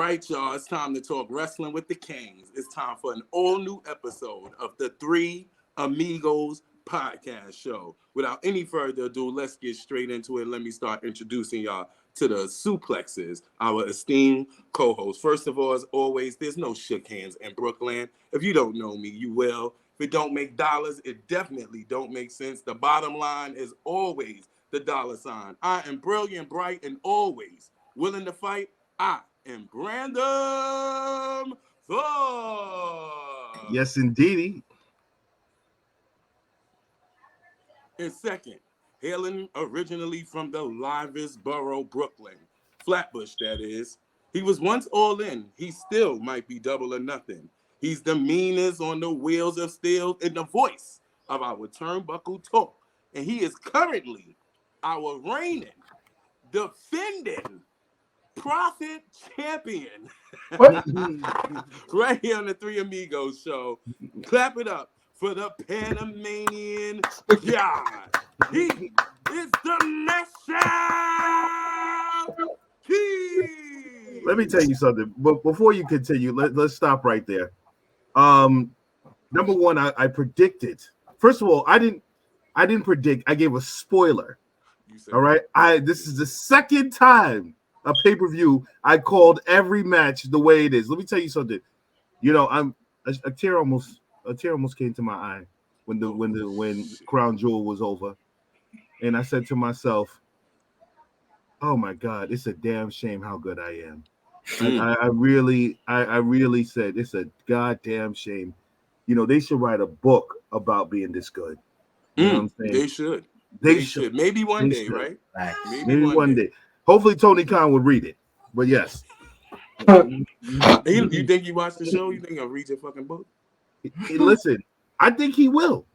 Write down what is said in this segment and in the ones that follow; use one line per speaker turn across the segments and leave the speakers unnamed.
right, y'all. It's time to talk wrestling with the Kings. It's time for an all-new episode of the Three Amigos Podcast Show. Without any further ado, let's get straight into it. Let me start introducing y'all to the Suplexes, our esteemed co-hosts. First of all, as always, there's no shook hands in Brooklyn. If you don't know me, you will. If it don't make dollars, it definitely don't make sense. The bottom line is always the dollar sign. I am brilliant, bright, and always willing to fight. I am Brandon Thor.
Yes, indeedy.
And second, hailing originally from the livest borough, Brooklyn, Flatbush, that is. He was once all in. He still might be double or nothing. He's the meanest on the wheels of steel and the voice of our Turnbuckle Talk. And he is currently our reigning, defending Profit champion. Right here on the Three Amigos Show. Clap it up for the Panamanian God. He is the Messia King.
Let me tell you something. But before you continue, let's stop right there. Number one, I predicted. First of all, I didn't predict. I gave a spoiler. All right. This is the second time a pay-per-view I called every match the way it is. Let me tell you something. You know, a tear almost came to my eye when Crown Jewel was over, and I said to myself, "Oh my God, it's a damn shame how good I am." I really said it's a goddamn shame. You know, they should write a book about being this good. You know what I'm saying?
They should. They should. Maybe one day, right?
Maybe one day. Hopefully Tony Khan would read it. But yes.
You think you watched the show? You think I'll read your fucking book?
Listen, I think he will.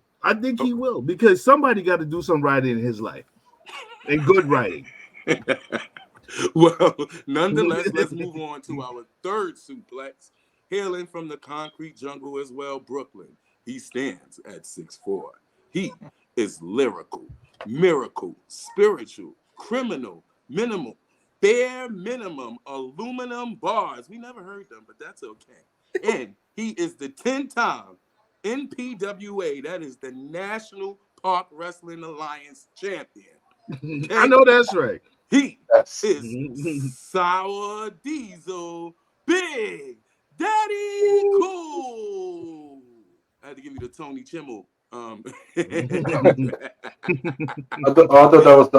He will, because somebody got to do some writing in his life. And good writing.
Well, nonetheless, let's move on to our third suplex, hailing from the concrete jungle as well, Brooklyn. He stands at 6'4". He is lyrical, miracle, spiritual, criminal, minimal, bare minimum, aluminum bars. We never heard them, but that's okay. And he is the 10-time NPWA, that is the National Park Wrestling Alliance champion.
Okay? I know that's right.
He is Sour Diesel Big Daddy Cool. I had to give you the Tony Chimmel. I
thought that was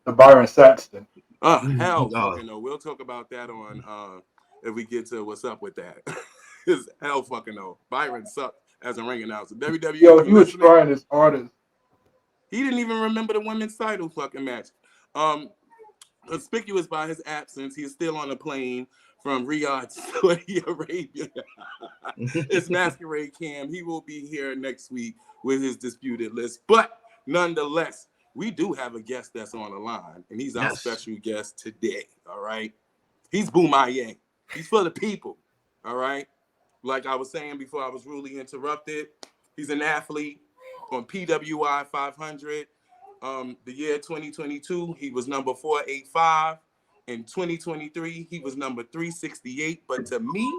the Byron Saxton.
Hell fucking no. We'll talk about that on if we get to what's up with that. It's hell fucking no. Byron sucked as a ring announcer. WWE.
Yo, he was trying his hardest.
He didn't even remember the women's title fucking match. Conspicuous by his absence, he is still on a plane from Riyadh, Saudi Arabia. It's Masquerade Cam. He will be here next week with his disputed list. But nonetheless, we do have a guest that's on the line, and he's our special guest today, all right? He's Boujii. He's for the people, all right? Like I was saying before I was rudely interrupted, he's an athlete on PWI 500. The year 2022, he was number 485. In 2023, he was number 368. But to me,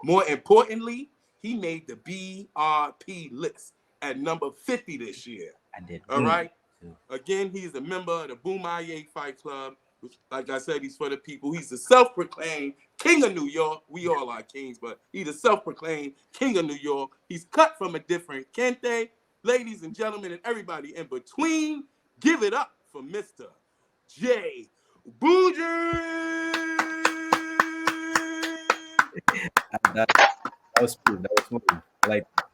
more importantly, he made the BRP list at number 50 this year.
I did.
All right. Again, he's a member of the Boujii Fight Club. Which, like I said, he's for the people. He's the self-proclaimed king of New York. We all are kings, but he's the self-proclaimed king of New York. He's cut from a different Kente. Ladies and gentlemen, and everybody in between, give it up for Mr. J. Boujii.
That was smooth. That was smooth. I like that.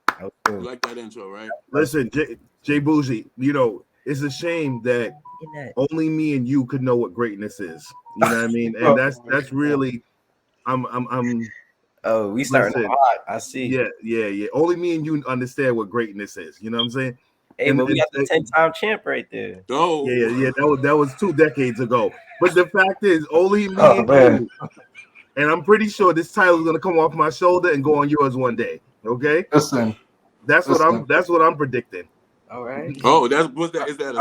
That was smooth.
You like that intro, right?
Listen, J. Boujii, you know, it's a shame that only me and you could know what greatness is. You know what I mean? And that's really, I'm.
Oh, we starting hot. I see.
Yeah. Only me and you understand what greatness is. You know what I'm saying?
Hey, but we got the 10-time champ right there.
Oh,
yeah. That was 2 decades ago. But the fact is, only me and you. And I'm pretty sure this title is gonna come off my shoulder and go on yours one day. Okay?
Listen.
That's what I'm predicting.
All right.
Oh, is that a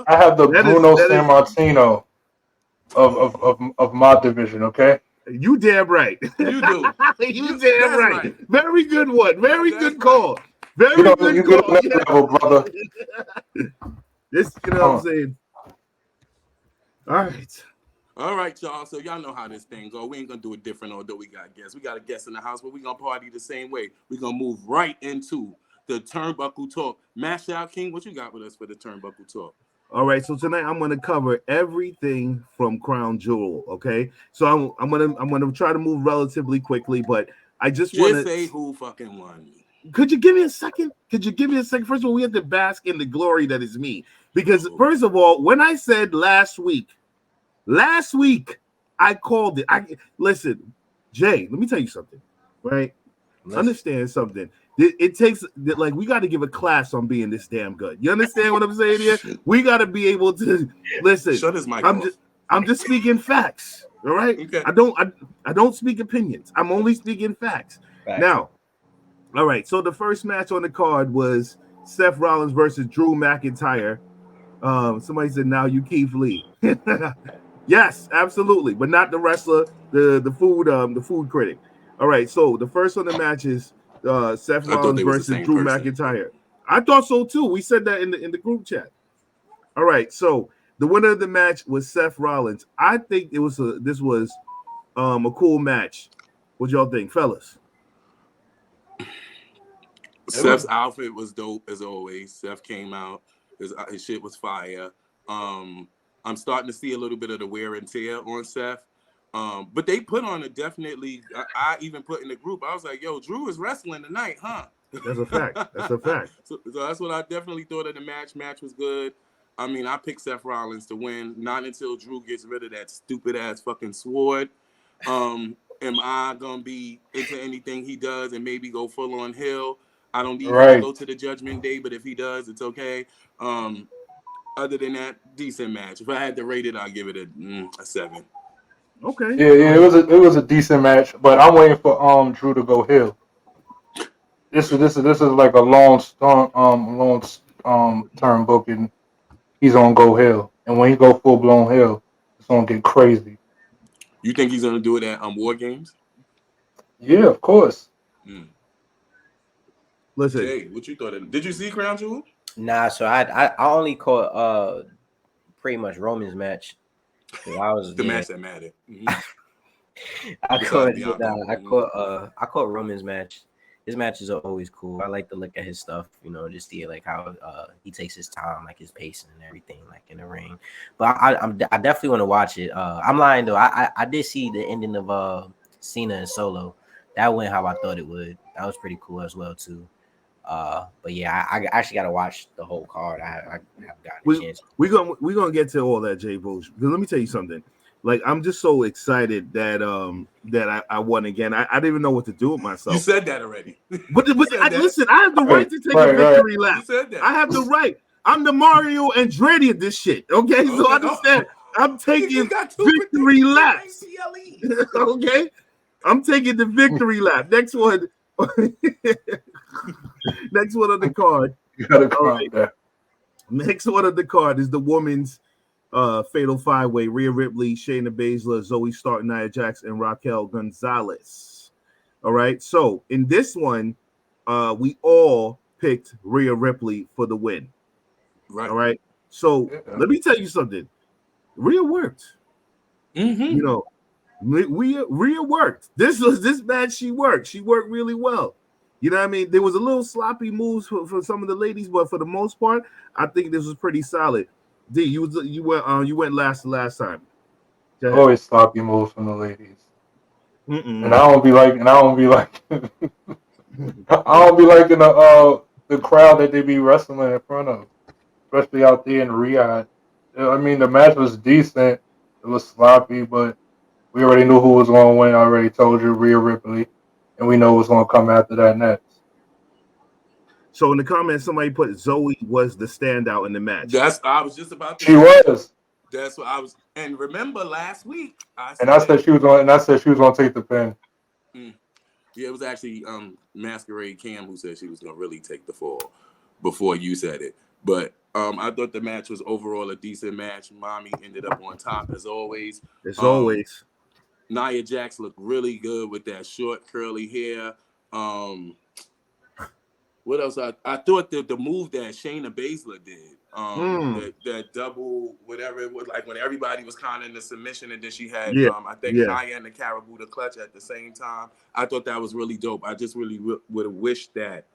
I have the Bruno Sammartino of my division, okay?
You damn right.
You do.
you damn right.
Right.
Very good one. Very
That's
good call. Very
You
good
get
call.
on that level, brother.
This, you know what I'm saying? All
right, y'all. So y'all know how this thing go. We ain't gonna do it different, although we got guests. We got a guest in the house, but we gonna party the same way. We gonna move right into the Turnbuckle Talk. Mash Out King, what you got with us for the Turnbuckle Talk?
All right, so tonight I'm gonna cover everything from Crown Jewel. Okay, so I'm gonna try to move relatively quickly, but I just want to
say who fucking won.
Could you give me a second? First of all, we have to bask in the glory that is me. Because first of all, when I said last week, I called it. Listen, Jay, let me tell you something, right? Understand something. It takes, like, we got to give a class on being this damn good. You understand what I'm saying here? We got to be able to listen.
Shut his mic
I'm just speaking facts. All right.
Okay.
I don't speak opinions. I'm only speaking facts. Now, all right. So the first match on the card was Seth Rollins versus Drew McIntyre. Somebody said, "Now you Keith Lee." Yes, absolutely, but not the wrestler, the food critic. All right. So the first on the match is Seth Rollins versus Drew McIntyre. I thought so too. We said that in the group chat. All right. So the winner of the match was Seth Rollins. I think this was a cool match. What y'all think, fellas?
Seth's outfit was dope as always. Seth came out. His shit was fire. I'm starting to see a little bit of the wear and tear on Seth. But they put on a definitely. I even put in the group. I was like, "Yo, Drew is wrestling tonight, huh?"
That's a fact. That's a fact.
So that's what I definitely thought of the match. Match was good. I mean, I picked Seth Rollins to win. Not until Drew gets rid of that stupid ass fucking sword. Am I gonna be into anything he does and maybe go full on heel? I don't need him to go to the Judgment Day, but if he does, it's okay. Other than that, decent match. If I had to rate it, I'd give it a 7.
Okay.
Yeah, it was a decent match, but I'm waiting for Drew to go heel. This is like a long term booking. He's gonna go heel, and when he go full blown heel, it's gonna get crazy.
You think he's gonna do it at War Games?
Yeah, of course.
Listen,
Jay, what you thought of it? Did you see Crown Jewel?
Nah, so I only caught pretty much Roman's match. I was
the match that mattered.
I caught Roman's match. His matches are always cool. I like to look at his stuff, just see like how he takes his time, like his pacing and everything, like in the ring. But I definitely want to watch it. I'm lying though. I did see the ending of Cena and Solo. That went how I thought it would. That was pretty cool as well too. But yeah, I actually got to watch the whole card. I haven't gotten a chance.
We're gonna get to all that, Jay Boujii. Because let me tell you something. Like, I'm just so excited that I won again. I didn't even know what to do with myself.
You said that already.
But listen, I have the right to take a victory lap.
You said that.
I have the right. I'm the Mario Andretti of this shit. Okay, so understand. I'm taking victory laps. Okay, I'm taking the victory lap. Next one. Next one on the card.
You gotta cry there.
Next one on the card is the women's fatal 5-way: Rhea Ripley, Shayna Baszler, Zoe Stark, Nia Jax, and Raquel Gonzalez. All right. So in this one, we all picked Rhea Ripley for the win.
Right.
All right. So let me tell you something. Rhea worked. Rhea worked. This match, she worked. She worked really well. You know what I mean? There was a little sloppy moves for some of the ladies, but for the most part, I think this was pretty solid. D, you went last time.
Always sloppy moves from the ladies.
Mm-mm.
And I don't be liking the crowd that they be wrestling in front of, especially out there in Riyadh. I mean, the match was decent. It was sloppy, but we already knew who was going to win. I already told you, Rhea Ripley, and we know what's going to come after that next.
So in the comments, somebody put Zoe was the standout in the match.
I was just about to.
She was.
That's what I was. And remember last week, I
said she was going to take the pin.
Yeah, it was actually Masquerade Cam who said she was going to really take the fall before you said it. But I thought the match was overall a decent match. Mommy ended up on top as always. Nia Jax looked really good with that short curly hair. What else? I thought the move that Shayna Baszler did, that double whatever it was, like when everybody was kind of in the submission, and then she had I think Nia and the Caribou the clutch at the same time. I thought that was really dope. I just really would have wished that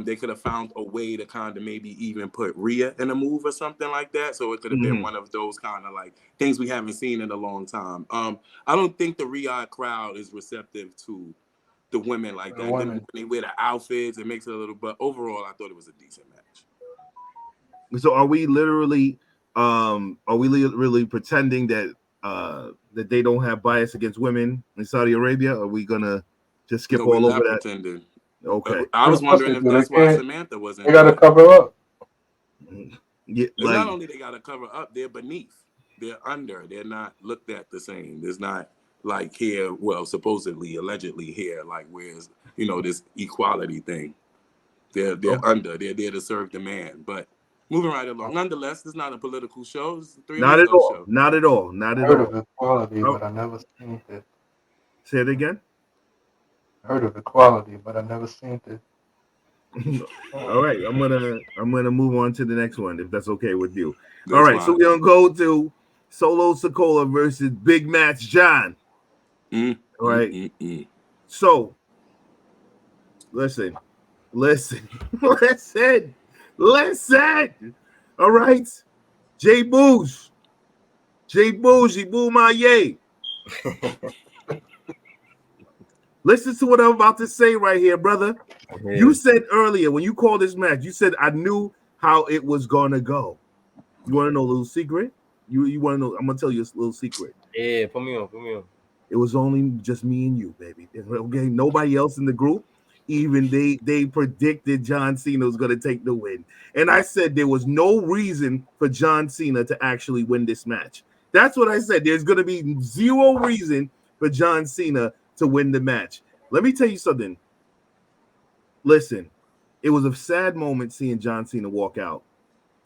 they could have found a way to kind of maybe even put Rhea in a move or something like that. So it could have been one of those kind of like things we haven't seen in a long time. I don't think the Riyadh crowd is receptive to the women like that. When they wear the outfits, it makes it a little, but overall, I thought it was a decent match.
So are we literally pretending that that they don't have bias against women in Saudi Arabia? Are we gonna just skip all over that?
Pretending.
Okay.
I was wondering if that's why Samantha wasn't.
They got to cover up.
Yeah, not only they got to cover up, they're beneath. They're under. They're not looked at the same. There's not like here, well, supposedly, allegedly here, like where's, this equality thing. They're under. They're there to serve the man. But moving right along. Nonetheless, it's not a political show. It's a Three Amigos show.
Not at all. Not at all.
I heard of equality, but I never seen it.
Say it again.
I heard of equality, but I never seen it.
All right, I'm gonna move on to the next one if that's okay with you. All right, so we're gonna go to Solo Sikoa versus Big Match John. All right. So listen. All right. Boujii, boo my yay. Listen to what I'm about to say right here, brother. Yeah. You said earlier when you called this match, you said I knew how it was gonna go. You want to know a little secret? You want to know? I'm gonna tell you a little secret.
Yeah, put me on.
It was only just me and you, baby. Okay, nobody else in the group. Even they predicted John Cena was gonna take the win, and I said there was no reason for John Cena to actually win this match. That's what I said. There's gonna be zero reason for John Cena to win the match. Let me tell you something. Listen, it was a sad moment seeing John Cena walk out.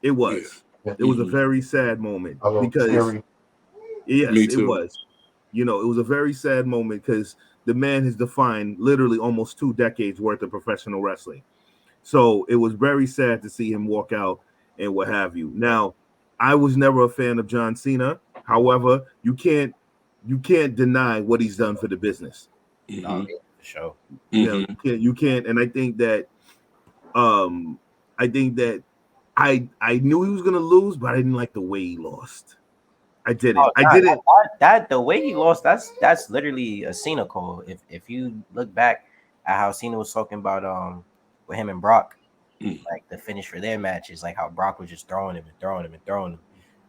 It was. It was a very sad moment because yes, it was. It was a very sad moment because the man has defined literally almost 2 decades worth of professional wrestling. So it was very sad to see him walk out and what have you. Now, I was never a fan of John Cena. However, you can't deny what he's done for the business.
For sure.
Yeah, you can't. And I think that I knew he was gonna lose, but I didn't like the way he lost. I didn't.
That the way he lost, that's literally a Cena call. If you look back at how Cena was talking about with him and Brock, like the finish for their matches, like how Brock was just throwing him.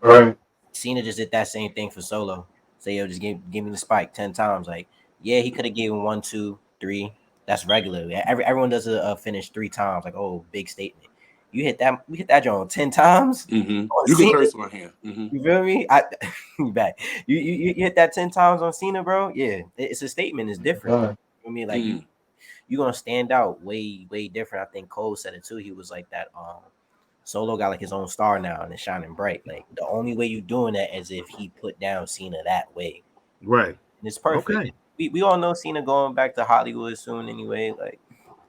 Right.
Cena just did that same thing for Solo. Say, yo, just give me the spike 10 times. Like, yeah, he could have given 1, 2, 3. That's regular. Everyone does a finish 3 times. Like, oh, big statement. You hit that joint 10 times.
You can curse my hand.
You feel me? You hit that 10 times on Cena, bro. Yeah, it's a statement. It's different. You know what I mean? Like you're gonna stand out way different. I think Cole said it too. He was like that. Solo got like his own star now and it's shining bright. Like the only way you're doing that is if he put down Cena that way.
Right.
And it's perfect.
Okay.
We all know Cena going back to Hollywood soon anyway. Like,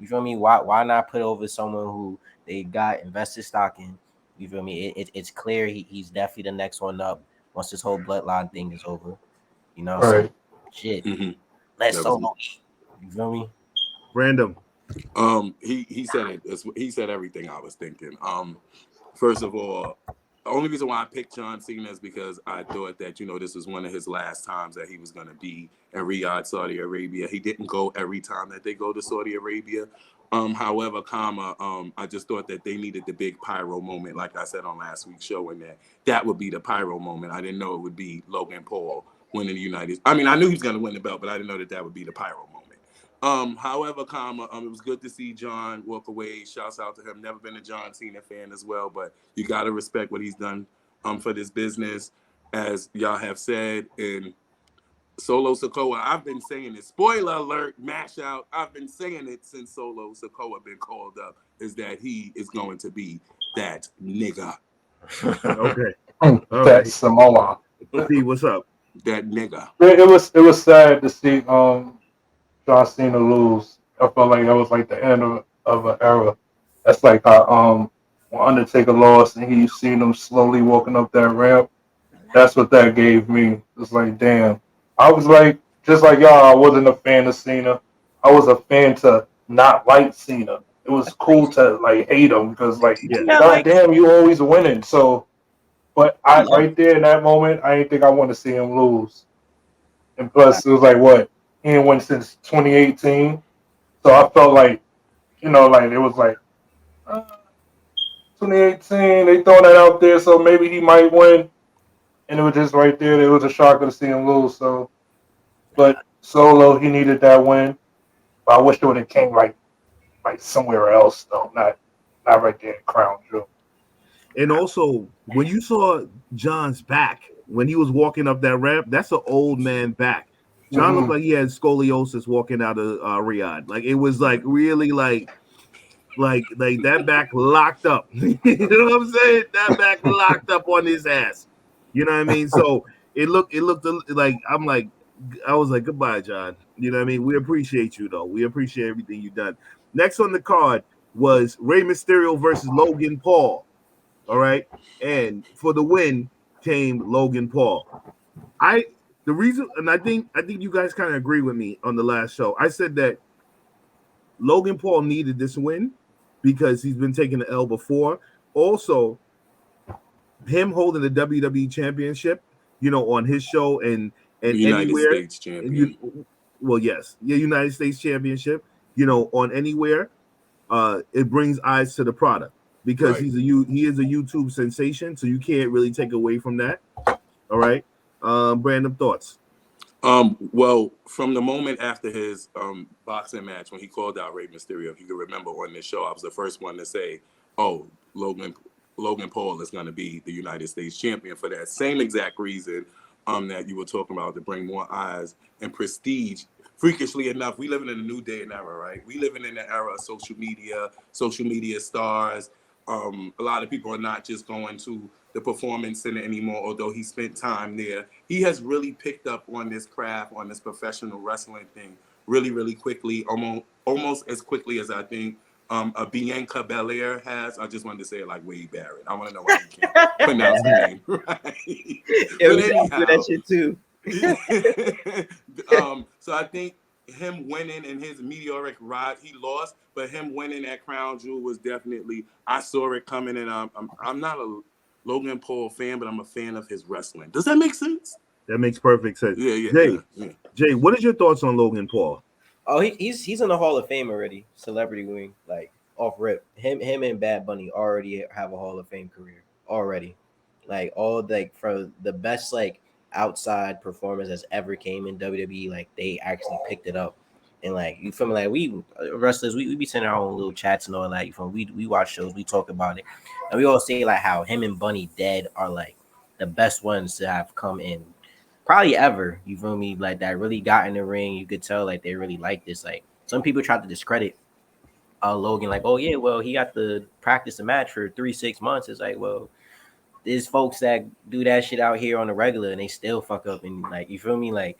you feel me? Why not put over someone who they got invested stock in? You feel me? It's clear he's definitely the next one up once this whole bloodline thing is over.
Right.
So shit. Let's Solo eat. You feel me?
Random.
He said it. He said everything I was thinking. First of all, the only reason why I picked John Cena is because I thought that this was one of his last times that he was going to be in Riyadh, Saudi Arabia. He didn't go every time that they go to Saudi Arabia. However, I just thought that they needed the big pyro moment, like I said on last week's show, and that would be the pyro moment. I didn't know it would be Logan Paul winning the United. I mean, I knew he was going to win the belt, but I didn't know that would be the pyro moment. However, it was good to see John walk away. Shouts out to him. Never been a John Cena fan as well, but you got to respect what he's done for this business, as y'all have said. And Solo Sikoa, I've been saying it. Spoiler alert, mash out. I've been saying it since Solo Sikoa been called up, is that he is going to be that nigga.
Okay.
That's Samoa.
P, what's up?
That nigga.
It was sad to see John Cena lose. I felt like that was like the end of an era. That's like how when Undertaker lost and you seen him slowly walking up that ramp. That's what that gave me. It's like, damn. I was like, just like y'all, I wasn't a fan of Cena. I was a fan to not like Cena. It was cool to like hate him because like, god damn, you always winning. So, but I right there in that moment, I didn't think I wanted to see him lose. And plus, it was like what he didn't win since 2018. So I felt like, like it was like 2018. They throwing that out there, so maybe he might win. And it was just right there. It was a shocker to see him lose. So, but Solo, he needed that win. But I wish it would have came like somewhere else though, not right there in Crown Jewel.
And also, when you saw John's back when he was walking up that ramp, that's an old man back. John looked like he had scoliosis walking out of Riyadh. Like it was like really like that back locked up. You know what I'm saying? That back locked up on his ass. You know what I mean? So it looked like I was like, goodbye, John. You know what I mean? We appreciate you though. We appreciate everything you've done. Next on the card was Rey Mysterio versus Logan Paul. All right, and for the win came Logan Paul. I think you guys kind of agree with me on the last show. I said that Logan Paul needed this win because he's been taking the L before. Also, him holding the WWE Championship, on his show and
United
anywhere.
States champion.
United States Championship. On anywhere, it brings eyes to the product because he is a YouTube sensation, so you can't really take away from that. All right, Brandon, thoughts?
Well, from the moment after his boxing match when he called out Rey Mysterio, if you can remember on this show, I was the first one to say, "Oh, Logan Paul is going to be the United States champion," for that same exact reason that you were talking about, to bring more eyes and prestige. Freakishly enough, we living in a new day and era, right? We living in the era of social media stars. A lot of people are not just going to the Performance Center anymore, although he spent time there. He has really picked up on this craft, on this professional wrestling thing really, really quickly, almost as quickly as I think a Bianca Belair has. I just wanted to say it like Wade Barrett. I want to know why you can't pronounce the name right. But anyhow, that shit too. So I think him winning in his meteoric ride, he lost, but him winning at Crown Jewel was definitely, I saw it coming, and I'm not a Logan Paul fan, but I'm a fan of his wrestling. Does that make sense?
That makes perfect sense.
Yeah.
Jay, what is your thoughts on Logan Paul?
Oh, he's in the Hall of Fame already. Celebrity wing, like off rip. Him and Bad Bunny already have a Hall of Fame career already. Like all for the best outside performers that's ever came in WWE, like they actually picked it up. And you feel me? Like we wrestlers, we be sending our own little chats and all that. You feel me? We watch shows, we talk about it, and we all say how him and Bunny Dead are the best ones to have come in probably ever. You feel me? That really got in the ring. You could tell they really like this. Some people tried to discredit Logan, oh yeah, well he got to practice a match for 3-6 months. It's well, there's folks that do that shit out here on the regular and they still fuck up and you feel me?
Right.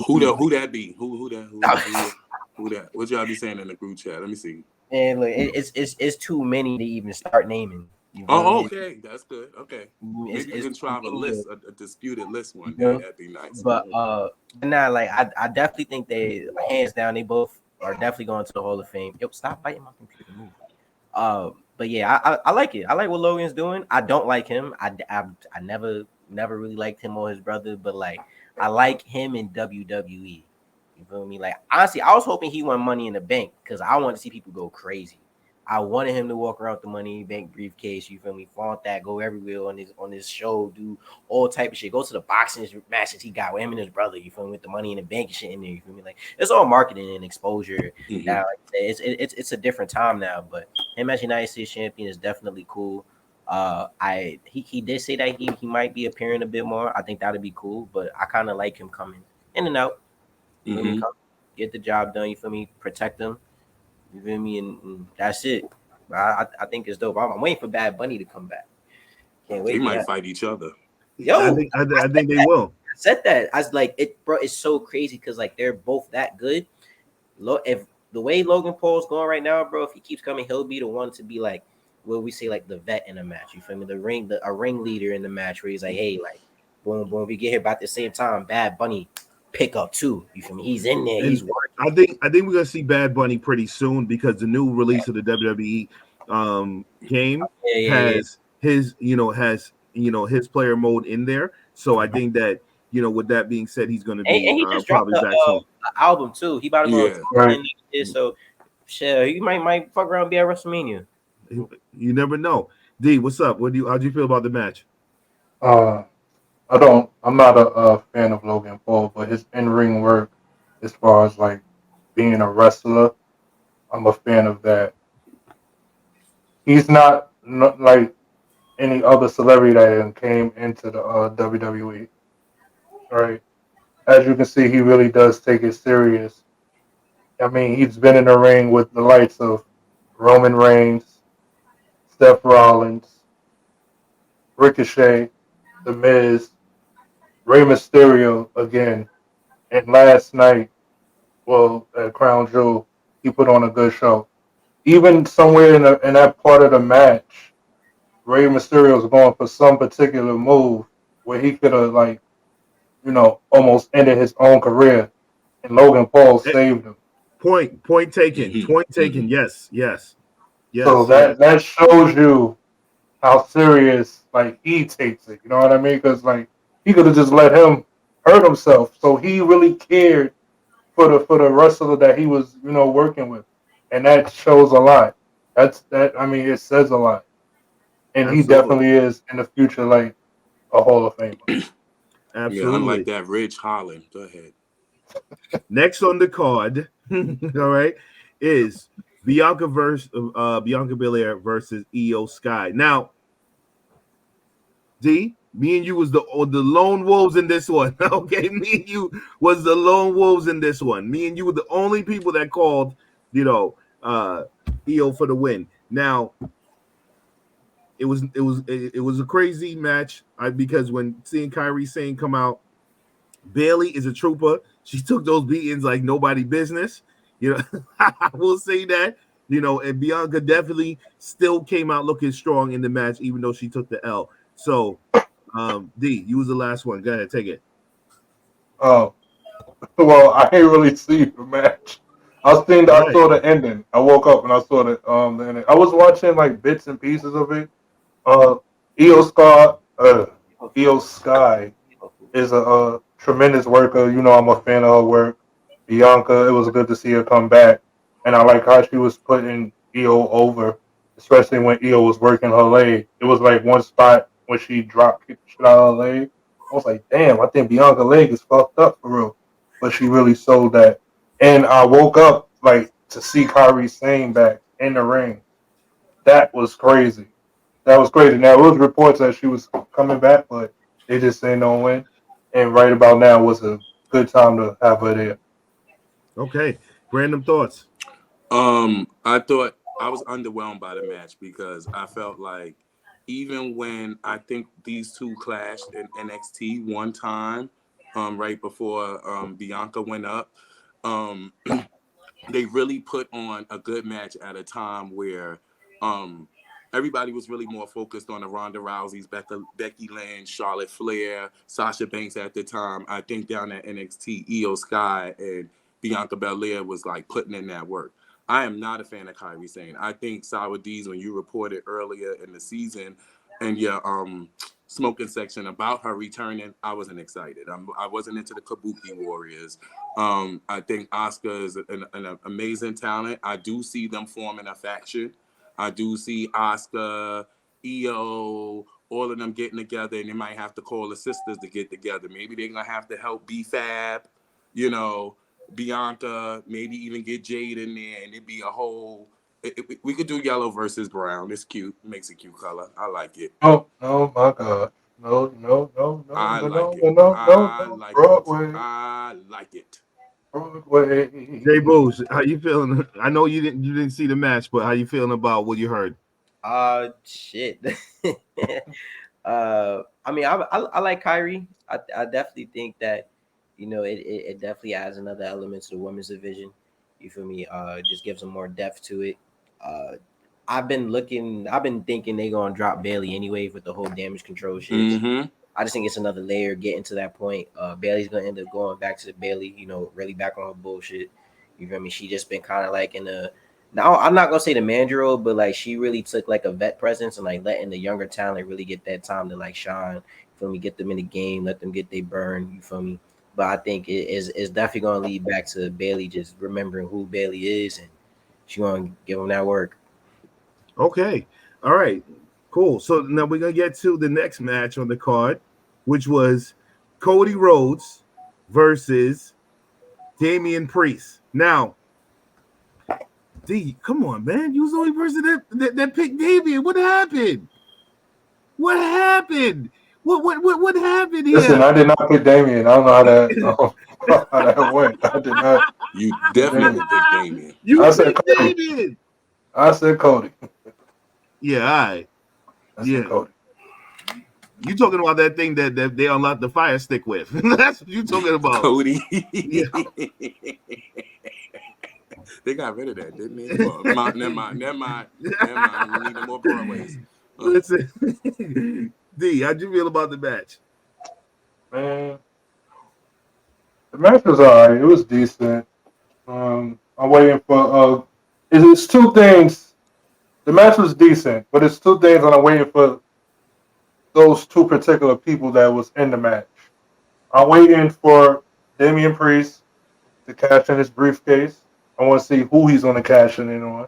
Who that be? Who that? What y'all be saying in the group chat? Let me see.
And it's too many to even start naming.
Okay, that's good. Okay, maybe you can try a disputed list one day. That'd be nice.
But now I definitely think they hands down they both are definitely going to the Hall of Fame. Yo, stop biting my computer. Move. But yeah, I like it. I like what Logan's doing. I don't like him. I never really liked him or his brother, but I like him in WWE. You feel me? Honestly, I was hoping he won Money in the Bank because I want to see people go crazy. I wanted him to walk around with the Money in the Bank briefcase. You feel me? Flaunt that, go everywhere on his show, do all type of shit. Go to the boxing matches he got with him and his brother. You feel me? With the Money in the Bank and shit in there. You feel me? It's all marketing and exposure. Mm-hmm. Now it's a different time now. But him as United States champion is definitely cool. He did say that he might be appearing a bit more. I think that'd be cool. But I kind of like him coming in and out. Mm-hmm. Get the job done. You feel me? Protect them. You feel me? And that's it. I think it's dope. I'm waiting for Bad Bunny to come back. Can't wait.
They might fight each other.
Yo,
I think they will.
said that. I was like, it, bro. It's so crazy because like they're both that good. If the way Logan Paul's going right now, bro, if he keeps coming, he'll be the one to be like, what we say, like the vet in a match. You feel me? A ringleader in the match where he's like, hey, like, boom, boom, we get here about the same time. Bad Bunny pick up too. You feel me? He's in there. He's working.
I think we're gonna see Bad Bunny pretty soon because the new release of the WWE game has his his player mode in there. So I think that with that being said, he's gonna be
and he just
probably
dropped
back soon.
album too. He about to go
right.
so shit, he might fuck around and be at WrestleMania.
You never know. D, what's up? How'd you feel about the match?
I'm not a fan of Logan Paul, but his in-ring work, as far as like being a wrestler, I'm a fan of that. He's not like any other celebrity that came into the WWE, right? As you can see, he really does take it serious. I mean, he's been in the ring with the likes of Roman Reigns, Seth Rollins, Ricochet, The Miz, Rey Mysterio again, and last night, at Crown Jewel, he put on a good show. Even somewhere in that part of the match, Rey Mysterio was going for some particular move where he could have almost ended his own career, and Logan Paul saved him.
Point taken. Mm-hmm. Point taken. Mm-hmm. Yes.
So that shows you how serious he takes it. You know what I mean? Because he could have just let him hurt himself. So he really cared for the wrestler that he was working with, and that shows a lot. It says a lot, and Absolutely. He definitely is in the future a Hall of Famer.
Absolutely.
Yeah, unlike that Ridge Holland. Go ahead.
Next on the card, all right, is Bianca Belair versus Io Sky. Now, D, me and you was the lone wolves in this one. Okay, me and you was the lone wolves in this one. Me and you were the only people that called, Io for the win. Now, it was a crazy match because when seeing Kairi Sane come out, Bayley is a trooper. She took those beatings like nobody business. I will say that. And Bianca definitely still came out looking strong in the match, even though she took the L. So, D, you was the last one. Go ahead, take it.
Oh, well, I ain't really see the match. I saw the ending. I woke up and I saw the ending. I was watching bits and pieces of it. Io Sky is a tremendous worker. I'm a fan of her work. Bianca, it was good to see her come back, and I like how she was putting Io over, especially when Io was working her leg. It was one spot when she dropped shit out of her leg. I was like, damn, I think Bianca's leg is fucked up for real, but she really sold that. And I woke up to see Kairi Sane back in the ring. That was crazy. Now, it was reports that she was coming back, but they just say no win. And right about now was a good time to have her there.
Okay. Random thoughts.
I thought I was underwhelmed by the match because I felt like even when I think these two clashed in NXT one time, right before Bianca went up, they really put on a good match at a time where everybody was really more focused on the Ronda Rouseys, Becky Lynch, Charlotte Flair, Sasha Banks at the time. I think down at NXT, Io Sky and Bianca Belair was putting in that work. I am not a fan of Kairi Sane. I think Sour D's, when you reported earlier in the season in your smoking section about her returning, I wasn't excited. I wasn't into the Kabuki Warriors. I think Asuka is an amazing talent. I do see them forming a faction. I do see Asuka, Io, all of them getting together, and they might have to call the sisters to get together. Maybe they're going to have to help B-Fab, Bianca, maybe even get Jade in there, and it'd be a whole... we could do yellow versus brown. It's cute. It makes a cute color. I like it.
Oh, my God. No.
I like it.
Broadway.
Jay Booz, how you feeling? I know you didn't see the match, but how you feeling about what you heard?
Shit. I mean, I like Kyrie. I definitely think that, it definitely adds another element to the women's division. You feel me? It just gives them more depth to it. Uh, I've been thinking they're gonna drop Bailey anyway with the whole damage control shit.
Mm-hmm.
I just think it's another layer getting to that point. Bailey's gonna end up going back to the Bailey, really back on her bullshit. You feel me? She just been kind of like in a now. I'm not gonna say the manager role, but like she really took like a vet presence and like letting the younger talent really get that time to like shine. You feel me? Get them in the game, let them get their burn. You feel me? But I think it's definitely gonna lead back to Bailey just remembering who Bailey is, and she gonna give them that work.
Okay. All right. Cool. So now we're gonna get to the next match on the card, which was Cody Rhodes versus Damian Priest. Now, D, come on, man. You was the only person that picked Damian. What happened? What happened? What happened here?
Listen, I did not pick Damian. I don't know how that went. I did not.
You definitely picked Damian.
I said Cody.
Damian.
I said Cody.
Yeah, all right.
I said Cody.
You talking about that thing that they unlocked the fire stick with? That's what you talking about,
Cody.
Yeah.
They got rid of that, didn't they? Well, never mind. We need more Broadways.
Listen, D, how'd you feel about the match?
Man, the match was alright. It was decent. I'm waiting for it's two things. The match was decent, but it's two things, and I'm waiting for those two particular people that was in the match. I'm waiting for Damian Priest to cash in his briefcase. I want to see who he's going to cash in on,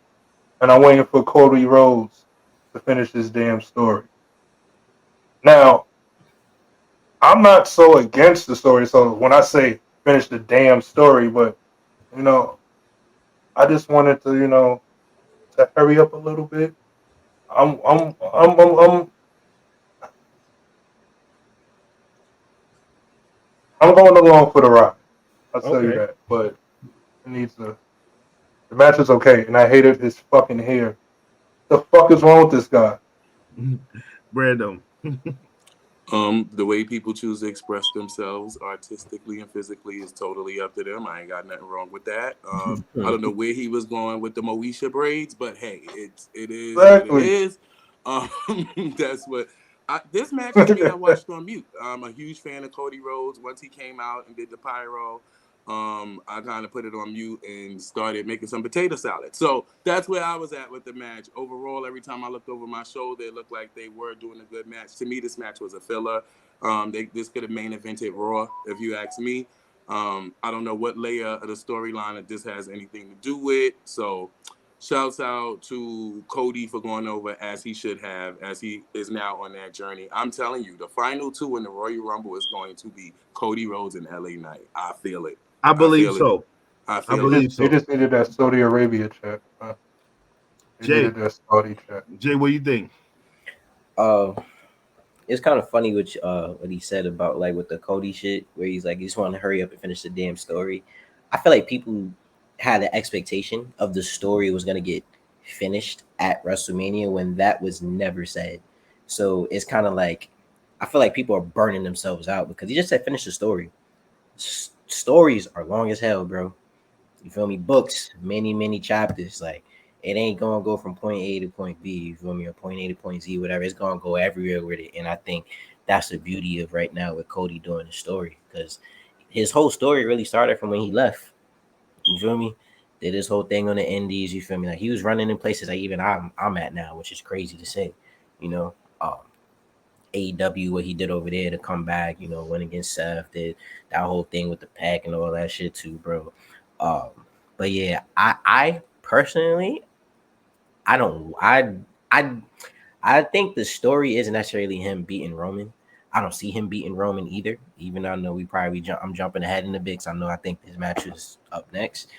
and I'm waiting for Cody Rhodes to finish his damn story. Now, I'm not so against the story. So when I say finish the damn story, but I just wanted to to hurry up a little bit. I'm going along for the ride. I'll tell you that. But it needs to. The match is okay, and I hated his fucking hair. The fuck is wrong with this guy?
Random.
The way people choose to express themselves artistically and physically is totally up to them. I ain't got nothing wrong with that. I don't know where he was going with the Moesha braids, but hey, it is
Exactly.
what it is. That's what this match to me I watched on mute. I'm a huge fan of Cody Rhodes. Once he came out and did the pyro, I kind of put it on mute and started making some potato salad. So that's where I was at with the match. Overall, every time I looked over my shoulder, it looked like they were doing a good match. To me, this match was a filler. This could have main evented Raw, if you ask me. I don't know what layer of the storyline that this has anything to do with. So shouts out to Cody for going over as he should have, as he is now on that journey. I'm telling you, the final two in the Royal Rumble is going to be Cody Rhodes and LA Knight. I feel it.
I believe so.
I
believe so.
They just needed that Saudi Arabia check.
Jay,
that Saudi check.
Jay, what do you think?
It's kind of funny what he said about like with the Cody shit, where he's like, he just want to hurry up and finish the damn story. I feel like people had an expectation of the story was gonna get finished at WrestleMania when that was never said. So it's kind of like I feel like people are burning themselves out because he just said finish the story. Stories are long as hell, bro. You feel me? Books, many chapters. Like it ain't gonna go from point A to point B. You feel me? Or point A to point Z, whatever. It's gonna go everywhere with it. And I think that's the beauty of right now with Cody doing the story because his whole story really started from when he left. You feel me? Did his whole thing on the Indies. You feel me? Like he was running in places like even I'm at now, which is crazy to say. AEW, what he did over there to come back, went against Seth, did that whole thing with the pack and all that shit too, bro. But yeah, I personally, I think the story isn't necessarily him beating Roman. I don't see him beating Roman either, even though I know I'm jumping ahead in the bigs. I think his match is up next.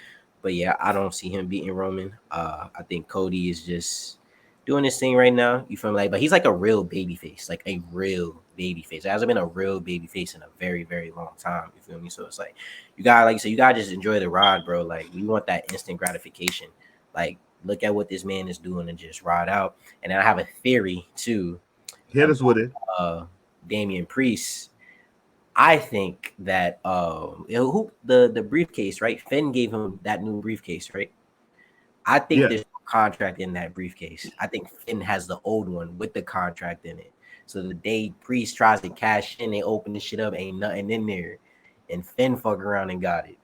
But yeah, I don't see him beating Roman. I think Cody is just doing this thing right now. You feel me? But he's like a real baby face, like a real baby face. There hasn't been a real baby face in a very, very long time. You feel me? So it's like you gotta just enjoy the ride, bro. Like we want that instant gratification. Like look at what this man is doing and just ride out. And then I have a theory too.
Hit us with it.
Damian Priest. I think that the briefcase, right? Finn gave him that new briefcase, right? I think there's no contract in that briefcase. I think Finn has the old one with the contract in it. So the day Priest tries to cash in, they open the shit up, ain't nothing in there, and Finn fuck around and got it.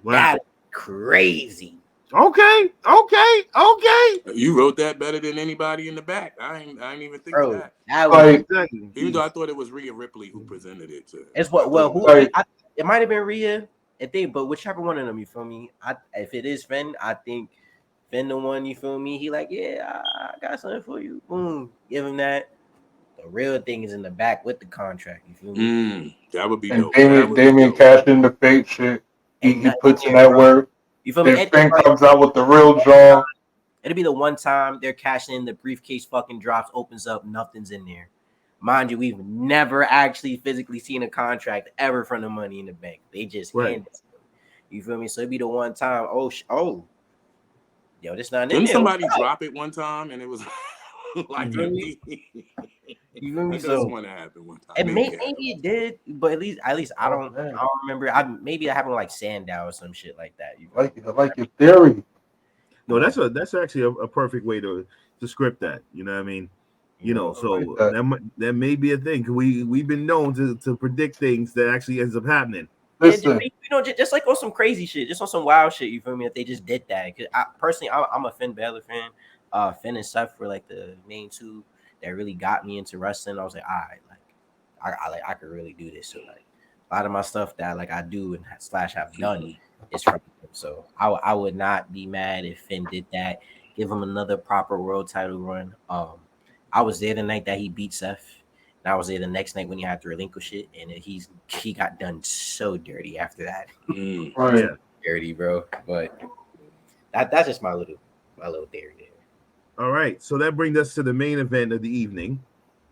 Wow. That's crazy.
Okay.
You wrote that better than anybody in the back. I ain't even think of that. Even though I thought it was Rhea Ripley who presented it to.
It's what? Well, it might have been Rhea, I think, but whichever one of them, you feel me? If it is Finn, I think Finn the one, you feel me? He like, yeah, I got something for you. Boom, give him that. The real thing is in the back with the contract. You feel me?
That would be
and
dope.
Damien cashed in the fake shit. He puts in that work.
You feel me?
Then Finn comes out with the real jaw.
It'll be the one time they're cashing in, the briefcase fucking drops, opens up, nothing's in there. Mind you, we've never actually physically seen a contract ever from the Money in the Bank. They just hand it. You feel me? So it'd be the one time. Oh, yo, this not in there.
Didn't somebody drop it one time and it was like
you feel me?
So want to happen one time.
And maybe it did, but at least I don't remember. Maybe it happened with like Sandow or some shit like that.
I like your theory.
No, that's actually a perfect way to script that. You know what I mean? You know, so that may be a thing. We've been known to predict things that actually ends up happening.
Listen,
just like on some crazy shit, just on some wild shit. You feel me? If they just did that, because I'm a Finn Balor fan. Finn and Seth were like the main two that really got me into wrestling. I was like, all right, I could really do this. So like a lot of my stuff that like I do and / have done is from him. So I would not be mad if Finn did that. Give him another proper world title run. I was there the night that he beat Seth. And I was there the next night when he had to relinquish it, and he got done so dirty after that.
Right.
Dirty, bro. But that's just my little theory there.
All right, so that brings us to the main event of the evening,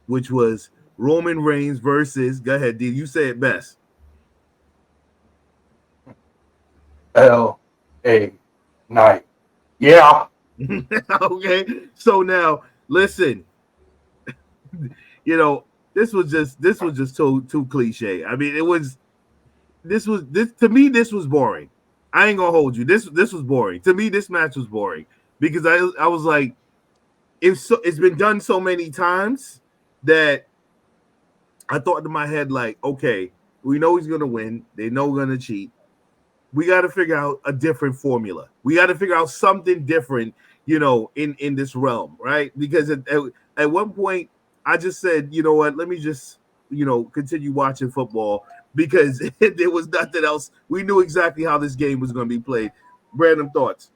which was Roman Reigns versus. Go ahead, D. You say it best.
LA Knight. Yeah.
Okay. So now listen. You know, this was just too cliche. I mean, this to me, this was boring. I ain't gonna hold you. This was boring. To me, this match was boring because I was like, it's been done so many times that I thought in my head, like, okay, we know he's gonna win. They know we're gonna cheat. We got to figure out a different formula. We got to figure out something different, you know, in this realm, right? Because at one point I just said, you know what, let me just, you know, continue watching football because there was nothing else. We knew exactly how this game was going to be played. Random thoughts.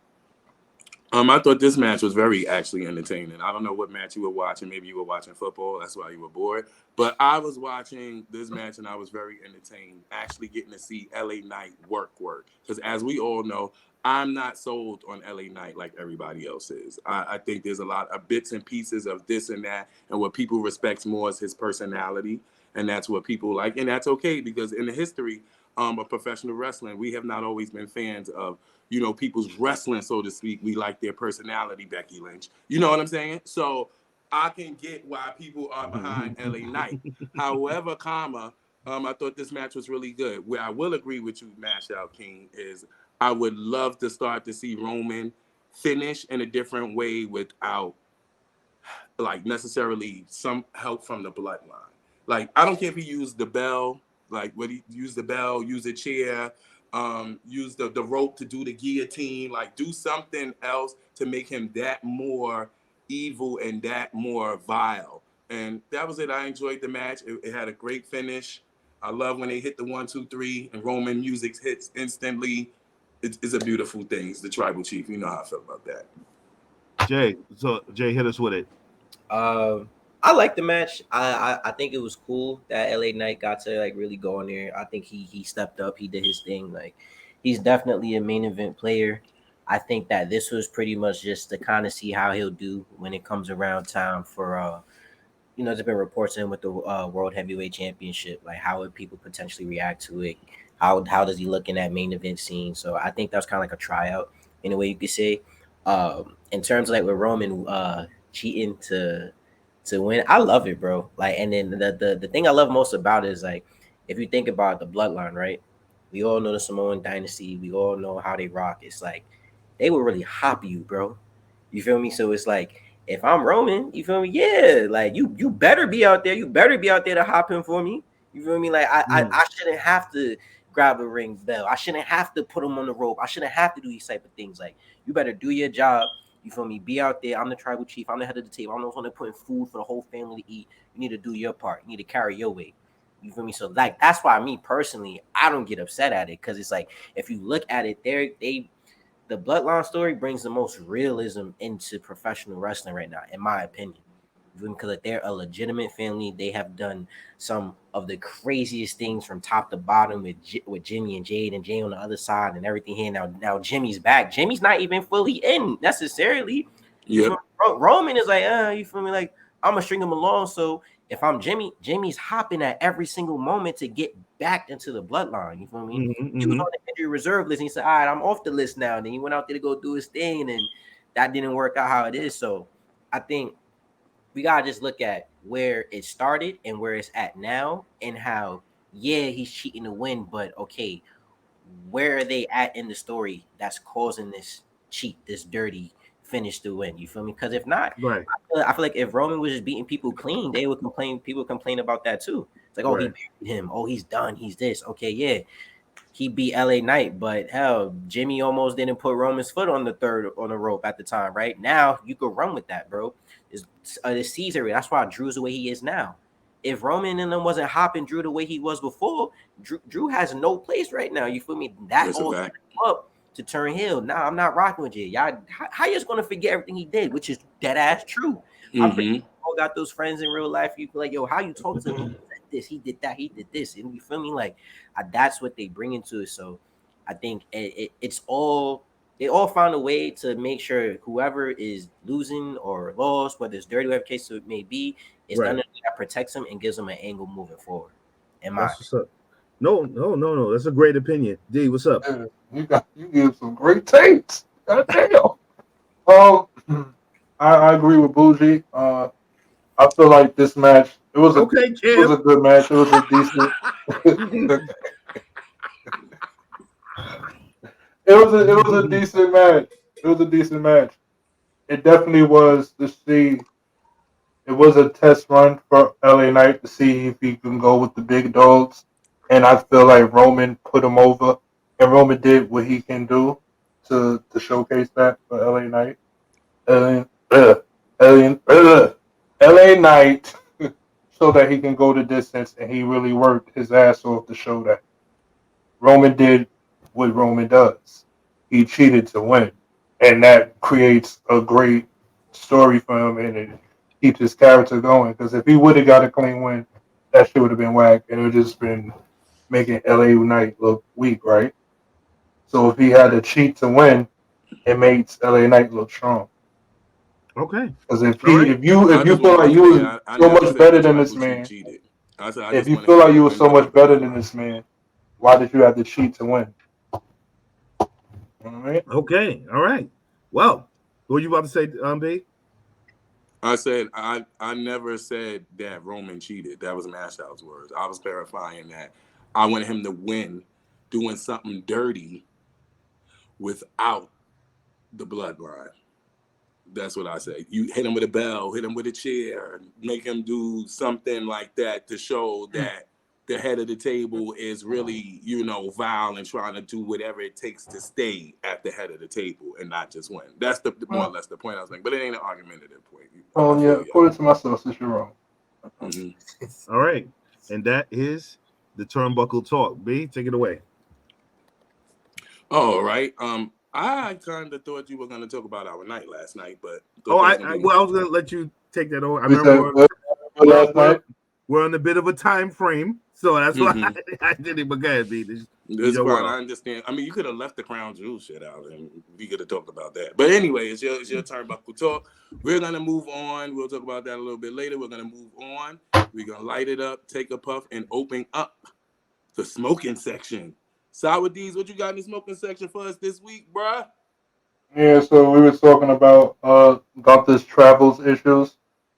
I thought this match was very actually entertaining. I don't know what match you were watching. Maybe you were watching football. That's why you were bored. But I was watching this match and I was very entertained, actually getting to see LA Knight work. Because as we all know, I'm not sold on LA Knight like everybody else is. I think there's a lot of bits and pieces of this and that. And what people respect more is his personality. And that's what people like. And that's okay because in the history of professional wrestling, we have not always been fans of, you know, people's wrestling, so to speak. We like their personality, Becky Lynch. You know what I'm saying? So I can get why people are behind LA Knight. However, I thought this match was really good. Where I will agree with you, Mash Out King, is I would love to start to see Roman finish in a different way without like necessarily some help from the bloodline. Like, I don't care if he used the bell, like what he used the bell, use a chair, use the rope to do the guillotine, like do something else to make him that more evil and that more vile. And that was it. I enjoyed the match. It had a great finish. I love when they hit the 1, 2, 3 and Roman music hits instantly. It's a beautiful thing. It's the tribal chief. You know how I feel about that.
Jay, hit us with it.
I like the match. I think it was cool that LA Knight got to like really go in there. I think he stepped up. He did his thing. Like, he's definitely a main event player. I think that this was pretty much just to kind of see how he'll do when it comes around time for you know, there's been reports in with the World Heavyweight Championship, like how would people potentially react to it? How does he look in that main event scene? So I think that's kind of like a tryout in a way you could say. In terms of like with Roman cheating to to win. I love it, bro. Like, and then the thing I love most about it is like, if you think about the bloodline, right? We all know the Samoan dynasty. We all know how they rock. It's like they will really hop you, bro. You feel me? So it's like if I'm Roman, you feel me? Yeah, like you better be out there. You better be out there to hop him for me. You feel me? Like I shouldn't have to grab a ring bell. I shouldn't have to put him on the rope. I shouldn't have to do these type of things. Like you better do your job. You feel me? Be out there. I'm the tribal chief. I'm the head of the table. I'm the one putting food for the whole family to eat. You need to do your part. You need to carry your weight. You feel me? So like that's why me personally, I don't get upset at it because it's like if you look at it, the bloodline story brings the most realism into professional wrestling right now, in my opinion. Because like, they're a legitimate family. They have done some of the craziest things from top to bottom with Jimmy and Jade and Jay on the other side and everything here. Now Jimmy's back. Jimmy's not even fully in necessarily.
Yeah.
Roman is like, you feel me? Like I'm gonna string him along. So if I'm Jimmy's hopping at every single moment to get back into the bloodline. You feel me? He was on the injury reserve list. And he said, all right, I'm off the list now. And then he went out there to go do his thing, and that didn't work out how it is. So I think we gotta just look at where it started and where it's at now, and how he's cheating to win, but okay, where are they at in the story that's causing this cheat, this dirty finish to win? You feel me? Because if not,
right,
I feel like if Roman was just beating people clean, they would complain. People complain about that too. It's like, oh, he beat him. Oh, he's done. He's this. Okay, yeah. He beat LA Knight, but hell, Jimmy almost didn't put Roman's foot on the rope at the time, right? Now you could run with that, bro. It's Caesar. That's why Drew's the way he is now. If Roman and them wasn't hopping Drew the way he was before, Drew has no place right now. You feel me? That all up to turn heel. Nah, I'm not rocking with you. Y'all, how you just gonna forget everything he did, which is dead ass true. I all got those friends in real life. You feel like, yo, how you talk to him? This, he did that, he did this, and you feel me? Like that's what they bring into it. So I think it's all they all found a way to make sure whoever is losing or lost, whether it's dirty, whatever case it may be, is done that protects them and gives them an angle moving forward.
That's what's up. No. That's a great opinion. D, what's up?
You give some great takes. God damn. I agree with Boujii. I feel like this match. It was a good match. It was a decent. It was a decent match. It was a decent match. It definitely was to see. It was a test run for LA Knight to see if he can go with the big dogs, and I feel like Roman put him over, and Roman did what he can do to showcase that for LA Knight. LA Knight so that he can go the distance, and he really worked his ass off to show that. Roman did what Roman does. He cheated to win, and that creates a great story for him, and it keeps his character going. Because if he would have got a clean win, that shit would have been whack, and it would have just been making LA Knight look weak, right? So if he had to cheat to win, it makes LA Knight look strong.
Okay.
Because if you feel like you were so much better than this man, if you feel like you were so much better than this man, why did you have to cheat to win? All right.
Okay. All right. Well, what were you about to say, B?
I said I never said that Roman cheated. That was Mashout's words. I was clarifying that I wanted him to win doing something dirty without the bloodline. That's what I say. You hit him with a bell, hit him with a chair, make him do something like that to show that the head of the table is really, vile and trying to do whatever it takes to stay at the head of the table and not just win. That's the more or less the point I was making. But it ain't an argumentative point.
Oh, yeah. According to my sources, you're wrong.
Mm-hmm. All right. And that is the Turnbuckle Talk. B, take it away.
All right. I kind of thought you were going to talk about our night last night, but
I was going to let you take that over. I remember we're on a bit of a time frame, so that's why I did it. But go ahead, B.
That's fine. I understand. I mean, you could have left the Crown Jewel shit out, and we could have talked about that. But anyway, it's your Turnbuckle Talk. We're gonna move on. We'll talk about that a little bit later. We're gonna move on. We're gonna light it up, take a puff, and open up the smoking section. Sour D's, what you got in the smoking section for us this week, bruh?
Yeah, so we were talking about this travels issues.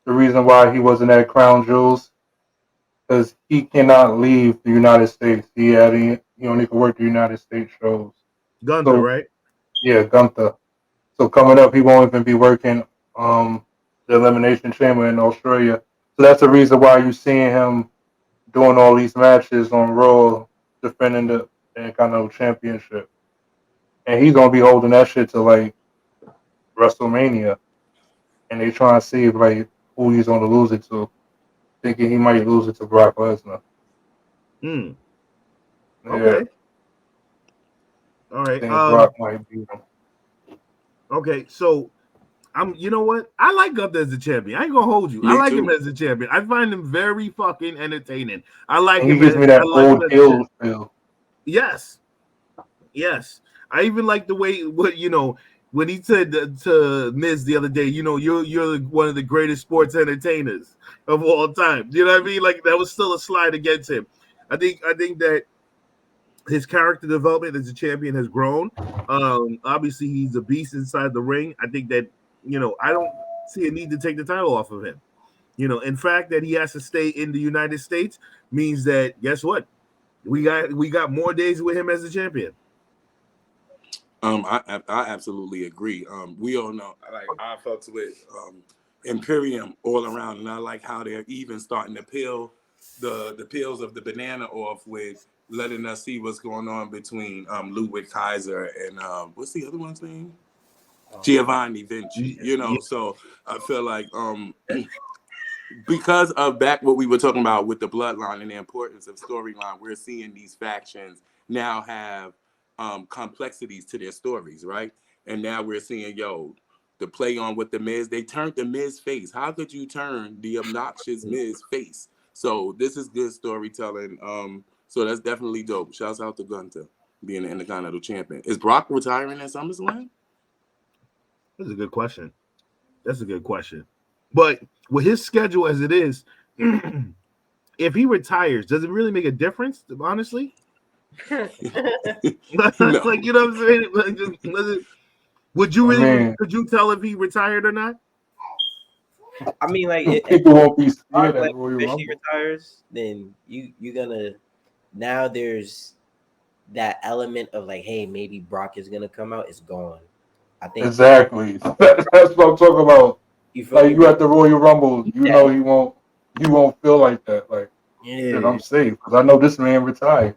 the reason why he wasn't at Crown Jewels, because he cannot leave the United States. He only can work the United States shows.
Gunther, right?
Yeah, Gunther. So coming up, he won't even be working the Elimination Chamber in Australia. So that's the reason why you're seeing him doing all these matches on Raw, defending the Intercontinental Championship. And he's going to be holding that shit to, like, WrestleMania. And they trying to see, like, who he's going to lose it to. Thinking he might lose it to Brock Lesnar.
Okay.
Yeah.
All right.
Brock might beat him.
Okay, so you know what? I like Gunther as a champion. I ain't gonna hold you. I like him as a champion. I find him very fucking entertaining. I like him.
He gives me that old heel feel.
Yes. I even like the way when he said to Miz the other day, you're one of the greatest sports entertainers of all time. You know what I mean? Like that was still a slide against him. I think that his character development as a champion has grown. Obviously, he's a beast inside the ring. I think that, I don't see a need to take the title off of him. In fact, that he has to stay in the United States means that, guess what? We got more days with him as a champion.
I absolutely agree. We all know, like I felt with Imperium all around, and I like how they're even starting to peel the peels of the banana off with letting us see what's going on between Ludwig Kaiser and what's the other one's name? Giovanni Vinci. So I feel like because of back what we were talking about with the bloodline and the importance of storyline, we're seeing these factions now have complexities to their stories, right? And now we're seeing, the play on what the Miz, they turned the Miz face. How could you turn the obnoxious Miz face? So this is good storytelling. So that's definitely dope. Shouts out to Gunther being the Intercontinental Champion. Is Brock retiring at SummerSlam?
That's a good question. But with his schedule as it is, if he retires, does it really make a difference, honestly?
No.
Like, you know what I'm saying? Would you really, could you tell if he retired or not?
I mean, like, if
people won't be scared
like officially retires, then you're gonna, now there's that element of like, hey, maybe Brock is gonna come out. It's gone. I think
exactly. That's what I'm talking about. You at the Royal Rumble, you won't feel like that. Like, shit, I'm safe because I know this man retired.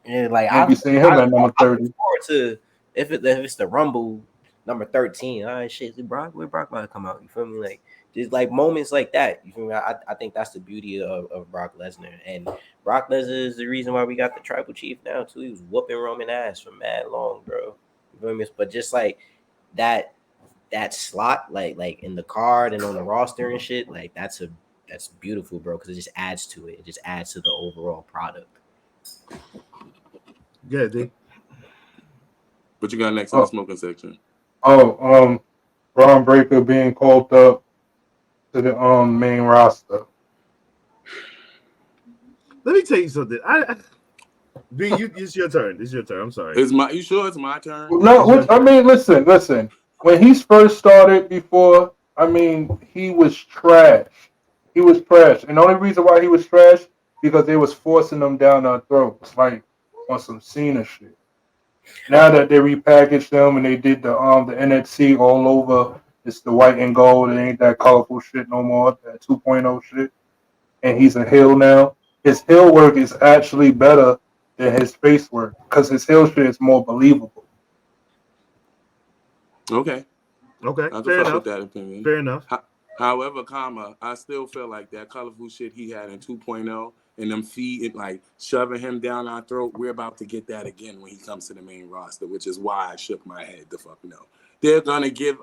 Yeah, like
I'll be seeing him at number 30.
I look forward to if it's the Rumble number 13. All right, shit, where Brock about to come out? You feel me? Like just like moments like that. You feel me? I think that's the beauty of Brock Lesnar, and Brock Lesnar is the reason why we got the Tribal Chief now too. He was whooping Roman ass for mad long, bro. You feel me? But just like that slot, like in the card and on the roster and shit, like that's beautiful, bro. Because it just adds to it. It just adds to the overall product.
Yeah, dude.
What you got next in the smoking section?
Bron Breaker being called up to the main roster.
Let me tell you something. It's your turn. It's your turn. I'm sorry.
You sure it's my turn?
No, I mean, listen. When he first started before, I mean, he was trash. And the only reason why he was trash because they was forcing them down our throats, like on some Cena shit. Now that they repackaged them and they did the NXT all over, it's the white and gold. It ain't that colorful shit no more. That 2.0 shit. And he's a heel now. His heel work is actually better than his face work because his heel shit is more believable.
Okay.
Fair enough.
That opinion.
Fair enough.
However, I still feel like that colorful shit he had in 2.0 and them feet like shoving him down our throat. We're about to get that again when he comes to the main roster, which is why I shook my head. The fuck no. They're gonna give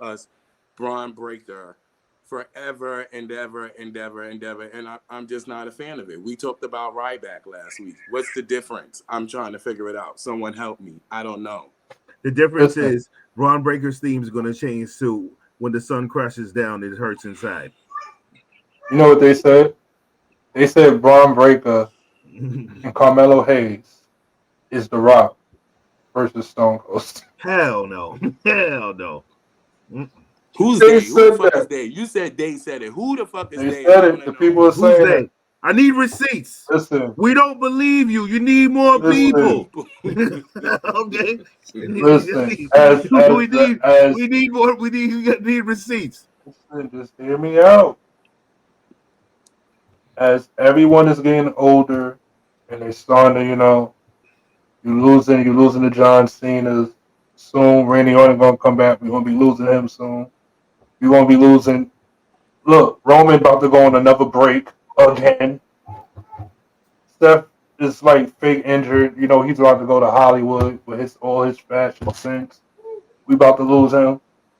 us Bron Breaker forever and ever, and I'm just not a fan of it. We talked about Ryback last week. What's the difference? I'm trying to figure it out. Someone help me. I don't know.
The difference is Bron Breaker's theme is going to change to when the sun crashes down, it hurts inside.
You know what they said? They said Bron Breaker and Carmelo Hayes is The Rock versus Stone Cold.
Hell no.
Who's
They
they? Who the
said
fuck
that.
is they? You said they said it. Who the fuck is
They
they?
said
I
it.
wanna
The
know.
people are
Who's
saying
they?
it.
I need receipts.
Listen,
We don't believe you. You need more
Listen.
people.
People.
Okay.
listen.
We need more. We need receipts.
Listen, just hear me out. As everyone is getting older, and they're starting to, you're losing to John Cena's soon. Randy Orton gonna come back. We're gonna be losing him soon. We're gonna be losing. Look, Roman about to go on another break again. Steph is like fake injured. He's about to go to Hollywood with all his fashion sense. We about to lose him.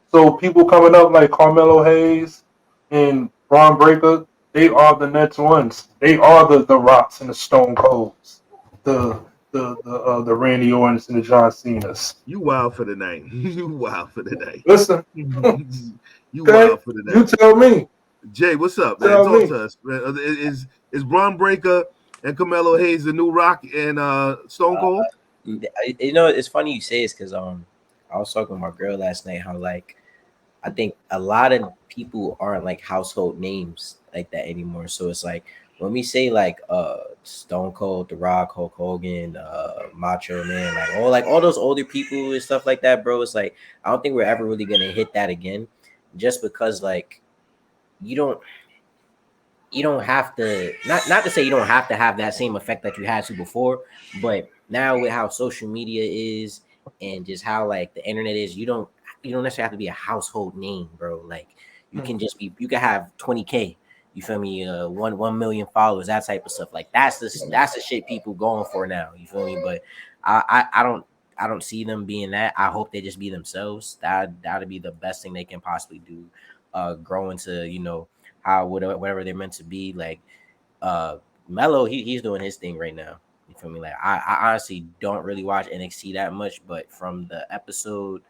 So people coming up like Carmelo Hayes and Bron Breaker, they are the next ones. They are the Rocks and the Stone Colds, the Randy Ortons and the John Cenas.
You wild for the night. You wild for the night.
Listen,
You
okay,
wild for the
you
night.
tell me.
Jay, what's up, man?
Tell
Talk
me.
to us. Man. Is Bron Breaker and Carmelo Hayes the new Rock and Stone Cold?
It's funny you say this because I was talking with my girl last night how like I think a lot of people aren't like household names like that anymore. So it's like when we say like Stone Cold, The Rock, Hulk Hogan, Macho Man, like all those older people and stuff like that, bro. It's like I don't think we're ever really gonna hit that again, just because like you don't have to not to say you don't have to have that same effect that you had to before, but now with how social media is and just how like the internet is, you don't necessarily have to be a household name, bro. Like you can just be, you can have 20K, you feel me, 1 million followers, that type of stuff. Like that's the shit people going for now, you feel me? But I don't see them being that. I hope they just be themselves. That'd be the best thing they can possibly do, grow into how whatever they're meant to be. Like Melo, he's doing his thing right now. You feel me? Like I honestly don't really watch NXT that much, but from the episode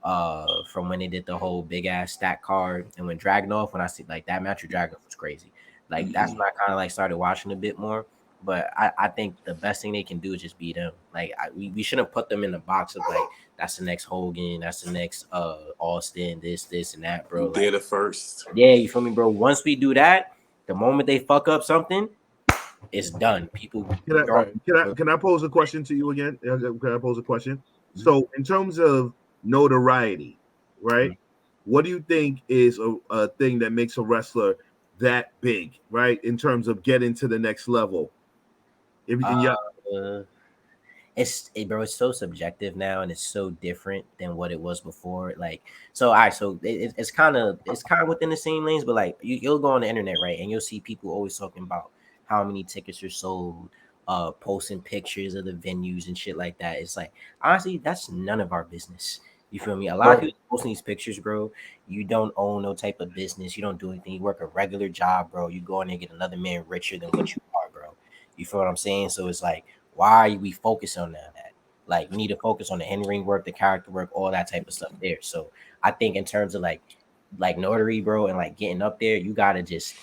from when they did the whole big ass stat card and when Dragunov, when I see like that match with Dragunov was crazy. Like that's when I kind of like started watching a bit more. But I think the best thing they can do is just beat them. Like we shouldn't put them in the box of like that's the next Hogan, that's the next Austin, this and that, bro. Like,
they're the first.
Yeah, you feel me, bro? Once we do that, the moment they fuck up something, it's done. People
Can I pose a question to you again? Can I pose a question? So in terms of notoriety, right? What do you think is a thing that makes a wrestler that big, right? In terms of getting to the next level?
It's so subjective now, and it's so different than what it was before. Like, so all right, so it's kind of within the same lanes, but like you'll go on the internet, right, and you'll see people always talking about how many tickets are sold, posting pictures of the venues and shit like that. It's like honestly, that's none of our business. You feel me? A lot of people posting these pictures, bro. You don't own no type of business. You don't do anything. You work a regular job, bro. You go in there and get another man richer than what you are, bro. You feel what I'm saying? So it's like, why are we focusing on that? Like, we need to focus on the in-ring work, the character work, all that type of stuff there. So I think in terms of like notary, bro, and like getting up there, you gotta just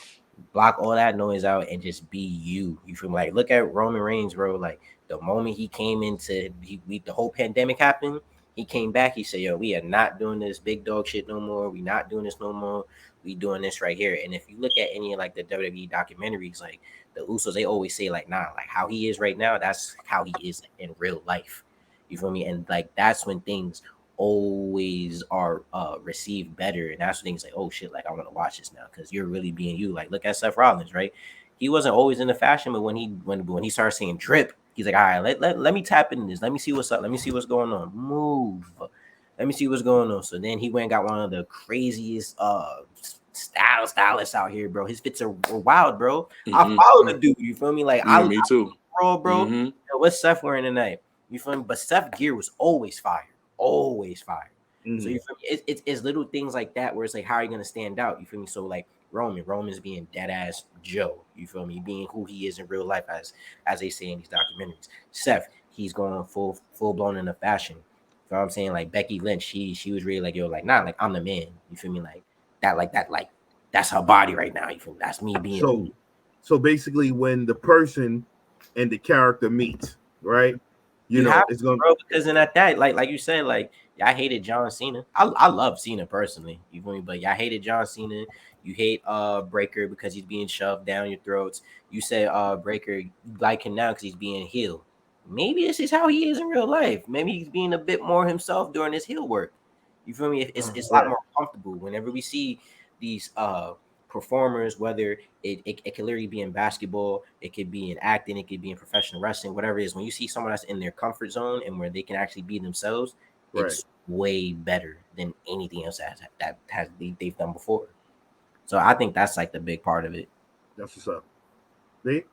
block all that noise out and just be you. You feel me? Like, look at Roman Reigns, bro. Like the moment he came into the whole pandemic happened, he came back. He said, "Yo, we are not doing this big dog shit no more. We not doing this no more. We doing this right here." And if you look at any of like the WWE documentaries, like the Usos, they always say like, "Nah, like how he is right now, that's how he is in real life." You feel me? And like that's when things always are received better, and that's when things like, "Oh shit, like I want to watch this now," because you're really being you. Like look at Seth Rollins, right? He wasn't always in the fashion, but when he started saying drip, he's like, all right, let me tap into this. Let me see what's up. Let me see what's going on. Move. Let me see what's going on. So then he went and got one of the craziest stylists out here, bro. His fits are wild, bro. I follow the dude. You feel me? Like
me too.
Bro. Yo, what's Seth wearing tonight? You feel me? But Seth gear was always fire. Always fire. So you feel me? It's little things like that where it's like, how are you gonna stand out? You feel me? So like Roman's being dead ass Joe. You feel me? Being who he is in real life, as they say in these documentaries. Seth, he's going full blown into fashion. You know what I'm saying? Like Becky Lynch, she was really like, yo, like nah, like I'm the man. You feel me? Like that's her body right now. You feel me? That's me being
so basically when the person and the character meet, right?
You have to, bro, because then at that, like you said, like y'all hated John Cena. I love Cena personally, you feel me? But y'all hated John Cena. You hate Breaker because he's being shoved down your throats. You said Breaker, you like him now because he's being healed. Maybe this is how he is in real life. Maybe he's being a bit more himself during his heel work. You feel me? It's a lot more comfortable whenever we see these performers, whether it can literally be in basketball, it could be in acting, it could be in professional wrestling, whatever it is. When you see someone that's in their comfort zone and where they can actually be themselves, it's way better than anything else they've done before. So I think that's like the big part of it.
That's what's up. Me?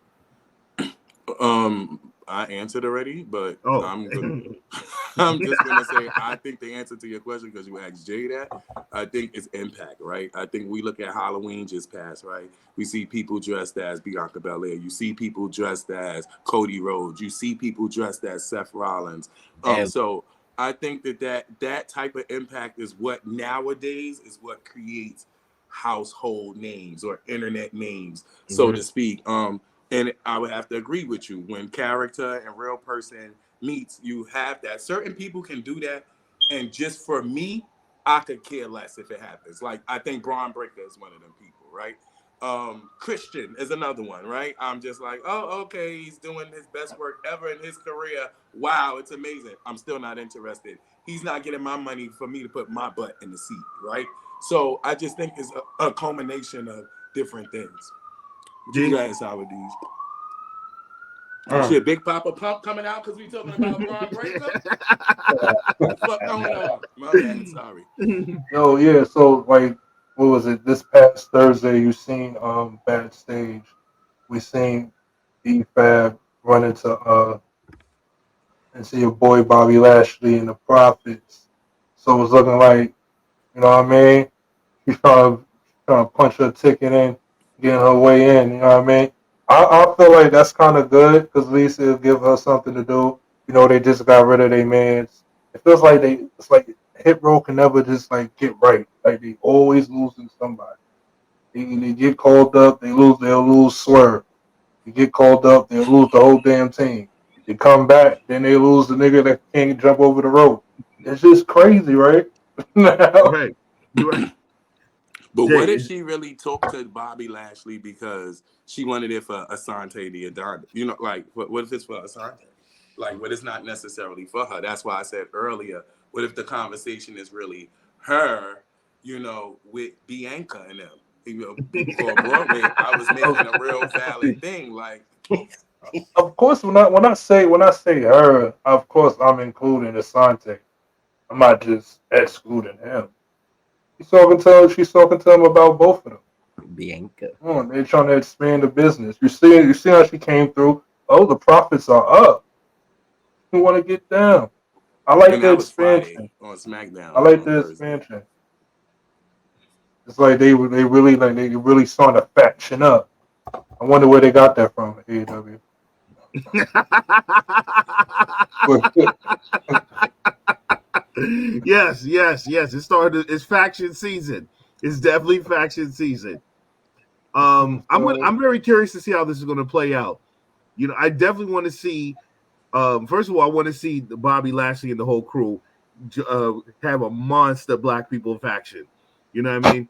I answered already, but I'm just gonna say I think the answer to your question, because you asked Jay that, I think it's impact, right? I think we look at Halloween just passed, right? We see people dressed as Bianca Belair. You see people dressed as Cody Rhodes. You see people dressed as Seth Rollins. So I think that type of impact is what nowadays is what creates household names or internet names, so to speak. And I would have to agree with you. When character and real person meets, you have that. Certain people can do that. And just for me, I could care less if it happens. Like, I think Bron Breaker is one of them people, right? Christian is another one, right? I'm just like, oh, okay, he's doing his best work ever in his career. Wow, it's amazing. I'm still not interested. He's not getting my money for me to put my butt in the seat, right? So I just think it's a culmination of different things. You guys, how are these? Shit, Big Papa Pump coming out because we talking about Bron Breaker? What the fuck going on? My bad, sorry.
Yo, yeah, so like, what was it? This past Thursday, you seen backstage, we seen B-Fab run into your boy Bobby Lashley and the Profits. So it's looking like, you know what I mean? She's trying to punch her ticket in, getting her way in. You know what I mean? I feel like that's kind of good because at least it'll give her something to do. You know, they just got rid of their mans. It feels like it's like Hit Row can never just like get right. Like they always losing somebody. They get called up, they'll lose Swerve. They get called up, they'll lose the whole damn team. They come back, then they lose the nigga that can't jump over the rope. It's just crazy, right?
Right. You're right.
But what if she really talked to Bobby Lashley because she wanted it for Asante the Adonis? You know, like, what if it's for Asante? Like, what it's not necessarily for her? That's why I said earlier, what if the conversation is really her, you know, with Bianca and them? You know, before Broadway, I was making a real valid thing. Like,
of course, when I say her, of course I'm including Asante. I'm not just excluding him. She's talking to him about both of them.
Bianca.
They're trying to expand the business. You see how she came through. Oh, the profits are up. You want to get down. I like the expansion
on SmackDown.
I like the expansion. It's like they really starting to faction up. I wonder where they got that from, AEW.
Yes. It's faction season. It's definitely faction season. I'm very curious to see how this is going to play out. You know, I definitely want to see. First of all, I want to see Bobby Lashley and the whole crew have a monster Black people faction. You know what I mean?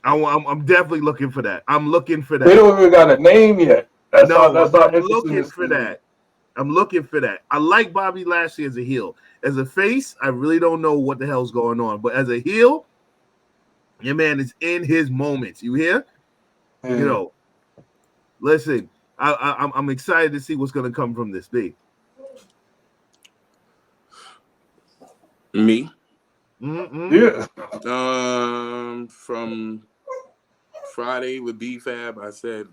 I'm definitely looking for that. I'm looking for that.
They don't even got a name yet.
I'm looking for that. I'm looking for that. I like Bobby Lashley as a heel. As a face, I really don't know what the hell's going on. But as a heel, your man is in his moments. You hear? Yeah. You know, listen, I'm excited to see what's going to come from this big.
Me?
Mm-hmm.
Yeah.
From Friday with B-Fab, I said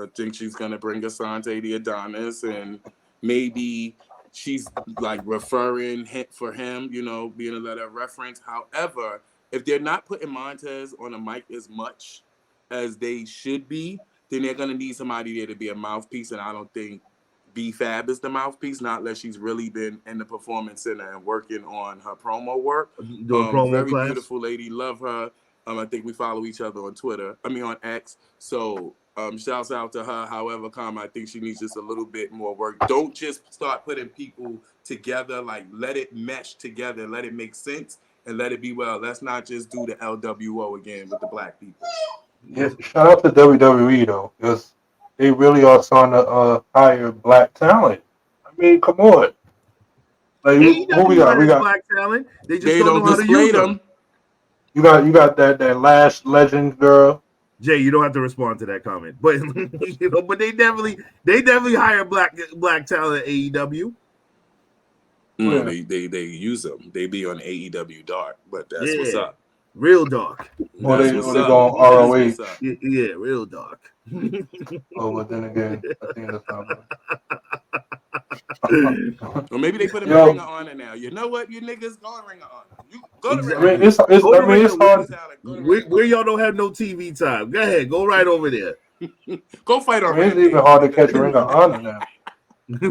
I think she's gonna bring Asante the Adonis, and maybe she's like referring for him, you know, being a letter of reference. However, if they're not putting Montez on the mic as much as they should be, then they're gonna need somebody there to be a mouthpiece, and I don't think B-Fab is the mouthpiece, not unless she's really been in the performance center and working on her promo work.
Doing promo
very
class.
Beautiful lady, love her. I think we follow each other on Twitter. On X. So Shouts out to her. However, I think she needs just a little bit more work. Don't just start putting people together. Like, let it mesh together. Let it make sense and let it be well. Let's not just do the LWO again with the black people.
Yeah, shout out to WWE though, because they really are starting to hire black talent. I mean, come on. Like, who we got? We got
black talent. They just
They
don't know how to
display
use them.
You got that Lash Legend girl.
Jay, you don't have to respond to that comment, but but they definitely hire black talent at AEW.
No, they use them. They be on AEW Dark, but that's what's up.
Real dark.
Or they
What's
go
up.
on ROH.
Yeah, real dark.
Oh, but then again, I think that's not
Or maybe they put him in Ring of Honor now. You know what? You niggas go in Ring of Honor. You go to Ring of Honor.
It's hard.
Where y'all don't have no TV time. Go ahead, go right over there.
Go fight on.
It's even hard to catch a Ring of Honor now.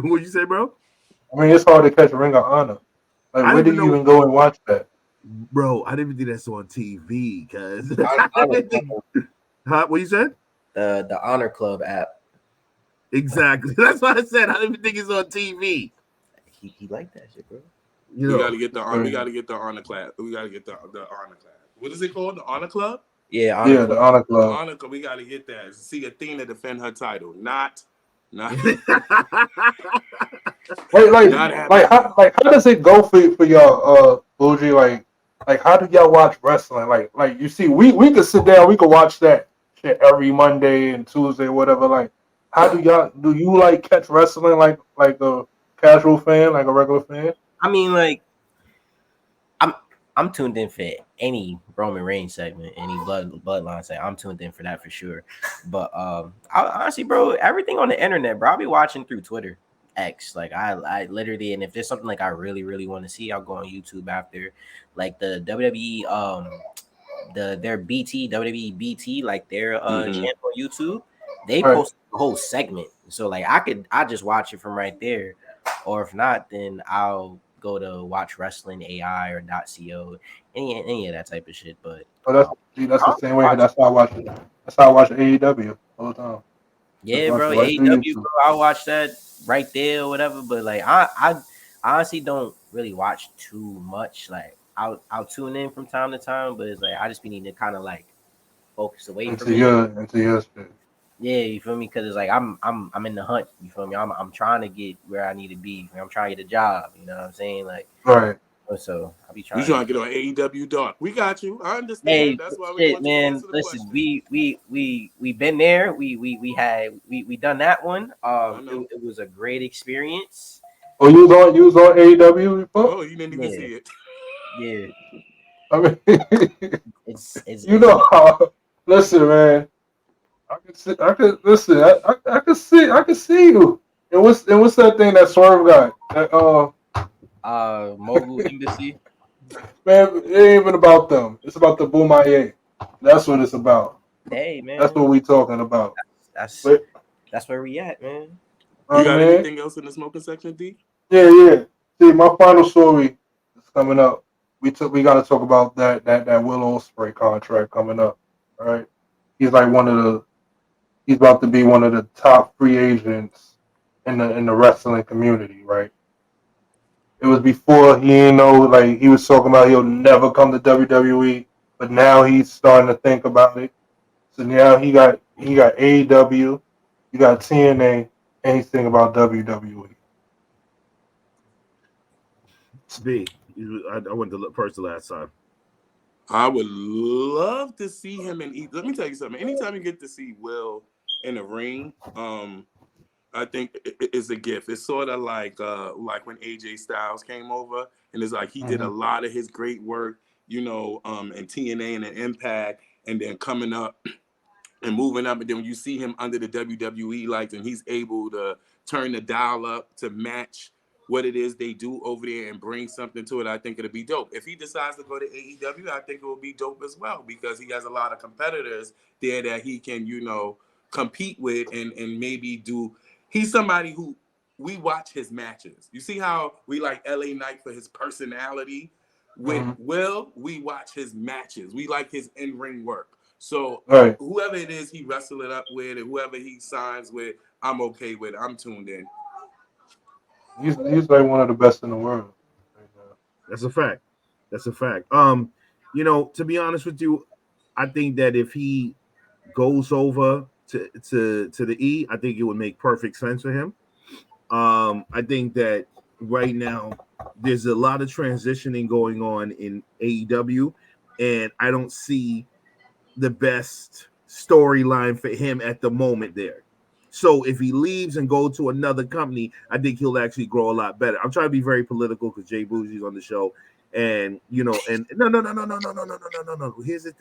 What you say, bro?
I mean, it's hard to catch a Ring of Honor. Like, where do you even go and watch that?
Bro, I didn't even think that's on TV, cuz. What you said?
The Honor Club app.
Exactly. That's what I said. I didn't even think it's on TV.
He liked that shit, bro.
You know,
we gotta get the Honor Club. We gotta get the Honor Club. What is it called? The Honor Club?
Yeah, the Honor Club.
The Honor Club. We gotta get that. See Athena defend her title. Not.
How does it go for y'all, Boujii? Like how do y'all watch wrestling? Like you see, we could sit down, we could watch that shit every Monday and Tuesday, whatever. Like, how do you like catch wrestling like a casual fan, like a regular fan?
I mean, like, I'm tuned in for any Roman Reigns segment, any bloodline segment. I'm tuned in for that for sure. But honestly, bro, everything on the internet, bro, I'll be watching through Twitter, X. Like, I literally, and if there's something like I really, really want to see, I'll go on YouTube after. Like the WWE, their WWE BT, like their channel on YouTube, they post the whole segment. So like I just watch it from right there, or if not, then I'll go to Watch Wrestling AI or .co, any of that type of shit. But
that's the same way. That's how I watch it. That's how I watch AEW all the time.
Yeah, bro, AEW, bro, I watch that right there or whatever. But like I honestly don't really watch too much. Like I'll tune in from time to time, but it's like I just be needing to kind of like focus away from it.
Into your shit.
Yeah, you feel me? Because it's like I'm in the hunt. You feel me? I'm trying to get where I need to be. I'm trying to get a job. You know what I'm saying? Like,
right.
So I'll be trying.
You trying to get on AEW Dark? We got you. I understand.
Hey,
that's why
shit, man. Listen, we been there. We done that one. It was a great experience.
Oh, you was on AEW before?
Oh, you didn't even see it.
Yeah.
I mean,
it's
listen, man. I can see you. And what's that thing that Swerve got? That
Mogul Embassy.
Man, it ain't even about them. It's about the Boujii. That's what it's about.
Hey, man.
That's what we talking about.
That's where we at, man.
You got anything else in the smoking section, D?
Yeah. See, my final story is coming up. We got to talk about that Will Ospreay contract coming up. All right, he's about to be one of the top free agents in the wrestling community, right? It was before he was talking about he'll never come to WWE, but now he's starting to think about it. So now he got AEW, you got TNA, and he's thinking about WWE.
B, I went to first the last time.
I would love to see him let me tell you something. Anytime you get to see Will in the ring, I think it's a gift. It's sort of like when AJ Styles came over, and it's like he did a lot of his great work, in TNA and in Impact, and then coming up and moving up, and then when you see him under the WWE lights, and he's able to turn the dial up to match what it is they do over there and bring something to it, I think it'll be dope. If he decides to go to AEW, I think it will be dope as well, because he has a lot of competitors there that he can, compete with and maybe do. He's somebody who we watch his matches. You see how we like LA Knight for his personality? With Will, we watch his matches. We like his in-ring work. So
Right.
whoever it is he wrestle it up with, and whoever he signs with, I'm okay with. I'm tuned in.
He's like one of the best in the world right now.
That's a fact. That's a fact. To be honest with you, I think that if he goes over to the E, I think it would make perfect sense for him. I think that right now there's a lot of transitioning going on in AEW, and I don't see the best storyline for him at the moment there. So if he leaves and go to another company, I think he'll actually grow a lot better. I'm trying to be very political because Jay Boujii's on the show, and no. Here's the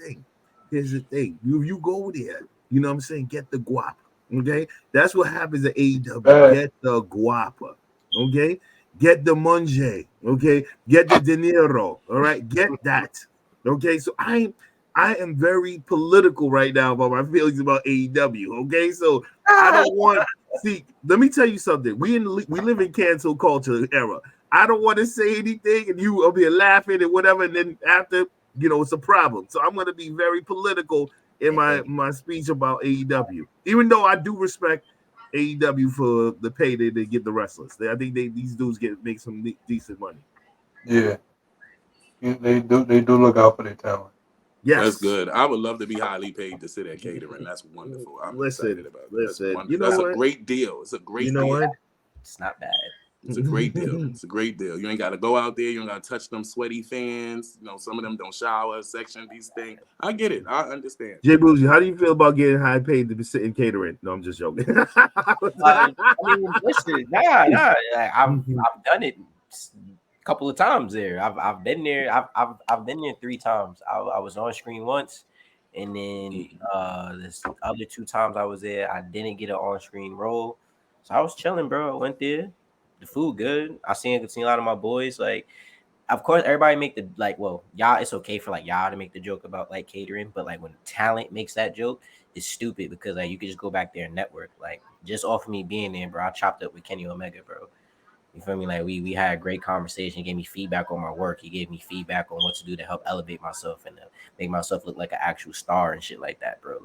thing. You go there. You know what I'm saying? Get the guap. Okay, that's what happens at AEW. Get the guapa. Okay, get the munje. Okay, get the dinero. All right, get that. Okay, so I am very political right now about my feelings about AEW. Okay, so I don't want. See, let me tell you something. We live in cancel culture era. I don't want to say anything, and you will be laughing and whatever, and then after, it's a problem. So I'm going to be very political in my speech about AEW, even though I do respect AEW for the pay they get the wrestlers. I think these dudes make some decent money.
Yeah, they do look out for their talent.
Yes, that's good. I would love to be highly paid to sit at catering. That's wonderful. I'm excited about that. That's a great deal. It's a great deal.
What? It's not bad.
It's a great deal. It's a great deal. You ain't got to go out there. You don't got to touch them sweaty fans. Some of them don't shower, section these things. I get it. I understand.
Jay Boujii, how do you feel about getting high paid to be sitting catering? No, I'm just joking.
Listen, I've done it a couple of times there. I've been there. I've been there 3 times. I was on screen once, and then the other 2 times I was there, I didn't get an on screen role. So I was chilling, bro. I went there. The food good. I seen a lot of my boys. Like, of course, everybody make the y'all. It's okay for y'all to make the joke about catering, but when talent makes that joke, it's stupid because you could just go back there and network. Just off of me being there, bro. I chopped up with Kenny Omega, bro. You feel me? We had a great conversation. He gave me feedback on my work. He gave me feedback on what to do to help elevate myself and make myself look like an actual star and shit like that, bro.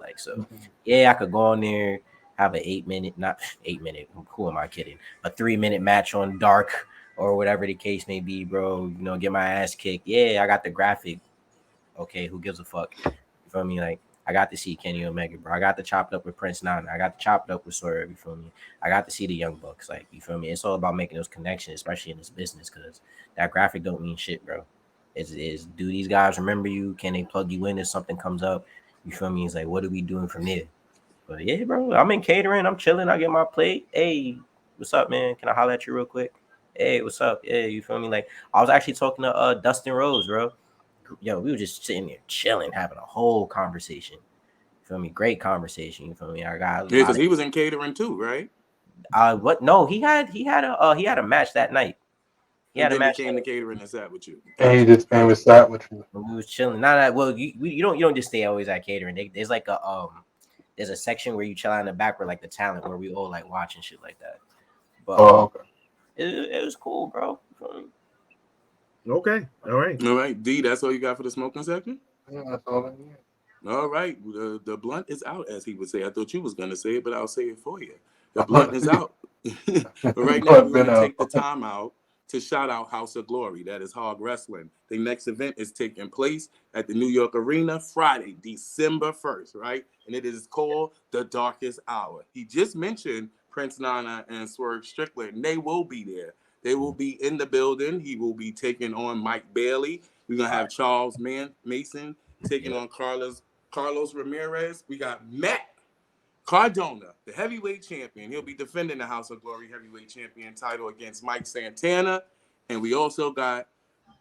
Yeah, I could go on there. Have an 8-minute, not 8-minute. Who am I kidding? A 3-minute match on Dark or whatever the case may be, bro. Get my ass kicked. Yeah, I got the graphic. Okay, who gives a fuck? You feel me? I got to see Kenny Omega, bro. I got to chop it up with Prince Nana. I got to chop it up with Swerve. You feel me? I got to see the Young Bucks. You feel me? It's all about making those connections, especially in this business, because that graphic don't mean shit, bro. Is do these guys remember you? Can they plug you in if something comes up? You feel me? It's what are we doing from there? But yeah, bro, I'm in catering. I'm chilling. I get my plate. Hey, what's up, man? Can I holler at you real quick? Hey, what's up? Yeah, you feel me? I was actually talking to Dustin Rose, bro. Yo, we were just sitting there chilling, having a whole conversation. You feel me? Great conversation. You feel me? I got
because he was in catering too, right?
What? No, he had a match that night.
He had a match. He came to catering and sat with you.
And he just came and sat with you.
We was chilling. You don't just stay always at catering. There's there's a section where you chill out in the back where the talent where we all watch and shit like that. But
okay.
It was cool, bro.
Okay. All right.
D, that's all you got for the smoking section?
Yeah, that's all I need.
All right. The blunt is out, as he would say. I thought you was gonna say it, but I'll say it for you. The blunt is out. But right now we're gonna take the time out to shout out House of Glory. That is Hog Wrestling. The next event is taking place at the New York Arena Friday, December 1st, right? And it is called The Darkest Hour. He just mentioned Prince Nana and Swerve Strickland. They will be there. They will be in the building. He will be taking on Mike Bailey. We're going to have Charles Mason taking on Carlos Ramirez. We got Matt Cardona, the heavyweight champion. He'll be defending the House of Glory heavyweight champion title against Mike Santana. And we also got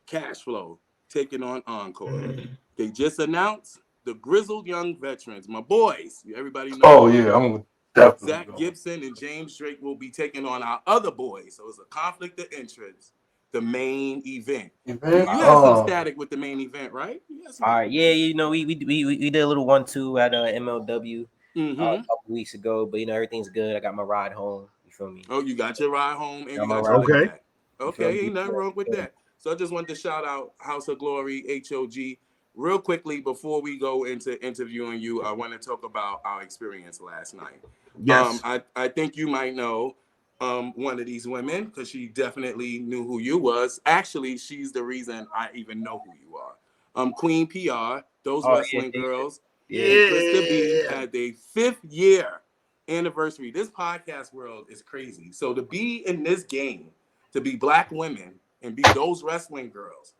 Cash Flow taking on Encore. They just announced the Grizzled Young Veterans, my boys. Everybody knows.
Oh, yeah. I'm definitely
Zach
going.
Gibson and James Drake will be taking on our other boys. So it's a conflict of interest. The main event. You had some static with the main event, right?
All right. Yeah, we did a little 1-2 at MLW. A couple weeks ago, but everything's good. I got my ride home. You feel me?
Oh, you got your ride home, and you got
your
ride back. Okay, ain't nothing wrong with that. So I just wanted to shout out House of Glory, HOG. real quickly before we go into interviewing you, I want to talk about our experience last night.
Yes.
I think you might know one of these women because she definitely knew who you was. Actually, she's the reason I even know who you are. Queen PR, those wrestling girls, and Krista B had their 5th year anniversary. This podcast world is crazy. So to be in this game, to be black women and be those wrestling girls,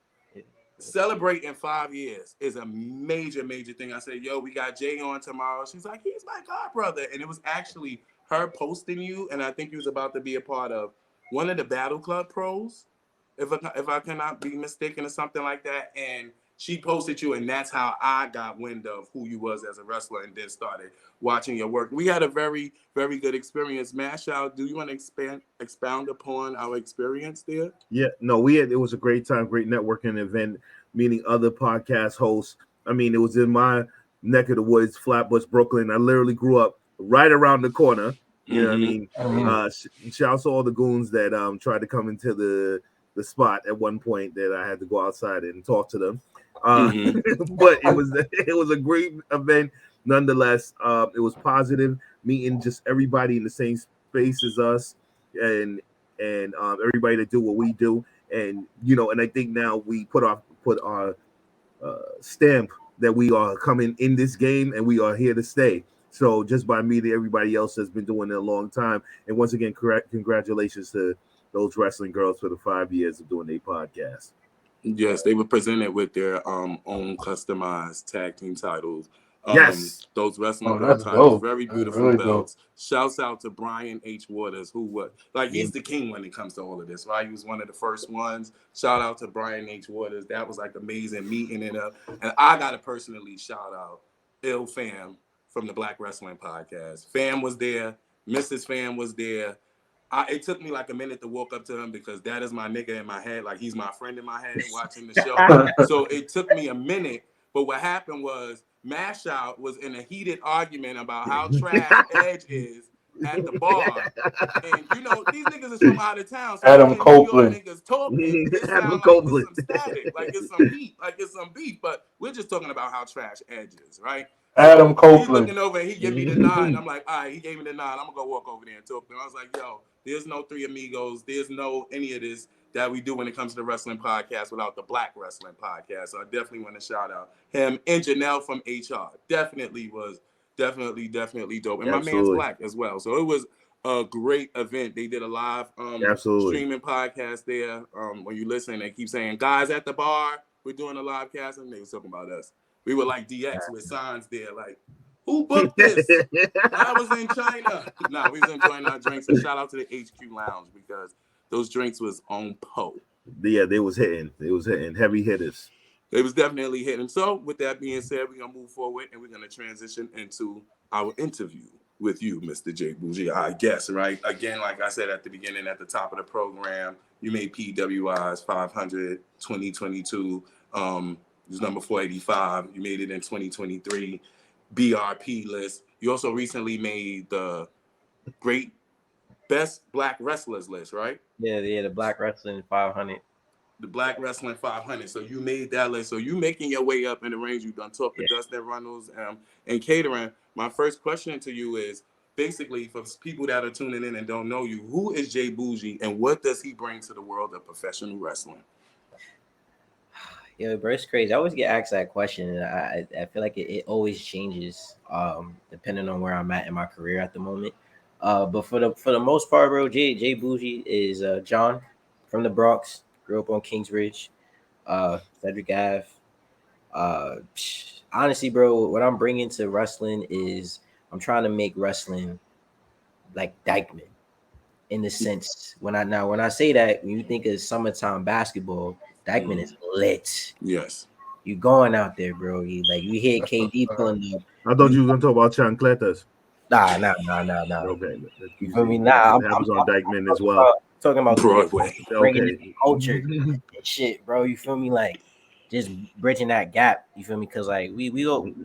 celebrating 5 years is a major thing. I said, yo, we got Jay on tomorrow. She's like, he's my god brother. And it was actually her posting you, and I think he was about to be a part of one of the Battle Club pros, if I cannot be mistaken, or something like that. And she posted you, and that's how I got wind of who you was as a wrestler, and then started watching your work. We had a very, very good experience. Mash Out, do you want to expound upon our experience there?
Yeah, no, it was a great time, great networking event, meeting other podcast hosts. I mean, it was in my neck of the woods, Flatbush, Brooklyn. I literally grew up right around the corner. You know what I mean? Shouts to all the goons that tried to come into the spot at one point that I had to go outside and talk to them. But it was a great event nonetheless. It was positive, meeting just everybody in the same space as us, and everybody to do what we do. And and I think now we put our stamp that we are coming in this game and we are here to stay. So just by meeting everybody else that's been doing it a long time, and once again, congratulations to those wrestling girls for the 5 years of doing their podcast.
Yes, they were presented with their own customized tag team titles.
Yes,
those wrestling girl titles,
dope.
very beautiful
really
belts.
Dope.
Shouts out to Brian H. Waters, who was he's the king when it comes to all of this, right? He was one of the first ones. Shout out to Brian H. Waters. That was like amazing meeting it up. And I gotta personally shout out Ill Fam from the Black Wrestling Podcast. Fam was there, Mrs. Fam was there. It took me like a minute to walk up to him because that is my nigga in my head. Like, he's my friend in my head watching the show. So it took me a minute. But what happened was Mash Out was in a heated argument about how trash Edge is at the bar. And, these niggas is from out of town. So
Adam Copeland.
New York niggas talking, it sounds like it's some static. Like it's some heat. Like it's some beef. But we're just talking about how trash Edge is, right?
Adam Copeland.
He's looking over and he gave me the nod. I'm like, all right, he gave me the nod. I'm going to go walk over there and talk to him. I was like, yo, there's no Three Amigos. There's no any of this that we do when it comes to the wrestling podcast without the Black Wrestling Podcast. So I definitely want to shout out him and Janelle from HR. Definitely dope. And my man's Black as well. So it was a great event. They did a live streaming podcast there. When you listen, they keep saying, guys at the bar, we're doing a live cast. And they was talking about us. We were like DX with signs there, like, who booked this? I was in China. No, we was enjoying our drinks. And shout out to the HQ Lounge because those drinks was on po.
Yeah, they was hitting. Heavy hitters.
They was definitely hitting. So with that being said, we're going to move forward and we're going to transition into our interview with you, Mr. J. Boujii, I guess, right? Again, like I said at the beginning, at the top of the program, you made PWI's 500 2022. It was number 485. You made it in 2023 BRP list. You also recently made the great best black wrestlers list, right?
Yeah, the Black Wrestling 500.
The Black Wrestling 500. So you made that list. So you making your way up in the range. You've done talk to Dustin Runnels and catering. My first question to you is basically for people that are tuning in and don't know you, who is Jay Boujii and what does he bring to the world of professional wrestling?
Yeah, bro, it's crazy. I always get asked that question, and I feel like it always changes depending on where I'm at in my career at the moment. But for the most part, bro, Jay Boujii is John from the Bronx. Grew up on Kingsbridge, Cedric Ave. Honestly, bro, what I'm bringing to wrestling is I'm trying to make wrestling like Dykeman, in the sense when I say that, when you think of summertime basketball, Dykeman is lit.
Yes.
You going out there, bro. You hear KD pulling up.
I thought you were gonna talk about chancletas.
Nah.
Okay.
You feel me? Nah,
I'm on Dykeman as well.
Talking about
Broadway.
Bringing in culture and shit, bro. You feel me? Like just bridging that gap. You feel me? Because like we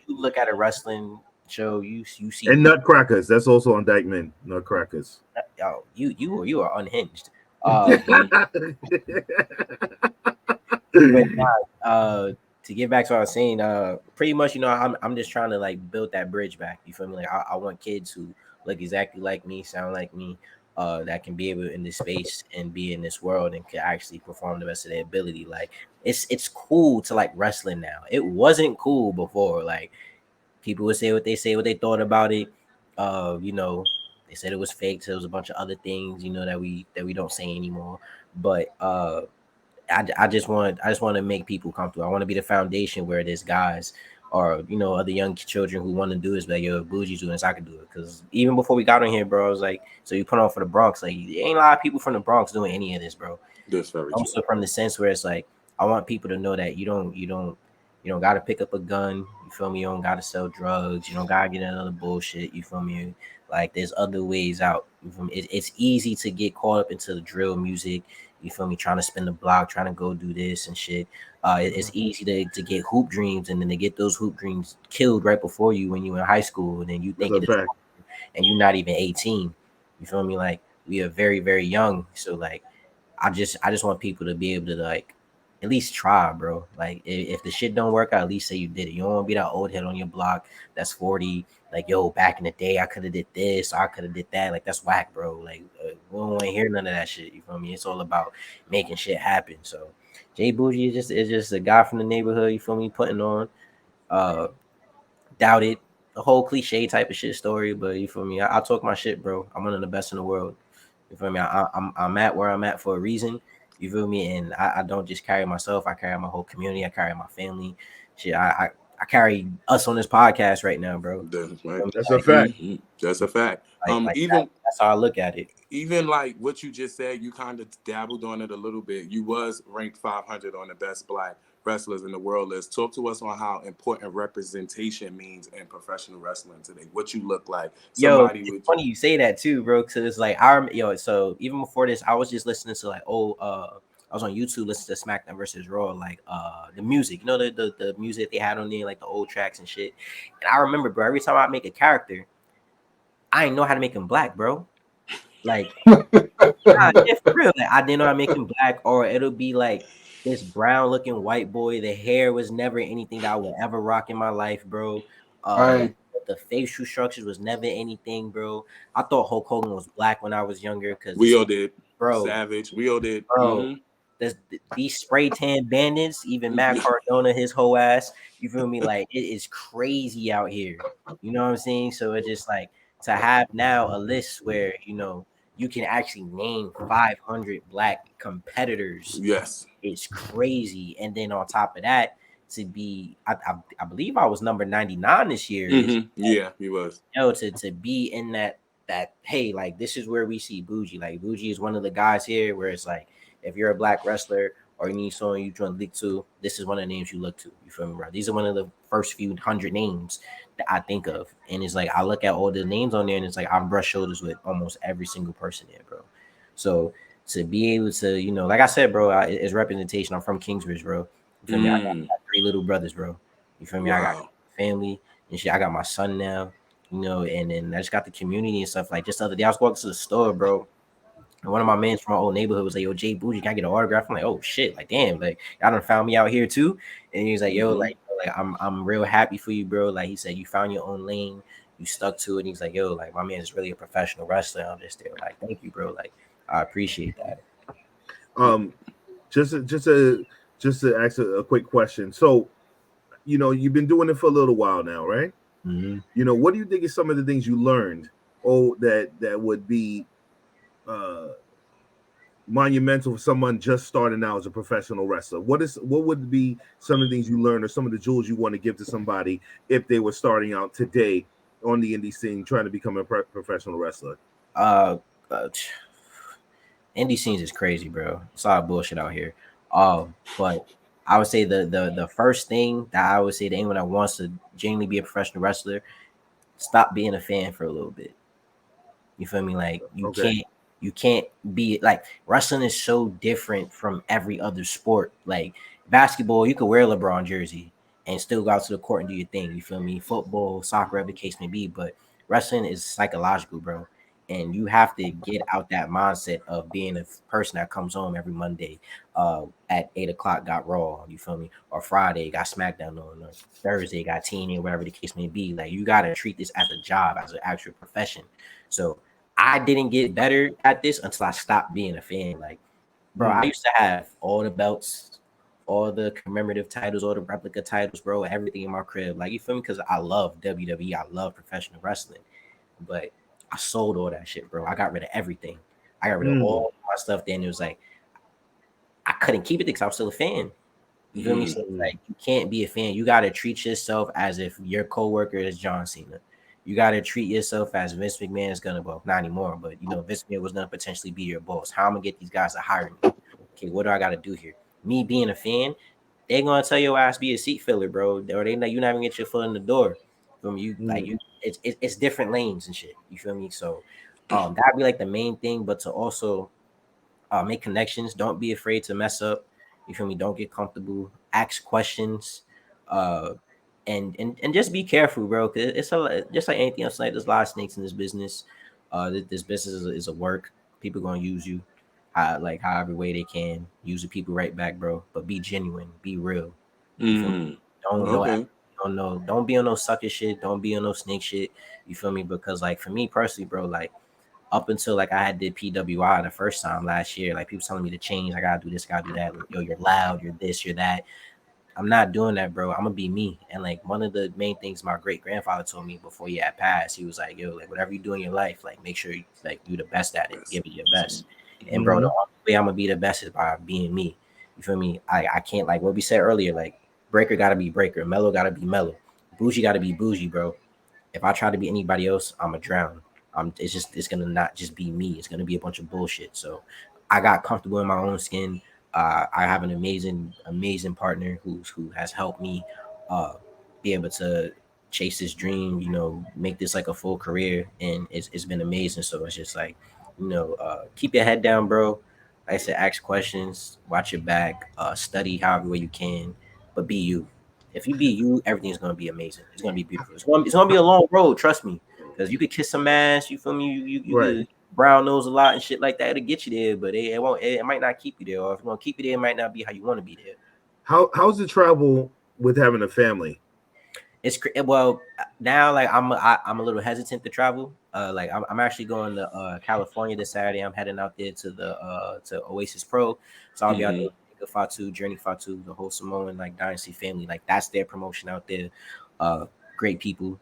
look at a wrestling show, you see
and Nutcrackers. That's also on Dykeman. Nutcrackers.
Oh, you are unhinged. To to get back to what I was saying, pretty much, you know, I'm just trying to like build that bridge back. You feel me? Like I want kids who look exactly like me, sound like me, that can be able in this space and be in this world and can actually perform the best of their ability. Like it's cool to like wrestling now. It wasn't cool before. Like people would say what they thought about it. You know, they said it was fake. So there was a bunch of other things, you know, that we don't say anymore. But I just want to make people comfortable. I want to be the foundation where there's guys or, you know, other young children who want to do this, like, yo, Boujii's doing this, I could do it. Because even before we got on here, bro, I was like, so you put on for the Bronx. Like, there ain't a lot of people from the Bronx doing any of this, bro.
That's very
Also
true.
from the sense where it's like, I want people to know that you don't got to pick up a gun. You feel me? You don't got to sell drugs. You don't got to get another bullshit. You feel me? Like, there's other ways out. You feel me? It's easy to get caught up into the drill music. You feel me? Trying to spin the block, trying to go do this and shit. It's easy to get hoop dreams, and then to get those hoop dreams killed right before you when you in high school, and then you think and you're not even 18. You feel me? Like, we are very, very young. So like, I just want people to be able to like at least try, bro. Like if the shit don't work out, at least say you did it. You don't want to be that old head on your block that's 40. Like, yo, back in the day, I could have did this, I could have did that. Like, that's whack, bro. Like, we don't want to hear none of that shit. You feel me? It's all about making shit happen. So, Jay Boujii is just a guy from the neighborhood. You feel me? Putting on, doubted, the whole cliche type of shit story. But you feel me? I talk my shit, bro. I'm one of the best in the world. You feel me? I'm at where I'm at for a reason. You feel me? And I don't just carry myself. I carry my whole community. I carry my family. Shit, I carry us on this podcast right now, bro.
That's right.
That's a fact.
That's a fact.
Even that's how I look at it.
Even like what you just said, you kind of dabbled on it a little bit. You was ranked 500 on the best Black wrestlers in the world list. Talk to us on how important representation means in professional wrestling today. What you look like.
Somebody it's funny you say that too, bro. Because it's like so even before this, I was just listening to like I was on YouTube listening to SmackDown versus Raw, like the music, you know, the music they had on there, like the old tracks and shit. And I remember, bro, every time I make a character, I didn't know how to make him black, bro. Like, for real, like, I didn't know how to make him black, or it'll be like this brown looking white boy. The hair was never anything that I would ever rock in my life, bro. The facial structures was never anything, bro. I thought Hulk Hogan was black when I was younger, because
we all did,
bro.
Savage, we all did,
bro. Mm-hmm. These spray tan bandits, even Matt Cardona, his whole ass. You feel me? Like, it is crazy out here. You know what I'm saying? So it's just like to have now a list where, you know, you can actually name 500 Black competitors.
Yes,
it's crazy. And then on top of that, to be, I believe I was number 99 this year.
Mm-hmm. Yeah, he was.
You know, to be in that hey, like, this is where we see Boujii. Like, Boujii is one of the guys here where it's like, if you're a Black wrestler or you need someone you join league to, this is one of the names you look to. You feel me, bro? These are one of the first few 100 names that I think of. And it's like, I look at all the names on there and it's like, I brush shoulders with almost every single person there, bro. So to be able to, you know, like I said, bro, it's representation. I'm from Kingsbridge, bro. You feel me? I got 3 little brothers, bro. You feel me? Wow. I got family and shit. I got my son now, you know, and then I just got the community and stuff. Like, just the other day, I was walking to the store, bro. And one of my mans from my old neighborhood was like, yo, Jay Boujii, can I get an autograph? I'm like, oh shit, like, damn, like, y'all done found me out here too. And he was like, yo, like I'm real happy for you, bro. Like, he said, you found your own lane, you stuck to it. And he's like, yo, like, my man is really a professional wrestler. I'm just there, like, thank you, bro. Like, I appreciate that.
Just to ask a quick question. So, you know, you've been doing it for a little while now, right?
Mm-hmm.
You know, what do you think is some of the things you learned that would be monumental for someone just starting out as a professional wrestler? What would be some of the things you learned, or some of the jewels you want to give to somebody if they were starting out today on the indie scene trying to become a professional wrestler?
Indie scenes is crazy, bro. It's a lot of bullshit out here. But I would say the first thing that I would say to anyone that wants to genuinely be a professional wrestler, stop being a fan for a little bit. You feel me? Like, you can't be like, wrestling is so different from every other sport. Like, basketball, you could wear a LeBron jersey and still go out to the court and do your thing. You feel me? Football, soccer, whatever the case may be. But wrestling is psychological, bro. And you have to get out that mindset of being a person that comes home every Monday at 8 o'clock, got Raw, you feel me? Or Friday, got SmackDown on, or Thursday, got TNA, whatever the case may be. Like, you got to treat this as a job, as an actual profession. So I didn't get better at this until I stopped being a fan. Like, bro, I used to have all the belts, all the commemorative titles, all the replica titles, bro, everything in my crib. Like, you feel me? Because I love WWE, I love professional wrestling. But I sold all that shit, bro. I got rid of everything. I got rid of all my stuff. Then it was like I couldn't keep it because I was still a fan. You feel me? So like you can't be a fan. You gotta treat yourself as if your coworker is John Cena. You gotta treat yourself as Vince McMahon is gonna, well, not anymore, but you know, Vince McMahon was gonna potentially be your boss. How I'm gonna get these guys to hire me? Okay, what do I gotta do here? Me being a fan, they're gonna tell your ass be a seat filler, bro. Or they know you not even get your foot in the door. From you, like you, it's different lanes and shit. You feel me? So that'd be like the main thing, but to also make connections. Don't be afraid to mess up. You feel me? Don't get comfortable. Ask questions, and just be careful, bro. Cause it's just like anything else. Like there's a lot of snakes in this business. This business is a work. People gonna use you, like however way they can. Use the people right back, bro. But be genuine. Be real. Don't don't be on no sucker shit. Don't be on no snake shit. You feel me? Because like for me personally, bro, like up until like I had did PWI the first time last year, like people telling me to change, I gotta do this, gotta do that. Like, yo, you're loud, you're this, you're that. I'm not doing that, bro. I'm gonna be me. And like one of the main things my great grandfather told me before he had passed, he was like, yo, like whatever you do in your life, like make sure you like do the best at it, give it your best. And bro, the only way I'm gonna be the best is by being me. You feel me? I can't, like what we said earlier, like Breaker gotta be Breaker, Mellow gotta be Mellow, Boujii gotta be Boujii, bro. If I try to be anybody else, I'm a drown. It's gonna not just be me. It's gonna be a bunch of bullshit. So I got comfortable in my own skin. I have an amazing partner who has helped me be able to chase this dream. You know, make this like a full career, and it's been amazing. So it's just like, you know, keep your head down, bro. Like I said, ask questions, watch your back, study however way you can, but be you. If you be you, everything's gonna be amazing. It's gonna be beautiful. It's gonna be a long road, trust me. Because you could kiss some ass, you feel me? You could brown nose a lot and shit like that. It'll get you there, but it won't. It might not keep you there. Or if it's gonna keep you there, it might not be how you want to be there.
How's the travel with having a family?
It's well now. Like I'm a little hesitant to travel. Like I'm actually going to California this Saturday. I'm heading out there to the to Oasis Pro. So I'll be out there. Fatu, Journey Fatu, the whole Samoan like Dynasty family, like that's their promotion out there. Great people,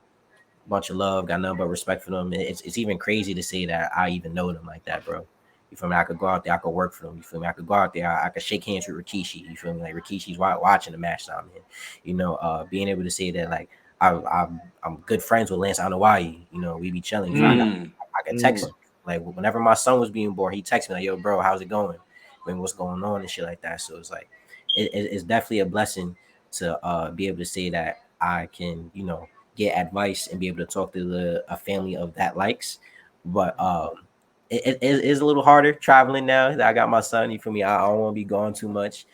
bunch of love, got nothing but respect for them. It's even crazy to say that I even know them like that, bro. You feel me? I could go out there, I could work for them. You feel me? I could go out there, I could shake hands with Rikishi. You feel me? Like Rikishi's watching the match that I'm in. You know, being able to say that like I'm good friends with Lance Anoa'i. You know, we be chilling. I could text him. Like whenever my son was being born, he texted me like, "Yo, bro, how's it going? What's going on and shit like that." So it's like it's definitely a blessing to be able to say that I can, you know, get advice and be able to talk to a family of that likes. But it is a little harder traveling now that I got my son. You feel me? I don't want to be gone too much.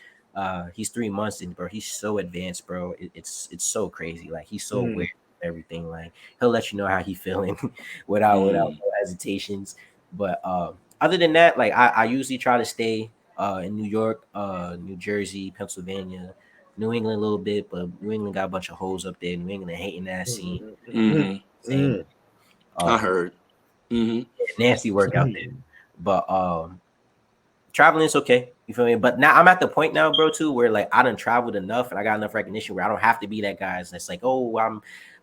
He's 3 months in, bro. He's so advanced, bro. It's so crazy. Like he's so aware of everything. Like he'll let you know how he's feeling without no hesitations. But other than that, like I usually try to stay in New York, New Jersey, Pennsylvania, New England a little bit, but New England got a bunch of hoes up there. New England hating that scene.
I heard.
Nasty work out there. But traveling is okay. You feel me? But now I'm at the point now, bro, too, where like I done traveled enough and I got enough recognition where I don't have to be that guy that's like, oh,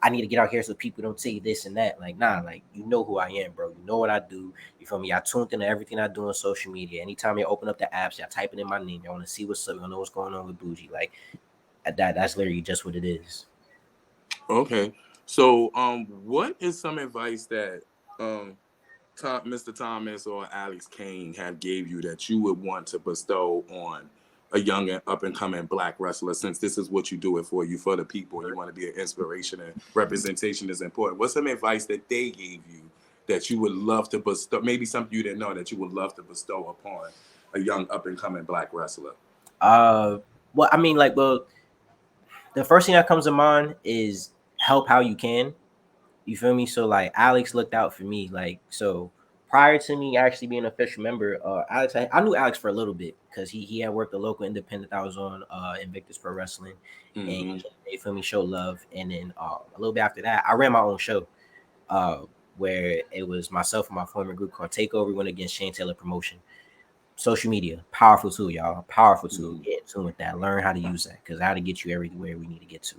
I need to get out here so people don't say this and that. Like, nah, like you know who I am, bro. You know what I do. You feel me? I tuned into everything I do on social media. Anytime you open up the apps, y'all typing in my name. Y'all want to see what's up. You know what's going on with Boujii. Like that's literally just what it is.
Okay. So what is some advice that Mr. Thomas or Alex Kane have gave you that you would want to bestow on a young and up-and-coming Black wrestler, since this is what you do it for, you for the people, you want to be an inspiration and representation is important? What's some advice that they gave you that you would love to bestow, maybe something you didn't know that you would love to bestow upon a young up-and-coming Black wrestler?
Well, I mean, like, well, the first thing that comes to mind is help how you can. You feel me? So like Alex looked out for me. Like, so prior to me actually being an official member, Alex, I knew Alex for a little bit because he had worked a local independent that I was on, Invictus Pro Wrestling, and they feel me show love. And then a little bit after that, I ran my own show, where it was myself and my former group called Takeover. We went against Shane Taylor Promotion. Social media, powerful tool, y'all. Powerful tool. Get in tune with that. Learn how to use that because how to get you everywhere we need to get to.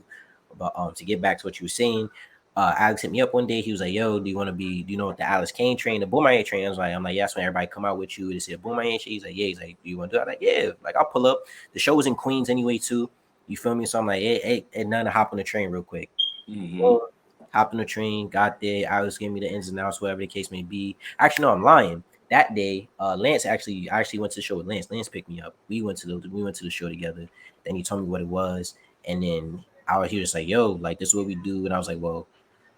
But to get back to what you were saying. Alex hit me up one day. He was like, "Yo, do you know what the Alice Kane train, the Boujii train?" I'm like, "Yes." When everybody come out with you, they say Boujii. He's like, "Yeah." He's like, "Do you want to do it?" I'm like, "Yeah." Like, I'll pull up. The show was in Queens anyway, too. You feel me? So I'm like, "Hey, none to hop on the train real quick." Well, hopped on the train, got there. Alex gave me the ins and outs, whatever the case may be. Actually, no, I'm lying. That day, Lance I actually went to the show with Lance. Lance picked me up. We went to the show together. Then he told me what it was, and then he was just like, "Yo, like this is what we do." And I was like, "Well,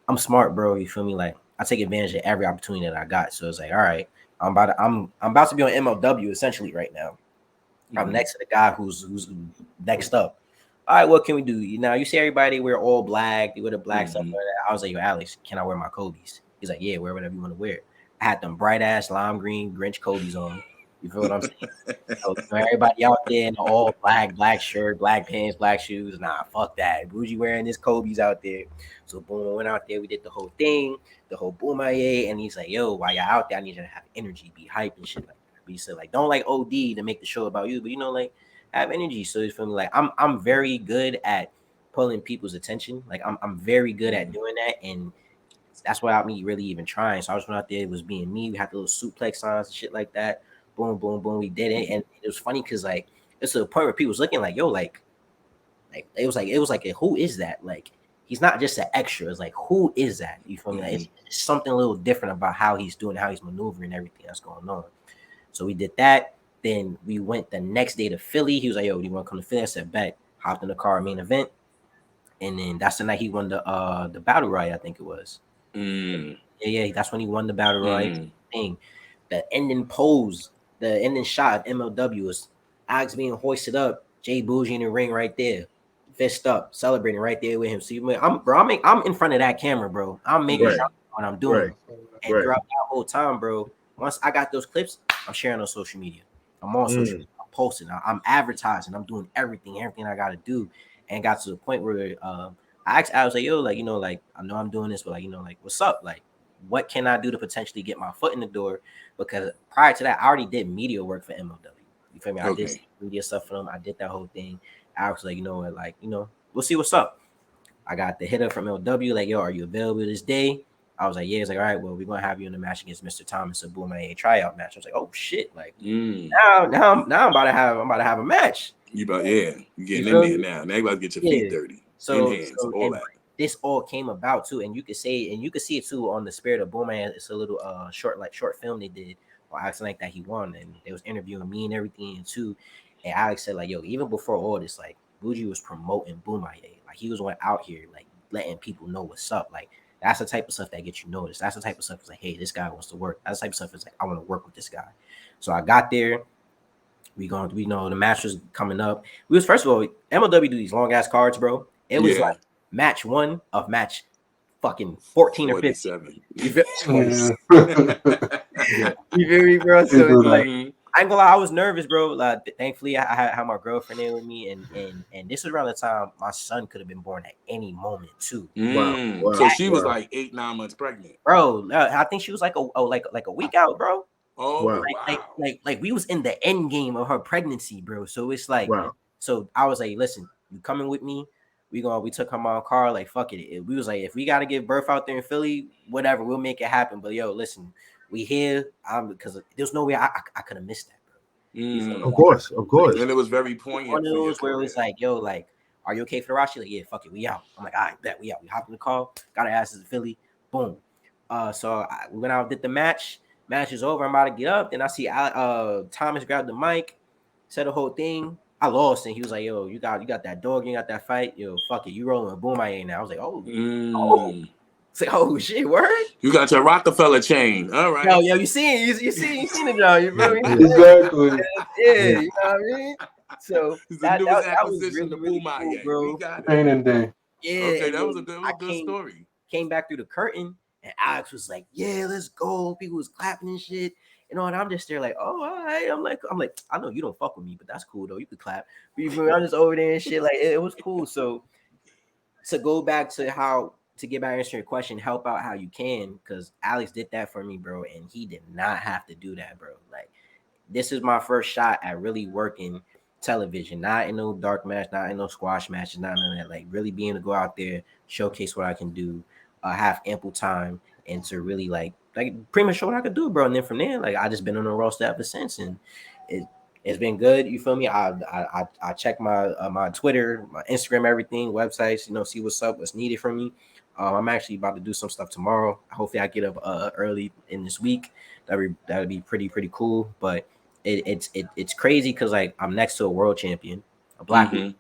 I'm smart, bro. You feel me? Like I take advantage of every opportunity that I got." So it's like, all right, I'm about to be on MLW essentially right now. I'm next to the guy who's next up. All right, what can we do? You see everybody wear all black, they wear the black stuff like that. I was like, "Yo, Alex, can I wear my Kobe's?" He's like, "Yeah, wear whatever you want to wear." I had them bright ass lime green Grinch Kobe's on. You feel what I'm saying? So everybody out there in all black shirt, black pants, black shoes. Nah, fuck that. Boujii wearing his Kobe's out there. So boom, I went out there. We did the whole thing, the whole Boujii, and he's like, "Yo, while you're out there, I need you to have energy, be hype and shit like that." But he said, like, don't like OD to make the show about you, but like have energy. So you feel me? Like I'm very good at pulling people's attention. Like I'm very good at doing that, and that's without me really even trying. So I just went out there. It was being me. We had the little suplex signs and shit like that. Boom, boom, boom. We did it, and it was funny because like it's to the point where people was looking like, "Yo, like it was like, who is that?" Like he's not just an extra. It's like, who is that? You feel me? Like, it's something a little different about how he's doing, how he's maneuvering, everything that's going on. So we did that. Then we went the next day to Philly. He was like, "Yo, do you want to come to Philly?" I said, "Bet." Hopped in the car, main event, and then that's the night he won the battle royal. I think it was. Yeah, that's when he won the battle royal thing. The ending pose, the ending shot of MLW was Alex being hoisted up, Jay Boujii in the ring right there, fist up, celebrating right there with him. So I'm in front of that camera, bro. I'm making sure what I'm doing, and throughout that whole time, bro. Once I got those clips, I'm sharing on social media. I'm on social media. I'm posting. I'm advertising. I'm doing everything I got to do, and got to the point where I asked Alex, like, "Yo, like, like I know I'm doing this, but like, like, what's up? Like, what can I do to potentially get my foot in the door?" Because prior to that, I already did media work for MLW. You feel me? I did media stuff for them. I did that whole thing. Alex was like, like, we'll see what's up. I got the hitter from MLW, like, "Yo, are you available this day?" I was like, "Yeah." It's like, "All right, well, we're gonna have you in the match against Mr. Thomas, a Boujii tryout match." I was like, "Oh shit!" Like now I'm about to have a match.
You getting in there now. Now you about to get your feet dirty.
So,
hands, all that.
This all came about too, and you could see it too on the Spirit of Boujii. It's a little short film they did or Alex like that he won, and they was interviewing me and everything too. And Alex said, like, "Yo, even before all this, like Boujii was promoting Boujii. Like he was going out here like letting people know what's up. Like that's the type of stuff that gets you noticed. That's the type of stuff that's like, hey, this guy wants to work. That's the type of stuff that's like, I want to work with this guy." So I got there. We know the match was coming up. We was, first of all, MLW do these long ass cards, bro. It was like match 1 of match fucking 14 or 15. You feel me, bro? So it's like, I ain't gonna lie, I was nervous, bro. Like, thankfully, I had my girlfriend there with me, and this was around the time my son could have been born at any moment too.
Wow. So she was like 8-9 months pregnant,
bro. I think she was like a week out, bro.
Oh, wow.
Like we was in the end game of her pregnancy, bro. So it's like, so I was like, "Listen, you coming with me? We took her mom car, like, fuck it. We was like, if we gotta give birth out there in Philly, whatever, we'll make it happen. But yo, listen, we here, because there's no way I could have missed that, bro.
Of course.
And it was very poignant.
One of those where it was like, "Yo, like, are you okay for the ride?" She's like, "Yeah, fuck it, we out." I'm like, "All right, bet we out." We hopped in the car, got our asses in Philly, boom. So we went out, did the match. Match is over. I'm about to get up. Then I see Thomas grab the mic, said the whole thing. I lost, and he was like, "Yo, you got that dog. You got that fight. Yo, fuck it. You rolling with Boujii now." I was like, "Oh, It's like, oh shit, word.
You got your Rockefeller chain. All right.
Yo, you seen it, John. You feel me?
Exactly.
Yeah, you know what I mean? So
that
was really cool, bro.
Training day.
Yeah.
Okay, that was a good story.
Came back through the curtain, And Alex was like, yeah, let's go. People was clapping and shit. You know, and I'm just there like, oh, all right. I'm like, I know you don't fuck with me, but that's cool though. You could clap. I'm just over there and shit. Like it was cool. So to go back to to get back to answer your question, help out how you can, because Alex did that for me, bro, and he did not have to do that, bro. Like, this is my first shot at really working television, not in no dark match, not in no squash matches, not none of that. Like, really being to go out there, showcase what I can do, have ample time, and to really like pretty much show what I could do, bro. And then from there, like, I just been on the roster ever since, and it's been good. You feel me? I check my Twitter, my Instagram, everything, websites, you know, see what's up, what's needed from me. I'm actually about to do some stuff tomorrow. Hopefully, I get up early in this week. That'd be pretty cool. But it's crazy because like I'm next to a world champion, a black champion,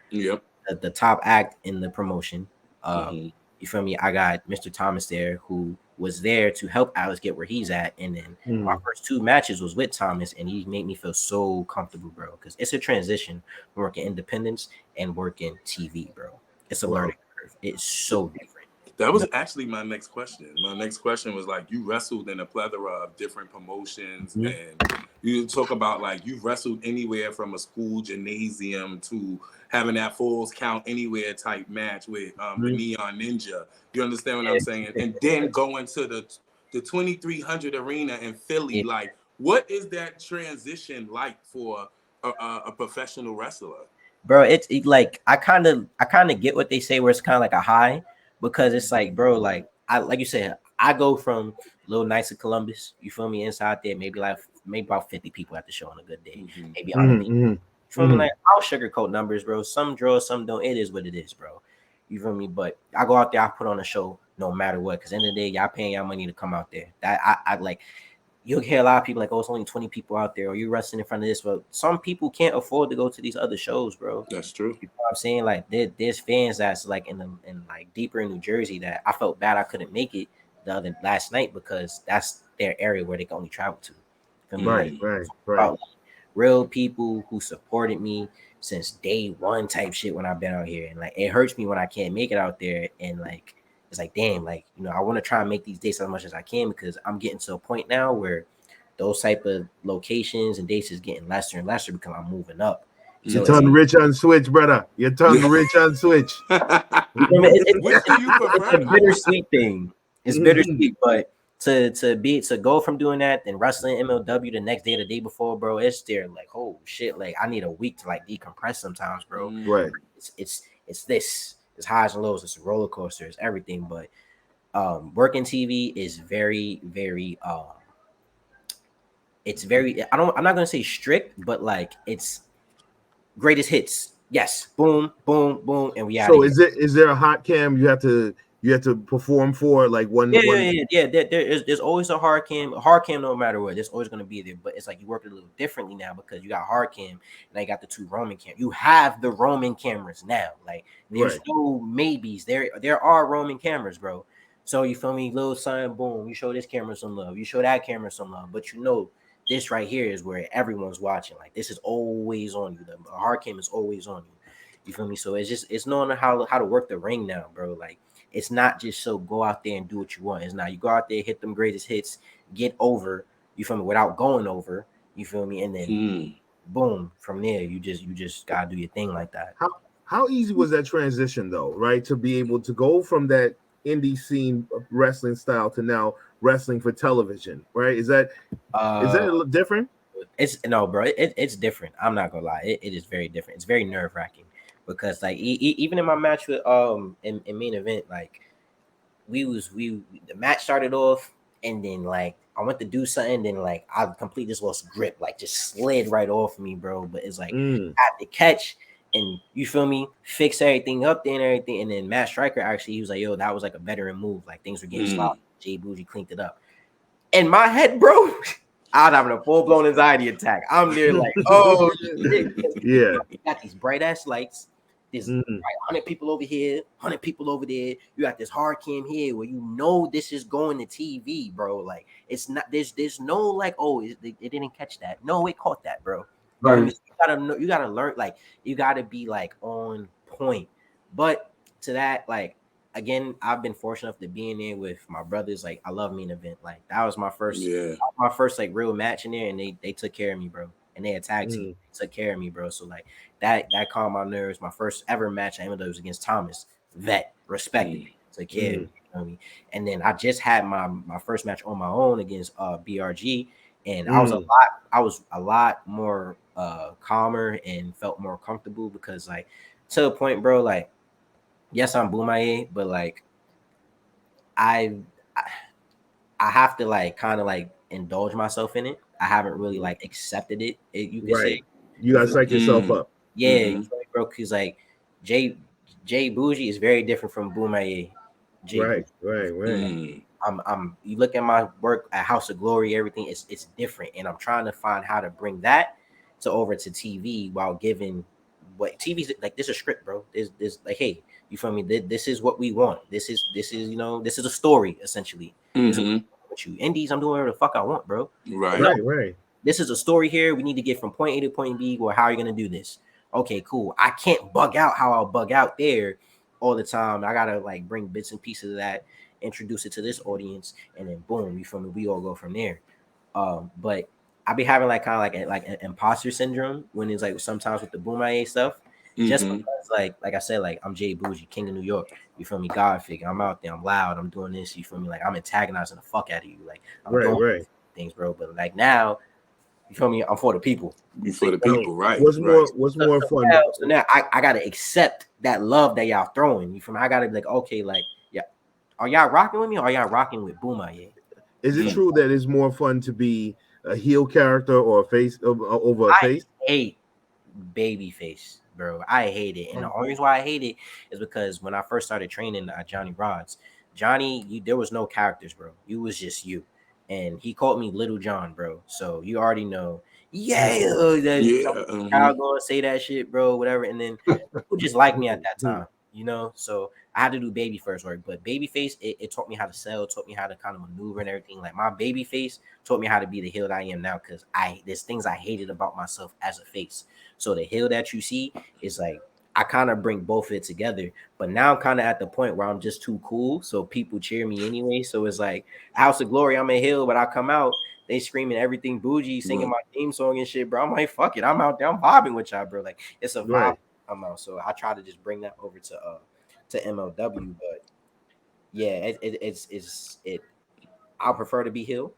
yep,
the top act in the promotion. You feel me? I got Mr. Thomas there, who was there to help Alex get where he's at, and then my first 2 matches was with Thomas, and he made me feel so comfortable, bro. Because it's a transition from working independence and working TV, bro. It's a learning curve. It's so different.
That was actually my next question. My next question was like, you wrestled in a plethora of different promotions, and you talk about like you've wrestled anywhere from a school gymnasium to having that Falls Count Anywhere type match with the Neon Ninja. You understand what I'm saying? And then going to the 2300 arena in Philly. Like, what is that transition like for a professional wrestler?
Bro, it's like I kind of get what they say, where it's kind of like a high. Because it's like, bro, like you said, I go from Little Knights of Columbus, you feel me, inside there, maybe about 50 people at the show on a good day, maybe 100 people. You feel me? Like, I'll sugarcoat numbers, bro. Some draw, some don't. It is what it is, bro. You feel me? But I go out there, I put on a show no matter what. Because at the end of the day, y'all paying y'all money to come out there. That I like. You'll hear a lot of people like, oh, it's only 20 people out there, or you're wrestling in front of this. But some people can't afford to go to these other shows, bro.
That's true.
You know what I'm saying? Like, there's fans that's like in like deeper in New Jersey that I felt bad I couldn't make it last night because that's their area where they can only travel to.
Right.
Real people who supported me since day one type shit when I've been out here. And like, it hurts me when I can't make it out there. And like, it's like, damn, like, you know, I want to try and make these dates as much as I can, because I'm getting to a point now where those type of locations and dates is getting lesser and lesser because I'm moving up.
So you turn rich on Switch, brother. You turn rich on Switch.
It's a bittersweet thing. It's bittersweet, but to go from doing that and wrestling MLW the next day or the day before, bro, it's there like, oh shit, like I need a week to like decompress sometimes, bro.
Right.
It's this. It's highs and lows. It's a roller coaster. It's everything. But working TV is very, very. It's very. I'm not gonna say strict, but like it's greatest hits. Yes, boom, boom, boom, and we out.
So is there a hot cam you have to perform for, like one?
Yeah. There's always a hard cam. Hard cam, no matter what, there's always gonna be there. But it's like you work it a little differently now because you got hard cam and now you got the 2 Roman cam. You have the Roman cameras now. Like there's no maybes. There are Roman cameras, bro. So you feel me? Little son, boom. You show this camera some love. You show that camera some love. But you know, this right here is where everyone's watching. Like this is always on you. The hard cam is always on you. You feel me? So it's knowing how to work the ring now, bro. Like it's not just so go out there and do what you want. It's not you go out there, hit them greatest hits, get over. You feel me? Without going over. You feel me? And then boom, from there you just gotta do your thing like that.
How easy was that transition though? Right, to be able to go from that indie scene wrestling style to now wrestling for television, right? Is that a little different?
It's no, bro. It's different. I'm not gonna lie. It is very different. It's very nerve wracking because like even in my match with in main event, like the match started off and then like I went to do something, then like I completely just lost grip, like just slid right off me, bro. But it's like I had to catch and you feel me, fix everything up there and everything. And then Matt Striker actually he was like, yo, that was like a veteran move. Like things were getting sloppy. Jay Boujii cleaned it up. In my head, bro, I was having a full-blown anxiety attack. I'm there like, oh, shit.
Yeah.
You got these bright-ass lights. There's 100 people over here, 100 people over there. You got this hard cam here where you know this is going to TV, bro. Like, it's not, there's no like, oh, it didn't catch that. No, it caught that, bro.
Right.
You gotta learn, like, you gotta be like on point. But to that, like, again, I've been fortunate enough to be in there with my brothers. Like, I love main event. Like, that was my first like real match in there, and they took care of me, bro. And they attacked me, took care of me, bro. So like that calmed my nerves. My first ever match I ended up was against Thomas. Vet, respected me, took care of me, you know me. And then I just had my first match on my own against BRG, and I was a lot more calmer and felt more comfortable because like to a point, bro, like yes, I'm Boujii, but like I have to like kind of like indulge myself in it. I haven't really like accepted it. You can say
you gotta psych yourself up.
Yeah, bro. Because like Jay Boujii is very different from Boujii.
Right.
I'm. You look at my work at House of Glory, everything it's different, and I'm trying to find how to bring that over to TV while giving what TV's like. This is a script, bro. This like, hey, you feel me? This is what we want. This is this is a story essentially. With you Indies, I'm doing whatever the fuck I want, bro.
Right.
This is a story here. We need to get from point A to point B. Or how are you gonna do this? Okay, cool. I can't bug out how I'll bug out there all the time. I gotta like bring bits and pieces of that, introduce it to this audience, and then boom, you feel me? We all go from there. But I be having like kind of like an imposter syndrome when it's like sometimes with the Boujii stuff. Just because like I said, like I'm Jay Boujii, King of New York. You feel me? God figure. I'm out there. I'm loud. I'm doing this. You feel me? Like I'm antagonizing the fuck out of you. Like I'm doing things, bro. But like now, you feel me? I'm for the people.
You for the people, right?
What's more fun?
So now I gotta accept that love that y'all throwing. You feel me? I gotta be like, okay, like yeah, are y'all rocking with me? Or are y'all rocking with Boujii?
Is it true that it's more fun to be a heel character or a face over a face?
I hate baby face, bro. I hate it, and the only reason why I hate it is because when I first started training Johnny Rods, there was no characters, bro. You was just you, and he called me Little John, bro. So you already know, I'll go and say that shit, bro, whatever, and then people just like me at that time. You know, so I had to do baby first work, but babyface, it taught me how to sell, taught me how to kind of maneuver and everything. Like my baby face taught me how to be the heel that I am now, because there's things I hated about myself as a face. So the heel that you see is like I kind of bring both of it together, but now I'm kind of at the point where I'm just too cool, so people cheer me anyway. So it's like House of Glory, I'm a heel, but I come out, they screaming everything Boujii, singing my theme song and shit, bro. I'm like, fuck it, I'm out there, I'm vibing with y'all, bro. Like it's a vibe. I'm out, so I try to just bring that over to MLW, but yeah, it's I prefer to be heel.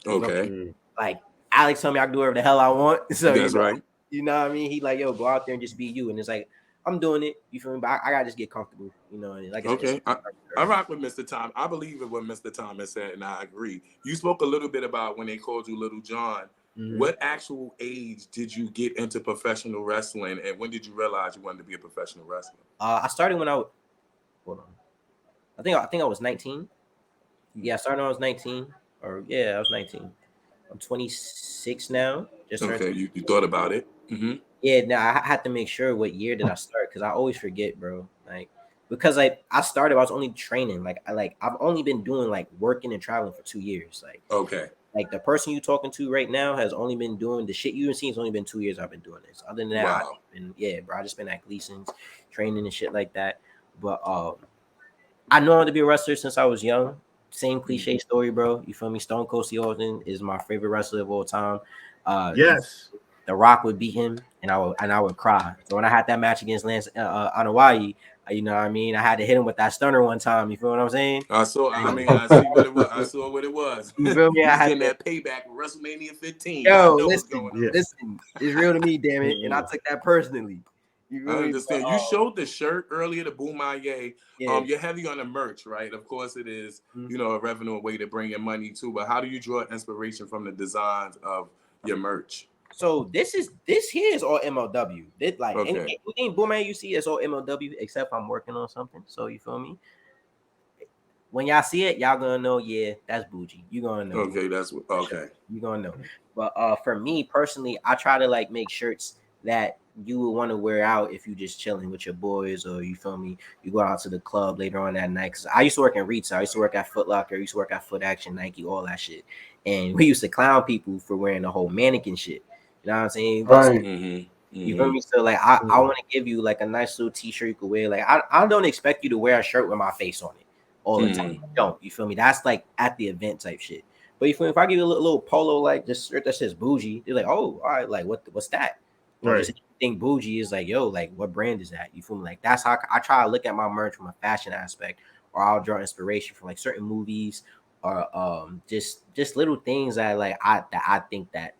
Okay.
Like Alex told me I can do whatever the hell I want. So
that's right.
You know what I mean? He like, yo, go out there and just be you. And it's like, I'm doing it. You feel me? But I gotta just get comfortable. You know, and like
I rock with Mr. Tom. I believe in what Mr. Thomas said, and I agree. You spoke a little bit about when they called you Little John. What actual age did you get into professional wrestling, and when did you realize you wanted to be a professional wrestler?
I started when I think I was 19. Yeah, I started when I was 19. I was 19. I'm 26 now. Just
okay, you thought about it.
Yeah, now I had to make sure what year did I start, because I always forget, bro. Like because I started, I was only training. I've only been doing like working and traveling for 2 years. Like
okay.
Like the person you talking to right now has only been doing the shit you've seen. It's only been 2 years I've been doing this. Other than that,
wow.
I just been at Gleason's training and shit like that. But I know how to be a wrestler since I was young. Same cliche story, bro. You feel me? Stone Cold Steve Austin is my favorite wrestler of all time.
Yes.
The Rock would beat him, and I would cry. So when I had that match against Lance Anoa'i, you know what I mean? I had to hit him with that stunner one time. You feel what I'm saying?
I see what it was. I saw what it was.
You feel me?
I had that payback with WrestleMania 15.
Yo, listen, it's real to me, damn it. And I took that personally.
I understand. You showed the shirt earlier, the Boujii. You're heavy on the merch, right? Of course it is, a revenue way to bring in money too. But how do you draw inspiration from the designs of your merch?
So this here is all MLW. Anything Boujii you see is all MLW, except I'm working on something. So you feel me? When y'all see it, y'all gonna know, yeah, that's Boujii. You gonna know.
Okay, that's okay.
You gonna know. But for me personally, I try to like make shirts that you would want to wear out if you just chilling with your boys, or you feel me, you go out to the club later on that night. Cause I used to work in retail. I used to work at Foot Locker. I used to work at Foot Action, Nike, all that shit. And we used to clown people for wearing the whole mannequin shit. You know what I'm saying?
Right.
You feel me? So like I want to give you like a nice little t-shirt you could wear. Like I don't expect you to wear a shirt with my face on it all the time. Don't, you feel me? That's like at the event type shit. But you feel me? If I give you a little polo like just shirt that says Boujii, they're like, oh, all right, like what's that? Or just think Boujii is like, yo, like what brand is that? You feel me? Like that's how I try to look at my merch from a fashion aspect, or I'll draw inspiration from like certain movies or just little things that like I think that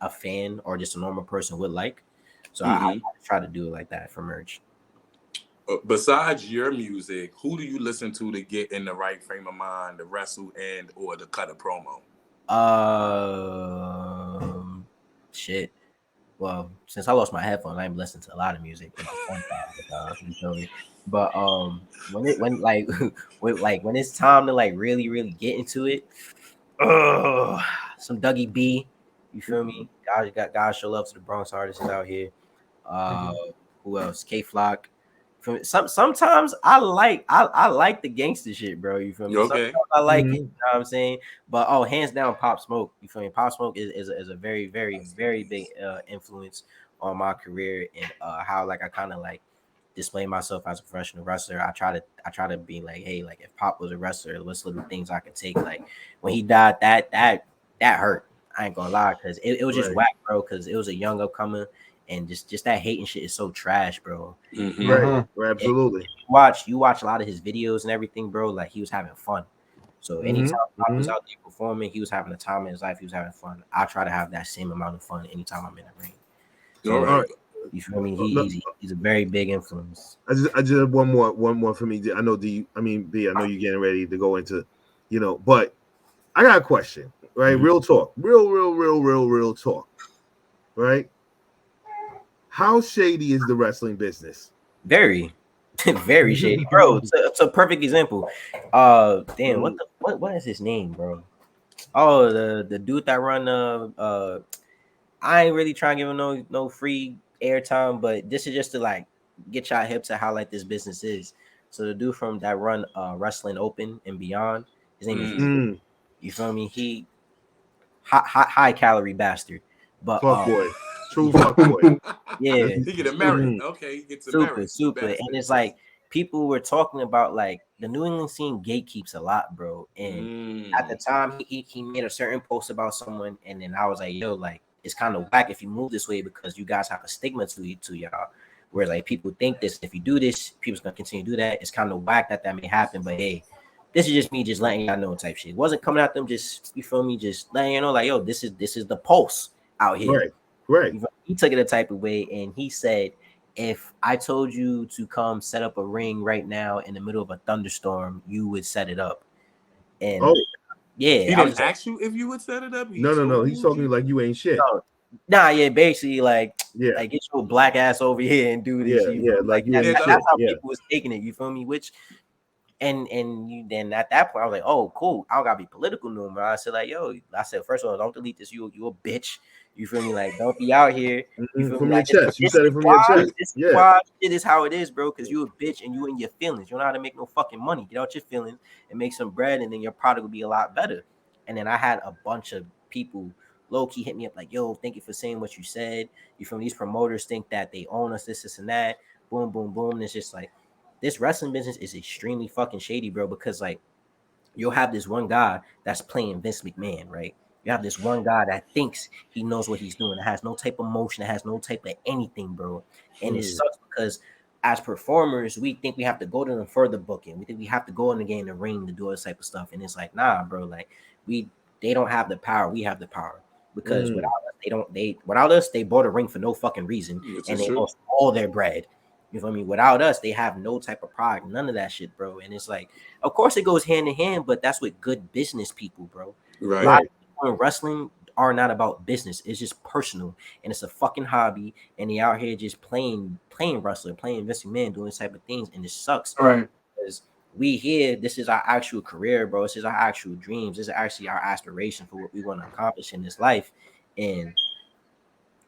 a fan or just a normal person would like. So I try to do it like that for merch.
Besides your music, who do you listen to get in the right frame of mind to wrestle and or to cut a promo?
Shit. Well, since I lost my headphones, I ain't listening to a lot of music. But when it's time to like really get into it, some Dougie B, you feel me? God show love to the Bronx artists out here. Who else? K Flock. Sometimes I like the gangster shit, bro. You feel me?
Okay.
Sometimes I like it. You know what I'm saying? But hands down, Pop Smoke. You feel me? Pop Smoke is a very big influence on my career and how like I kind of like display myself as a professional wrestler. I try to be like, hey, like if Pop was a wrestler, what's little things I could take? Like when he died, that hurt. I ain't gonna lie, because it was just whack, bro. Because it was a young upcomer. And just that hating shit is so trash, bro.
Right, absolutely.
You watch a lot of his videos and everything, bro. Like he was having fun. So anytime I was out there performing, he was having a time in his life. He was having fun. I try to have that same amount of fun anytime I'm in the ring. So,
all right.
You feel me? He's a very big influence.
I just have one more for me. I know B, I know you're getting ready to go into, but I got a question, right? Real talk, real talk, right? How shady is the wrestling business?
Very shady, bro. It's a perfect example. Damn, what is his name, bro? Oh, the dude that run I ain't really trying to give him no free airtime, but this is just to like get y'all hip to how like this business is. So the dude from that run Wrestling Open and Beyond, his name is you feel me? He high calorie bastard. But
fuck boy. True fuck boy.
Yeah.
He get a merit. Okay, he gets a merit.
Super. And it's like people were talking about like the New England scene gatekeeps a lot, bro. And at the time he made a certain post about someone, and then I was like, yo, like it's kind of whack if you move this way because you guys have a stigma to y'all. Where like people think this, if you do this, people's gonna continue to do that. It's kind of whack that may happen, but hey, this is just me just letting y'all know type shit. It wasn't coming at them, just you feel me, just letting you know, like, yo, this is the pulse out here.
Right.
He took it a type of way, and he said, if I told you to come set up a ring right now in the middle of a thunderstorm, you would set it up. And yeah,
he didn't ask you if you would set it up.
No. He's talking like you ain't shit.
Yeah, basically, like get your black ass over here and do this.
Like you
that's how people was taking it. You feel me? Which, and you then at that point, I was like, oh, cool. I don't gotta be political no more. I said like, yo, first of all, don't delete this. You a bitch. You feel me? Like, don't be out here. You feel
from
me?
your chest. You said it from your chest.
It is how it is, bro. Because you a bitch and you in your feelings. You don't know how to make no fucking money. Get out your feelings and make some bread, and then your product will be a lot better. And then I had a bunch of people low key hit me up like, yo, thank you for saying what you said. You from these promoters think that they own us, this and that. Boom, boom, boom. And it's just like this wrestling business is extremely fucking shady, bro. Because like you'll have this one guy that's playing Vince McMahon, right? You have this one guy that thinks he knows what he's doing. It has no type of motion. It has no type of anything, bro. And it sucks because as performers, we think we have to go to them for the booking. We think we have to go in the game, the ring to do all this type of stuff. And it's like, nah, bro. Like they don't have the power. We have the power because without us, they bought a ring for no fucking reason, and they lost all their bread. You feel me? Without us, they have no type of pride, none of that shit, bro. And it's like, of course, it goes hand in hand, but that's with good business people, bro.
Right.
Wrestling are not about business. It's just personal, and it's a fucking hobby. And they out here just playing wrestler, playing Vince McMahon, doing this type of things, and it sucks.
Right.
Because we here, this is our actual career, bro. This is our actual dreams. This is actually our aspiration for what we want to accomplish in this life. And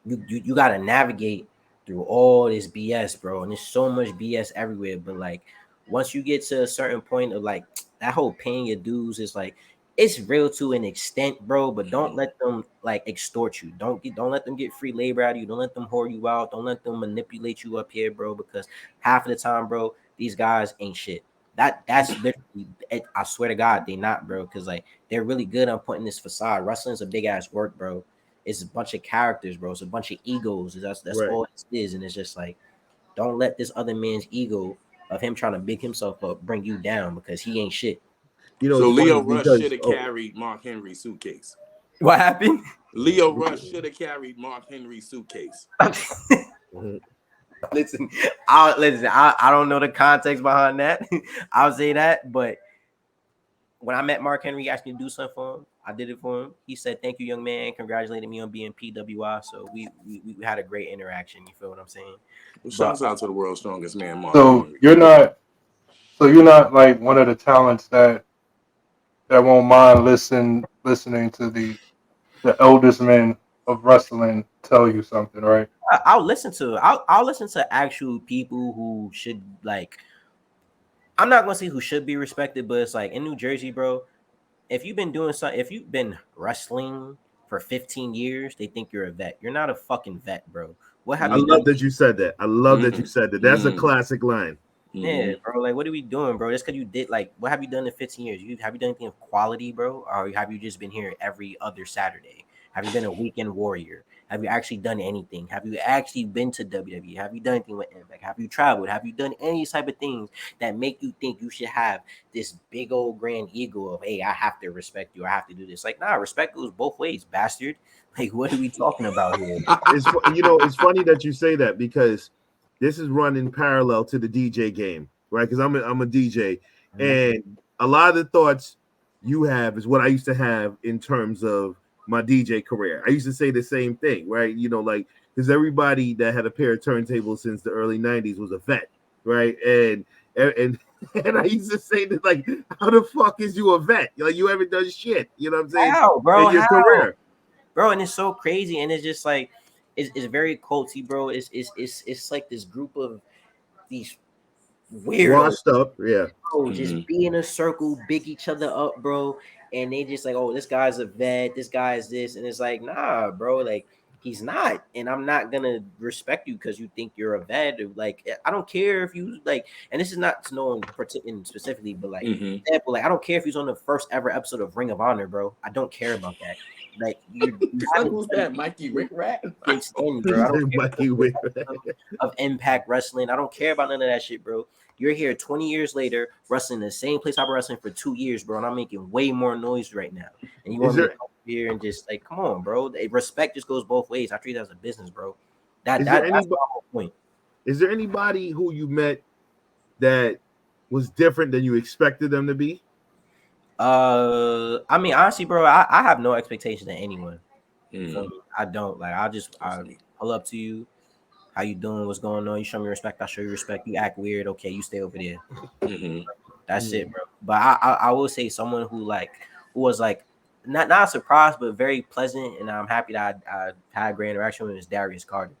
you got to navigate through all this BS, bro. And there's so much BS everywhere. But like, once you get to a certain point of like that whole paying your dues is like, it's real to an extent, bro, but don't let them like extort you. Don't let them get free labor out of you. Don't let them whore you out. Don't let them manipulate you up here, bro, because half of the time, bro, these guys ain't shit. That's literally, I swear to God, they not, bro, because like they're really good on putting this facade. Wrestling's a big ass work, bro. It's a bunch of characters, bro. It's a bunch of egos. That's
Right.
all it is, and it's just like, don't let this other man's ego of him trying to big himself up bring you down because he ain't shit.
You know,
So
it's
Leo
funny
Rush
because
should have carried Mark Henry's suitcase.
What happened?
Leo Rush should have carried Mark Henry's suitcase.
Listen, I don't know the context behind that. I'll say that, but when I met Mark Henry, he asked me to do something for him. I did it for him. He said, "Thank you, young man." Congratulated me on being PWI. So we had a great interaction. You feel what I'm saying?
Shouts out to the world's strongest man, Mark
So
Henry.
you're not like one of the talents that won't mind listening to the eldest men of wrestling tell you something, right?
I'll listen to actual people who should like. I'm not gonna say who should be respected, but it's like in New Jersey, bro. If you've been doing something, if you've been wrestling for 15 years, they think you're a vet. You're not a fucking vet, bro. What have
I
you
love
done?
that you said that. I love that you said that. That's a classic line.
Yeah, bro. Like, what are we doing, bro? Just because you did, like, what have you done in 15 years? Have you done anything of quality, bro? Or have you just been here every other Saturday? Have you been a weekend warrior? Have you actually done anything? Have you actually been to WWE? Have you done anything with Impact? Have you traveled? Have you done any type of things that make you think you should have this big old grand ego of, hey, I have to respect you. I have to do this. Like, nah, respect goes both ways, bastard. Like, what are we talking about here?
It's funny that you say that because this is running parallel to the DJ game, right? Because I'm a DJ, and a lot of the thoughts you have is what I used to have in terms of my DJ career. I used to say the same thing, right? You know, like because everybody that had a pair of turntables since the early '90s was a vet, right? And I used to say that, like, how the fuck is you a vet? Like, you haven't done shit, you know what I'm saying?
How, bro?
In your career,
bro, and it's so crazy, and it's just like it's very culty, bro. It's like this group of these weirdos,
washed up, yeah.
bro, just be in a circle, big each other up, bro, and they just like, oh, this guy's a vet, this guy is this, and it's like, nah, bro, like he's not, and I'm not gonna respect you because you think you're a vet. Like, I don't care if you like, and this is not to no one specifically, but like, example, like I don't care if he's on the first ever episode of Ring of Honor, bro. I don't care about that. Like you
who's that? Mikey Rick Rat?
Bro. I don't care of Impact Wrestling. I don't care about none of that shit, bro. You're here 20 years later, wrestling the same place I've been wrestling for 2 years, bro, and I'm making way more noise right now. And you want me to come here and just like, come on, bro. Respect just goes both ways. I treat it as a business, bro. That's the whole point.
Is there anybody who you met that was different than you expected them to be?
I mean, honestly, bro, I have no expectation of anyone. I don't. Like, I pull up to you. How you doing? What's going on? You show me respect. I show you respect. You act weird. Okay, you stay over there. That's it, bro. But I will say someone who was like not surprised, but very pleasant, and I'm happy that I had a great interaction with is Darius Carter.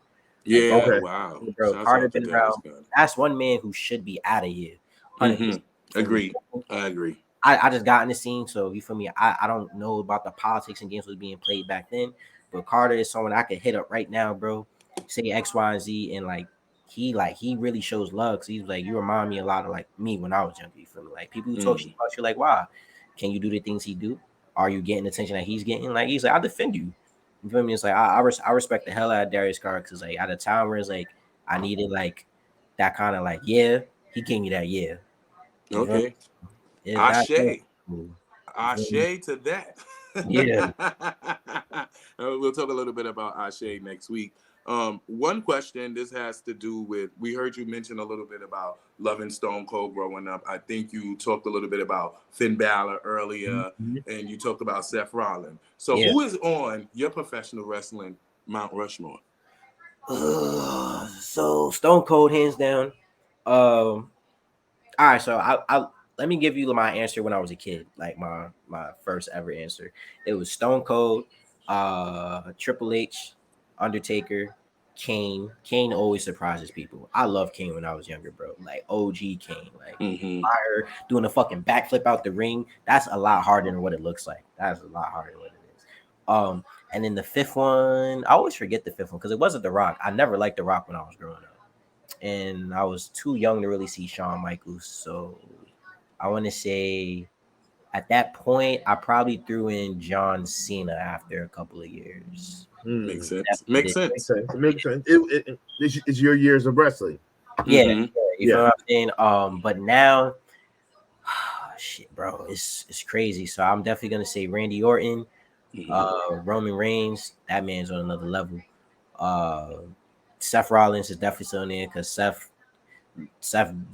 Yeah, like, okay. Wow,
bro. Carter been around. That's one man who should be out of here.
Agreed. I agree.
I just got in the scene, so you feel me? I don't know about the politics and games was being played back then, but Carter is someone I could hit up right now, bro. Say X, Y, and Z, and he really shows love because he's like, you remind me a lot of like me when I was younger. You feel me? Like people who talk shit about you, like, wow, can you do the things he do? Are you getting the attention that he's getting? Like he's like, I defend you. You feel me? It's like I respect the hell out of Darius Carter because like at a time where it's like I needed like that kind of like he gave me that
Okay. Ashe to that.
Yeah.
We'll talk a little bit about Ashe next week. One question, this has to do with, we heard you mention a little bit about loving Stone Cold growing up. I think you talked a little bit about Finn Balor earlier, and you talked about Seth Rollins. So who is on your professional wrestling Mount Rushmore?
So Stone Cold, hands down. All right, so I let me give you my answer when I was a kid, like my first ever answer. It was Stone Cold, Triple H, Undertaker, Kane. Kane always surprises people. I love Kane when I was younger, bro. Like OG Kane, like fire, doing a fucking backflip out the ring. That's a lot harder than what it looks like. That's a lot harder than what it is. And then the fifth one, I always forget the fifth one because it wasn't The Rock. I never liked The Rock when I was growing up, and I was too young to really see Shawn Michaels. So I want to say at that point, I probably threw in John Cena after a couple of years.
Makes sense.
Makes sense. It's your years of wrestling.
Yeah, you know what I'm saying? But now, shit, bro, it's crazy. So I'm definitely gonna say Randy Orton, Roman Reigns. That man's on another level. Seth Rollins is definitely still in there because Seth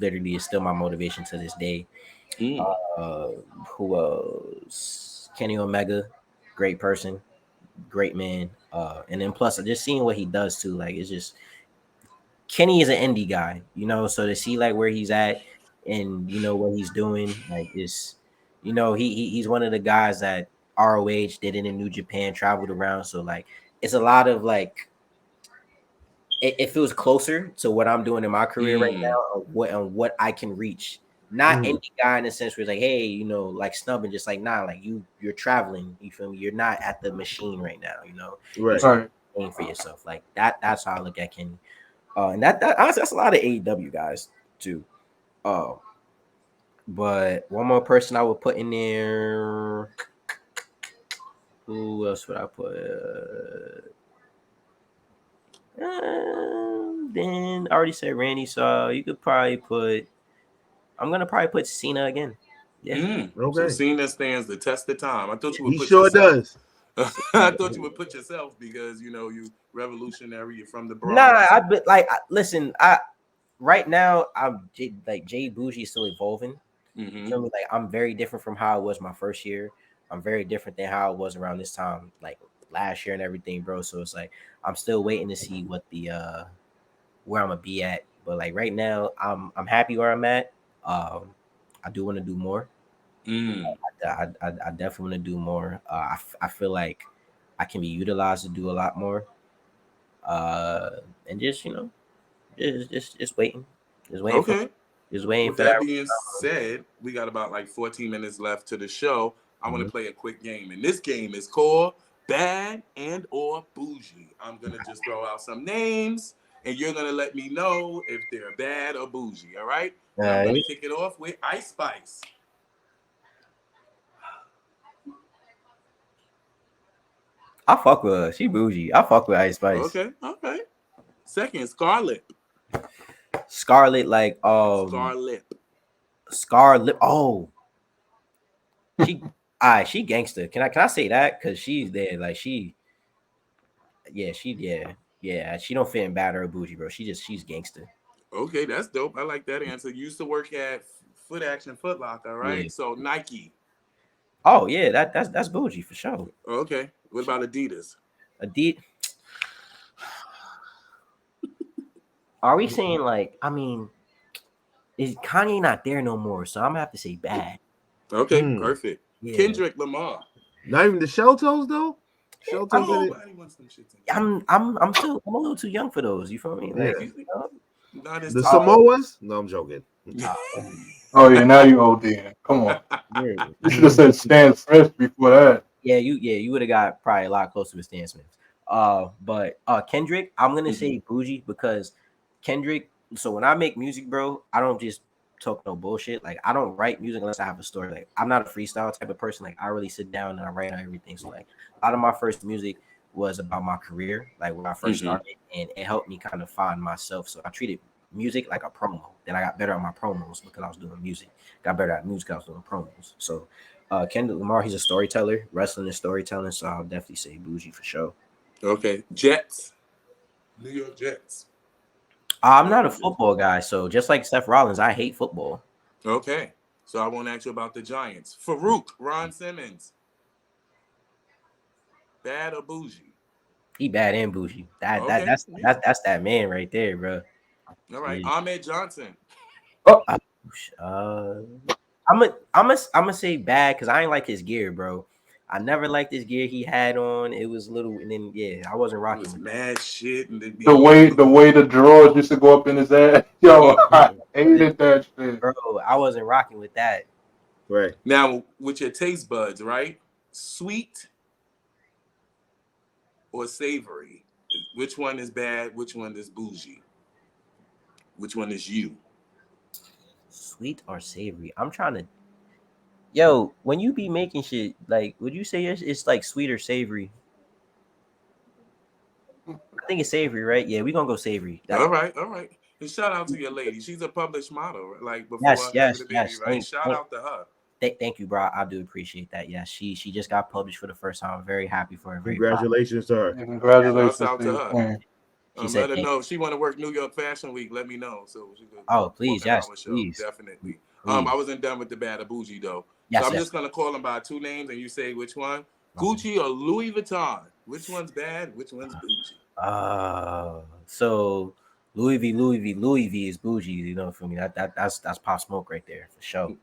literally is still my motivation to this day. Who else? Kenny Omega, great person, great man. And then plus, just seeing what he does too, like it's just Kenny is an indie guy, you know. So to see like where he's at and you know what he's doing, like it's, you know, he's one of the guys that ROH did it in New Japan, traveled around. So like it's a lot of like it feels closer to what I'm doing in my career right now, and what I can reach. Not any guy in the sense where it's like, hey, you know, like snubbing, just like nah, like you're traveling, you feel me? You're not at the machine right now, you know.
Right.
You're paying for yourself. Like that's how I look at Kenny. And that honestly, that's a lot of AEW guys too. But one more person I would put in there. Who else would I put? Then I already said Randy, so you could probably put. I'm gonna probably put Cena again. Yeah.
Okay. So Cena stands the test of time. I thought you would
He
put
sure
yourself.
does.
I thought you would put yourself because you know you revolutionary. You're from the Bronx.
Nah, I've been like, listen, right now I'm like Jay Boujii is still evolving. You feel me? Like I'm very different from how I was my first year. I'm very different than how I was around this time, like last year and everything, bro. So it's like I'm still waiting to see what the where I'm gonna be at. But like right now, I'm happy where I'm at. I do want to do more. I definitely want to do more. I feel like I can be utilized to do a lot more. And just you know, just waiting,
Okay.
Just waiting
With
for
that
that.
being said, we got about like 14 minutes left to the show. I want to play a quick game, and this game is called Bad and or Boujii. I'm gonna just throw out some names, and you're gonna let me know if they're bad or bougie. All right? I'm gonna kick it off with Ice Spice.
I fuck with her. She bougie. I fuck with Ice Spice.
Okay. Second, Scarlett.
Scarlett, like Scarlett. Oh, she gangster. Can I say that? Cause she's there. Like she don't fit in bad or bougie, bro. She's gangster.
Okay, that's dope. I like that answer. You used to work at Foot Action Foot Locker, right?
Yeah.
So Nike.
Oh yeah, that's bougie for sure.
Okay. What about Adidas?
Adidas. Are we saying like? I mean, is Kanye not there no more? So I'm gonna have to say bad.
Okay, perfect.
Yeah.
Kendrick Lamar.
Not even the shell toes though. Shell toes.
Nobody wants them shit.
I'm a little too young for those. You feel me? Like,
Not
the Samoas? No, I'm joking.
Oh yeah, now you ODing. Come on. You should have said Stan Smith before that.
You would have got probably a lot closer with Stan Smith. But Kendrick, I'm gonna say bougie because Kendrick. So when I make music, bro, I don't just talk no bullshit. Like I don't write music unless I have a story. Like I'm not a freestyle type of person. Like I really sit down and I write on everything. So like a lot of my first music was about my career, like when I first started, and it helped me kind of find myself. So I treated music like a promo. Then I got better at my promos because I was doing music. Got better at music because I was doing promos. So Kendrick Lamar, he's a storyteller. Wrestling is storytelling. So I'll definitely say bougie for sure.
Okay, Jets. New York Jets.
I'm not a football guy, so just like Seth Rollins, I hate football.
Okay, so I won't ask you about the Giants. Farouk, Ron Simmons. Bad or bougie?
He bad and bougie. That's that man right there, bro.
All right, Ahmed Johnson.
I'm gonna say bad because I ain't like his gear, bro. I never liked this gear he had on. It was little, and then I wasn't
It
rocking
was
with
mad shit. And
The way the drawers used to go up in his ass. Yo, I hated that shit.
bro. I wasn't rocking with that.
Right.
Now, with your taste buds, right? Sweet or savory? Which one is bad? Which one is bougie? Which one is you?
Sweet or savory? I'm trying to. Yo, when you be making shit, like, would you say it's like sweet or savory? I think it's savory, right? Yeah, we gonna go savory.
All right. And shout out to your lady. She's a published model, like before
Yes.
having the baby, right? Shout out to her.
Thank you, bro. I do appreciate that. Yeah, she just got published for the first time. I'm very happy for her.
Congratulations to her.
Congratulations
Shout out to her. Let her know if she want to work New York Fashion Week. Let me know. So she could
please, please,
definitely.
Please.
I wasn't done with the bad of Boujii though.
Yes,
so I'm just gonna call them by two names, and you say which one. Gucci or Louis Vuitton? Which one's bad? Which one's Boujii?
So Louis V is Boujii. You know, for me, that's Pop Smoke right there for sure. You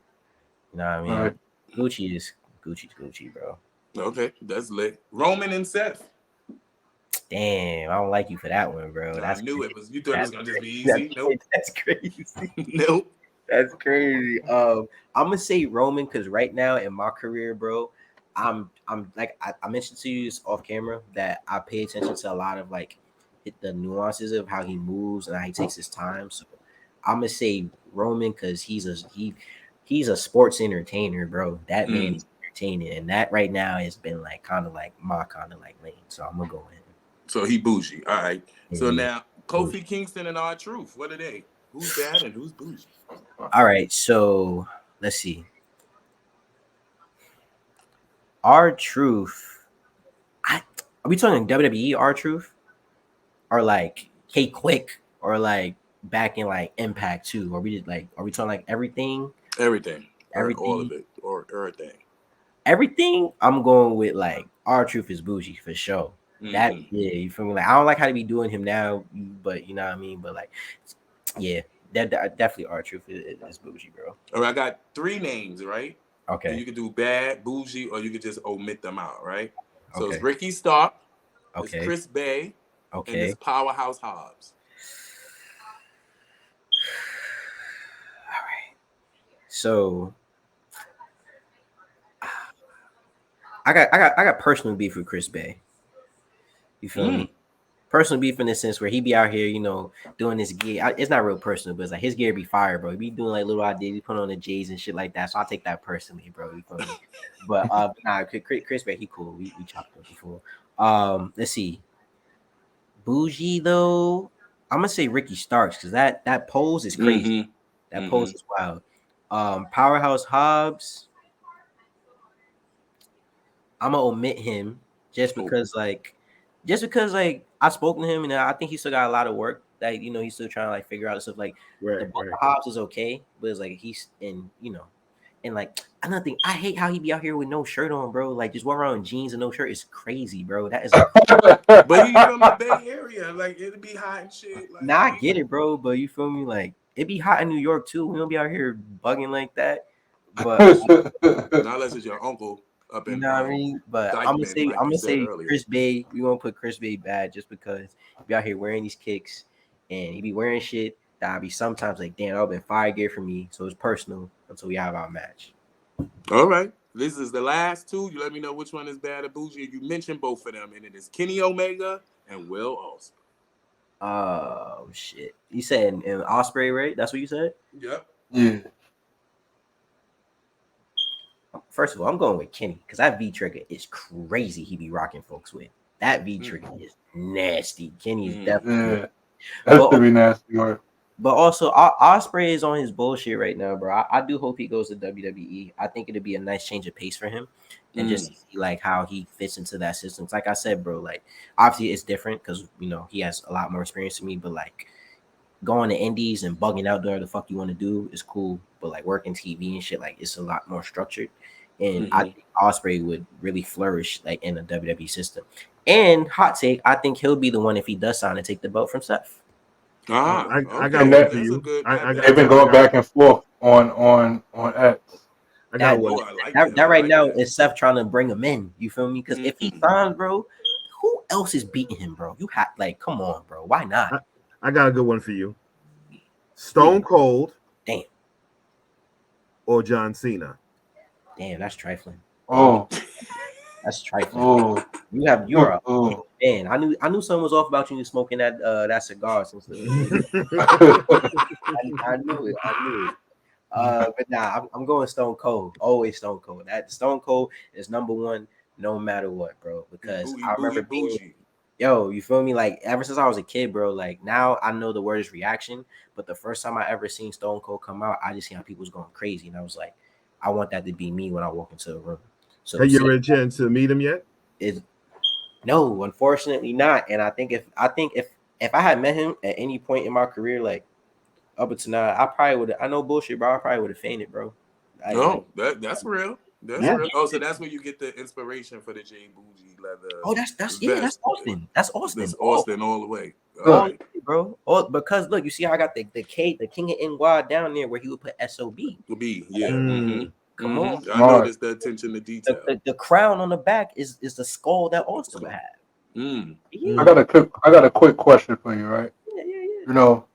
know what I mean?
Right.
Gucci's Gucci, bro.
Okay, that's lit. Roman and Seth.
Damn, I don't like you for that one, bro.
I knew it was. You thought it was gonna just be easy. Nope.
That's crazy.
Nope.
That's crazy. I'm gonna say Roman because right now in my career, bro, I'm like I mentioned to you off camera that I pay attention to a lot of like the nuances of how he moves and how he takes his time. So I'm gonna say Roman because he's a sports entertainer, bro. That man is entertaining, and that right now has been like kind of like my kind of like lane. So I'm gonna go in.
So he bougie. All right. So now Kofi Kingston and R-Truth. What are they? Who's bad and who's bougie?
All right. So let's see. R-Truth. Are we talking WWE R-Truth? Or like K Quick? Or like back in like Impact too? Or we are we talking like everything?
Everything.
Everything.
All of it. Or everything.
Everything. I'm going with like R-Truth is bougie for sure. That you feel me? Like I don't like how they be doing him now, but you know what I mean. But like, yeah, that definitely R-Truth is bougie, bro.
All right, I got three names, right?
Okay.
And you could do bad, bougie, or you could just omit them out, right? So
Okay.
it's Ricky Stark,
Okay.
it's Chris Bay,
Okay.
and it's Powerhouse Hobbs.
All right. So I got personal beef with Chris Bay. You feel me? Personal beef in the sense where he be out here, you know, doing this gear. It's not real personal, but it's like his gear be fire, bro. He be doing like little ideas, he put on the J's and shit like that. So I'll take that personally, bro. You feel me? But Chris Bay, he cool. We chopped up before. Let's see. Boujii though, I'm gonna say Ricky Starks because that pose is crazy. That pose is wild. Powerhouse Hobbs, I'm gonna omit him just because I've spoken to him and I think he still got a lot of work that you know he's still trying to like figure out stuff. Like the Hobbs is okay, but it's like he's in and like another thing, I hate how he be out here with no shirt on, bro. Like just walk around in jeans and no shirt is crazy, bro. That is
but he's from the Bay Area, like it'd be hot and shit. Like,
nah, I get it, bro, but you feel me? Like it be hot in New York too. We don't be out here bugging like that. But
not unless it's your uncle. Up in,
you know what I mean? But I'm gonna say Chris Bay. We gonna put Chris Bay bad just because he be out here wearing these kicks and he be wearing shit that I be sometimes like, damn, that would been fire gear for me. So it's personal until we have our match.
All right. This is the last two. You let me know which one is bad or bougie. You mentioned both of them, and it is Kenny Omega and Will Ospreay.
Oh shit. You said in Ospreay, right? That's what you said?
Yep.
Yeah.
First of all, I'm going with Kenny because that V trigger is crazy. He be rocking folks with that V trigger is nasty. Kenny is definitely
that's to be nasty. Right?
But also, Ospreay is on his bullshit right now, bro. I do hope he goes to WWE. I think it'd be a nice change of pace for him, and just see like how he fits into that system. Like I said, bro, like obviously it's different because you know he has a lot more experience than me. But like going to indies and bugging out there the fuck you want to do is cool. But like working TV and shit, like it's a lot more structured. And I think Ospreay would really flourish like in the WWE system. And hot take, I think he'll be the one if he does sign to take the belt from Seth.
I got
one
for you.
They've been going back and forth on X.
I got one.
That right now is Seth trying to bring him in. You feel me? Because if he signs, bro, who else is beating him, bro? You have come on, bro. Why not?
I got a good one for you. Stone Cold.
Damn.
Or John Cena.
Damn, that's trifling.
Oh,
that's trifling.
Oh,
you're a man. I knew something was off about you smoking that cigar since the I knew it. But nah, I'm going Stone Cold. Always Stone Cold. That Stone Cold is number one, no matter what, bro. Because I remember being, yo, you feel me? Like ever since I was a kid, bro. Like now I know the word is reaction, but the first time I ever seen Stone Cold come out, I just seen how people was going crazy, and I was like, I want that to be me when I walk into the room. So
have you ever had a chance to meet him yet?
No, unfortunately not. And I think if I had met him at any point in my career, like up until now, I probably would. I know bullshit, bro. I probably would have fainted, bro.
That's real. That's real. Oh, so that's where you get the inspiration for the J Boujii leather.
Oh, that's Austin. That's Austin.
That's Austin all the way.
All right. Bro. Because look, you see how I got the King of NY down there where he would put SOB.
Yeah.
Come on.
I noticed the attention to detail.
The crown on the back is the skull that Austin would have.
I got a quick question for you, right?
Yeah.
You know,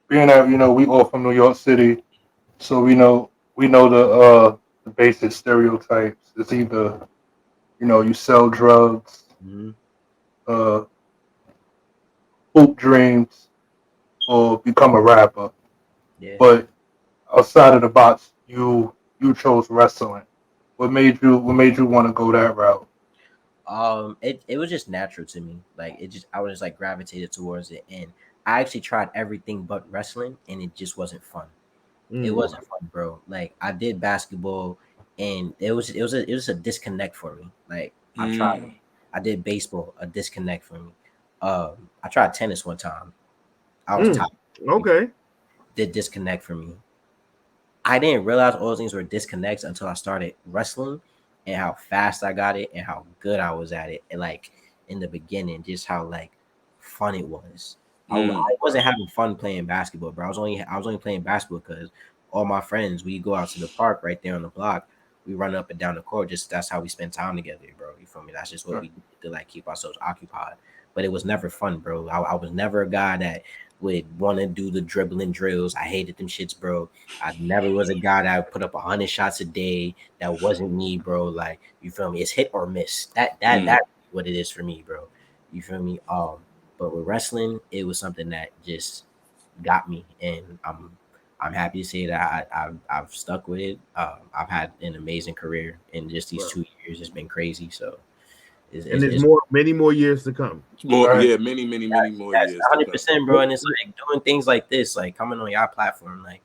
being that we all from New York City, so we know the basic stereotypes. It's either you sell drugs, hoop dreams, or become a rapper.
Yeah.
But outside of the box, you chose wrestling. What made you want to go that route?
It was just natural to me. Like I was just like gravitated towards it, and I actually tried everything but wrestling, and it just wasn't fun. It wasn't fun, bro. Like I did basketball, and it was a disconnect for me. Like I did baseball, a disconnect for me. I tried tennis one time. I was top.
Okay.
Did disconnect for me. I didn't realize all those things were disconnects until I started wrestling, and how fast I got it and how good I was at it. And like in the beginning, just how like fun it was. I wasn't having fun playing basketball, bro. I was only playing basketball because all my friends, we go out to the park right there on the block. We run up and down the court. Just that's how we spend time together, bro. You feel me? That's just what we do to like keep ourselves occupied. But it was never fun, bro. I was never a guy that would want to do the dribbling drills. I hated them shits, bro. I never was a guy that would put up 100 shots a day. That wasn't me, bro. Like, you feel me? It's hit or miss. That's what it is for me, bro. You feel me? But with wrestling, it was something that just got me, and I'm happy to say that I've stuck with it. I've had an amazing career in just these 2 years. It's been crazy. So,
there's many more years to come.
Many more years.
100%, bro. And it's like doing things like this, like coming on your platform, like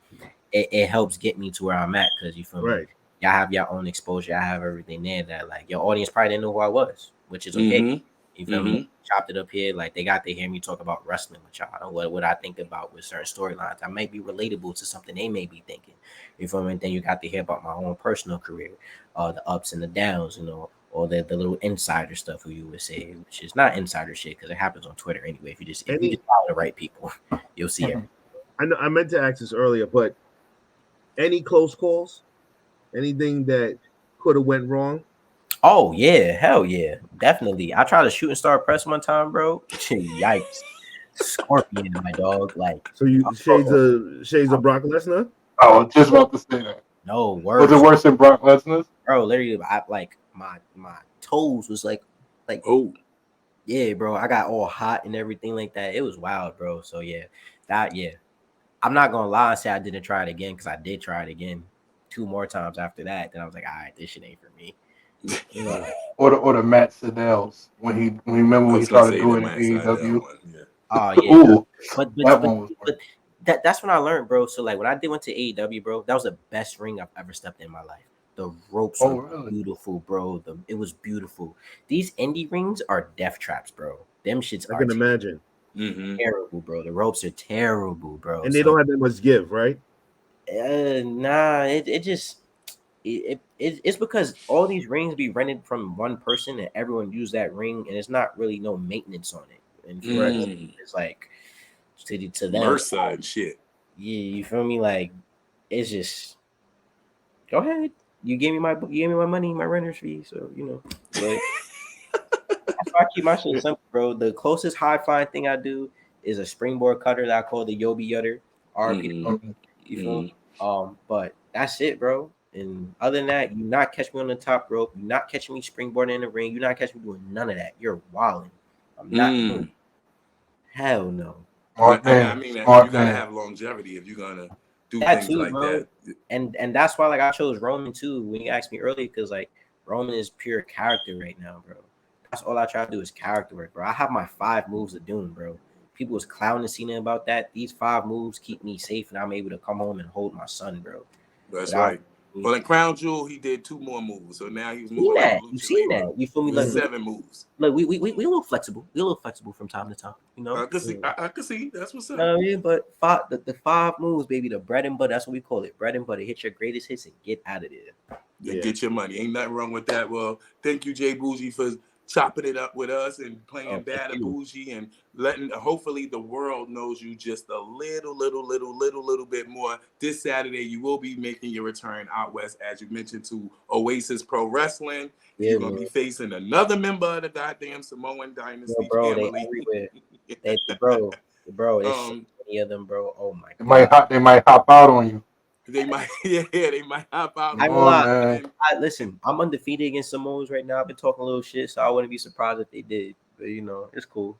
it helps get me to where I'm at, because you feel me. Y'all have your own exposure. I have everything there that like your audience probably didn't know who I was, which is okay. You feel me? Chopped it up here. Like they got to hear me talk about wrestling with y'all. What I think about with certain storylines. I might be relatable to something they may be thinking. You feel me? And then you got to hear about my own personal career, the ups and the downs, or the little insider stuff, who you would say, which is not insider shit because it happens on Twitter anyway. If you just follow the right people, you'll see it.
I know I meant to ask this earlier, but any close calls? Anything that could have went wrong?
Oh yeah, hell yeah, definitely. I tried to shoot and star press one time, bro. Yikes, scorpion, my dog. Like,
so you shades of Brock Lesnar?
I was just about to say that.
No worse.
Was it worse than Brock Lesnar?
Bro, literally, my toes was like,
oh
yeah, bro. I got all hot and everything like that. It was wild, bro. So yeah, I'm not gonna lie and say I didn't try it again, because I did try it again 2 more times after that. Then I was like, all right, this shit ain't for me.
Or the Matt Sedell's when he started doing it in AEW.
Oh yeah. But that's when I learned, bro. So like when I went to AEW, bro, that was the best ring I've ever stepped in my life. The ropes were beautiful, bro. It was beautiful. These indie rings are death traps, bro. Them shits
I can imagine.
Terrible, bro. The ropes are terrible, bro.
And they don't have that much give, right?
Nah, it's because all these rings be rented from one person and everyone use that ring, and it's not really no maintenance on it. And it's like to them,
Mercer and shit.
Yeah, you feel me? Like, it's just go ahead. You gave me my money, my renter's fee. So you know, but that's why I keep my shit simple, bro. The closest high flying thing I do is a springboard cutter that I call the Yobi Yutter. RP. You feel me? But that's it, bro. And other than that, you not catch me on the top rope. You not catching me springboarding in the ring. You not catching me doing none of that. You're wilding. I'm not doing it. Hell no.
But I mean, you gotta have longevity if you're gonna do things too, like
bro.
that.
And that's why like I chose Roman too when you asked me earlier, because like Roman is pure character right now, bro. That's all I try to do is character work, bro. I have my 5 moves of doom, bro. People was clowning Cena about that. These 5 moves keep me safe, and I'm able to come home and hold my son, bro.
That's right. Well, in Crown Jewel, he did 2 more moves, so now he's moving.
You seen that? You feel me? Like
7 moves.
Look, we a little flexible. We a little flexible from time to time. You know.
I can see. I can see. That's what's up.
No, I mean, but the 5 moves, baby, the bread and butter. That's what we call it. Bread and butter. Hit your greatest hits and get out of there.
Yeah. Get your money. Ain't nothing wrong with that. Well, thank you, Jay Boujii, for chopping it up with us and playing bad at Boujii and letting hopefully the world knows you just a little bit more. This Saturday you will be making your return out west, as you mentioned, to Oasis Pro Wrestling. You're gonna be facing another member of the goddamn Samoan Dynasty family.
They bro, there's so many of them, bro. Oh my
god. They might hop out on you.
They might, they might hop out.
Listen, I'm undefeated against Samoans right now. I've been talking a little shit, so I wouldn't be surprised if they did. But you know, it's cool.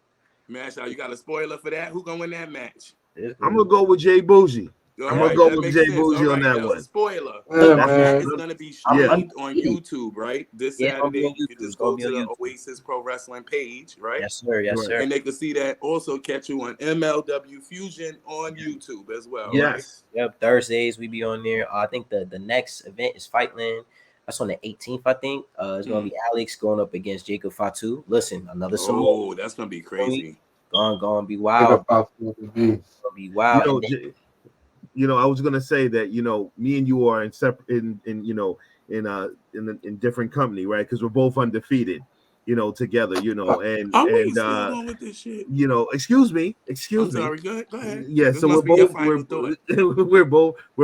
Match out. You got a spoiler for that? Who gonna win that match?
I'm gonna go with Jay Boujii. I'm gonna go with Jay Boujii on that one.
Spoiler.
Yeah,
it's gonna be streamed on YouTube, right? This Saturday, you can just go to the Oasis Pro Wrestling page, right?
Yes, sir. Yes, sir.
And they can see that. Also, catch you on MLW Fusion on YouTube as well.
Yes.
Right?
Yep. Thursdays we be on there. I think the next event is Fightland. That's on the 18th, I think. It's gonna be Alex going up against Jacob Fatu. Listen, another Samoan.
Oh, that's gonna be crazy.
Gonna be wild. Gonna be wild.
You know, I was gonna say that, you know, me and you are in separate in different company, right? Because we're both undefeated, you know, together, you know, and
with this shit?
You know, excuse me.
I'm sorry, go ahead.
Yeah, so we're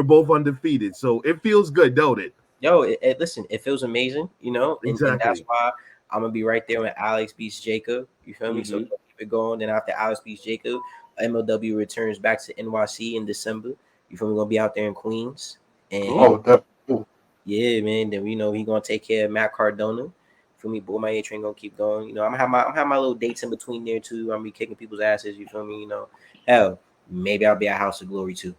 both undefeated. So it feels good, don't it?
Yo, listen, it feels amazing, you know,
exactly.
And that's why I'm gonna be right there when Alex beats Jacob. You feel me? So keep it going. Then after Alex beats Jacob, MLW returns back to NYC in December. You feel me? We're gonna be out there in Queens. And
that's cool.
Yeah, man. Then we know he gonna take care of Matt Cardona. You feel me? Bull My A Train gonna keep going. You know, I'm gonna have my little dates in between there too. I'm gonna be kicking people's asses. You feel me? You know, hell, maybe I'll be at House of Glory too.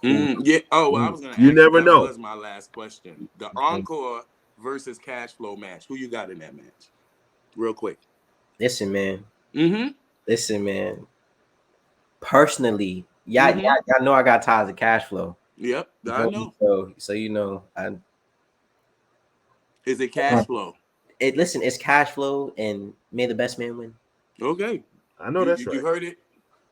Yeah. Oh, well, I was gonna.
You never know.
That was my last question. The Encore versus Cash Flow match. Who you got in that match? Real quick.
Listen, man. Listen, man. Personally, y'all know I got ties to Cash Flow.
Yep, I know.
So you know,
is it Cash Flow?
Listen, it's Cash Flow, and may the best man win.
Okay,
I know that's right.
You heard it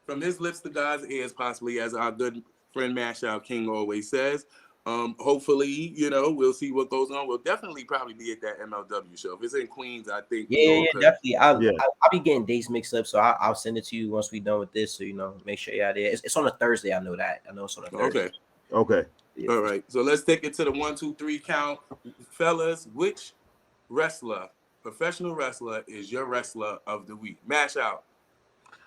from his lips to God's ears, possibly, as our good friend Mashout King always says. Hopefully, you know, we'll see what goes on. We'll definitely probably be at that MLW show. If it's in Queens, I think.
Yeah, definitely. I'll be getting dates mixed up, so I'll send it to you once we're done with this. So, you know, make sure you're there. It's on a Thursday. I know that. I know it's on a Thursday.
Okay.
Yeah. All right. So let's take it to the 1, 2, 3 count. Fellas, which professional wrestler is your wrestler of the week? Mash out.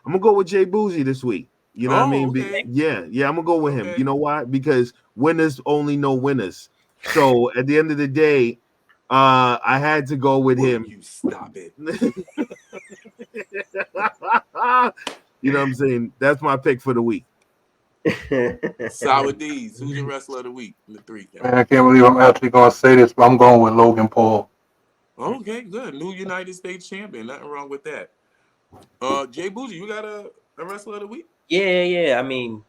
I'm going to go with Jay Boujii this week. You know what I mean?
Okay.
Yeah, I'm gonna go with him. You know why? Because winners only know winners. So at the end of the day, I had to go with him.
You stop it.
You know what I'm saying? That's my pick for the week.
Sour D's. Who's your wrestler of the week in the 3 count?
Man, I can't believe I'm actually gonna say this, but I'm going with Logan Paul.
Okay, good. New United States champion. Nothing wrong with that. Jay Boujii, you got a wrestler of the week?
Yeah. I mean,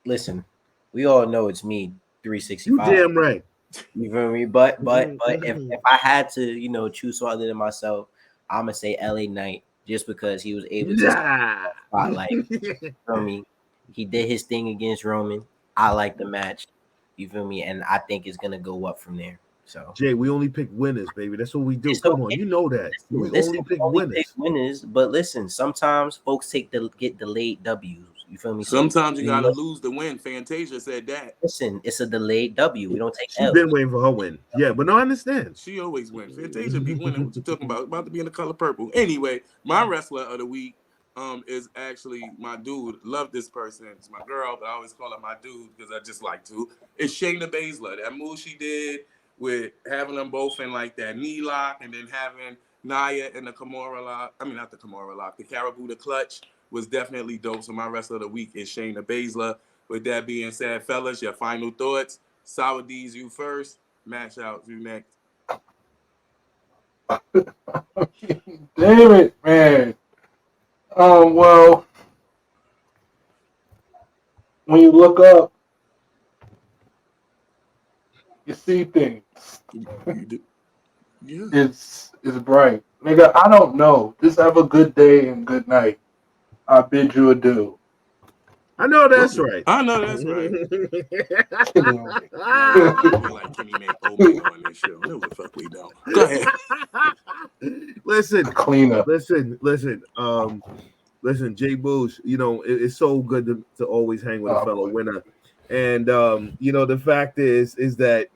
listen, we all know it's me, 365.
You damn right.
You feel me? But if I had to, you know, choose someone other than myself, I'm gonna say LA Knight, just because he was able to spotlight. You feel me? He did his thing against Roman. I like the match. You feel me? And I think it's gonna go up from there. So
Jay, we only pick winners, baby. That's what we do. Come on, you know that. We only pick winners.
But listen, sometimes folks get delayed W's. You feel me?
Sometimes you gotta lose to win. Fantasia said that.
Listen, it's a delayed W. We don't take
She's been waiting for her win. Yeah, but no, I understand.
She always wins. Fantasia be winning. What you talking about? About to be in the color purple. Anyway, my wrestler of the week is actually my dude. Love this person. It's my girl, but I always call her my dude because I just like to. It's Shayna Baszler. That move she did with having them both in like that knee lock and then having Nia in the Kimura lock. I mean, not the Kimura lock. The Caribou the clutch was definitely dope. So my wrestler of the week is Shayna Baszler. With that being said, fellas, your final thoughts. Sour D's, you first. Mash out, you next.
Damn it, man. Well, when you look up, you see things.
You do. Yeah.
It's bright. Nigga, I don't know. Just have a good day and good night. I bid you adieu.
I know that's right.
I know that's right. We like Kenny May Omega on this show. No, the fuck we don't. Go ahead.
Listen,
Cleaner.
Listen, Jay Boosh, you know, it's so good to always hang with a fellow winner. And you know, the fact is that,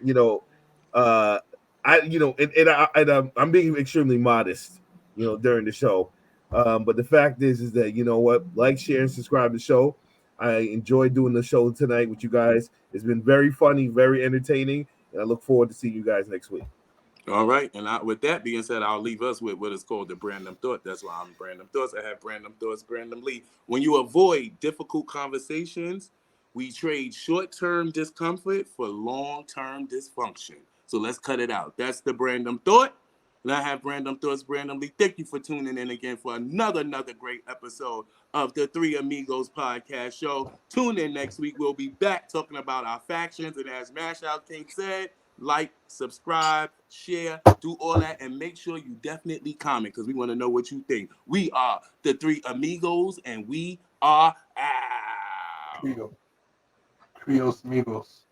you know, I'm being extremely modest, you know, during the show. But the fact is that, you know what, like, share, and subscribe to the show. I enjoyed doing the show tonight with you guys. It's been very funny, very entertaining, and I look forward to seeing you guys next week.
All right, and with that being said, I'll leave us with what is called the Brandon Thought. That's why I'm Brandon Thoughts. I have Brandon Thoughts, Brandon Lee. When you avoid difficult conversations, we trade short-term discomfort for long-term dysfunction. So let's cut it out. That's the Brandon Thought. And I have Brandon Thoughts, Brandon Lee. Thank you for tuning in again for another great episode of the Three Amigos podcast show. Tune in next week. We'll be back talking about our factions. And as Mashout King said, like, subscribe, share, do all that, and make sure you definitely comment because we want to know what you think. We are the Three Amigos, and we are out.
Trios Amigos.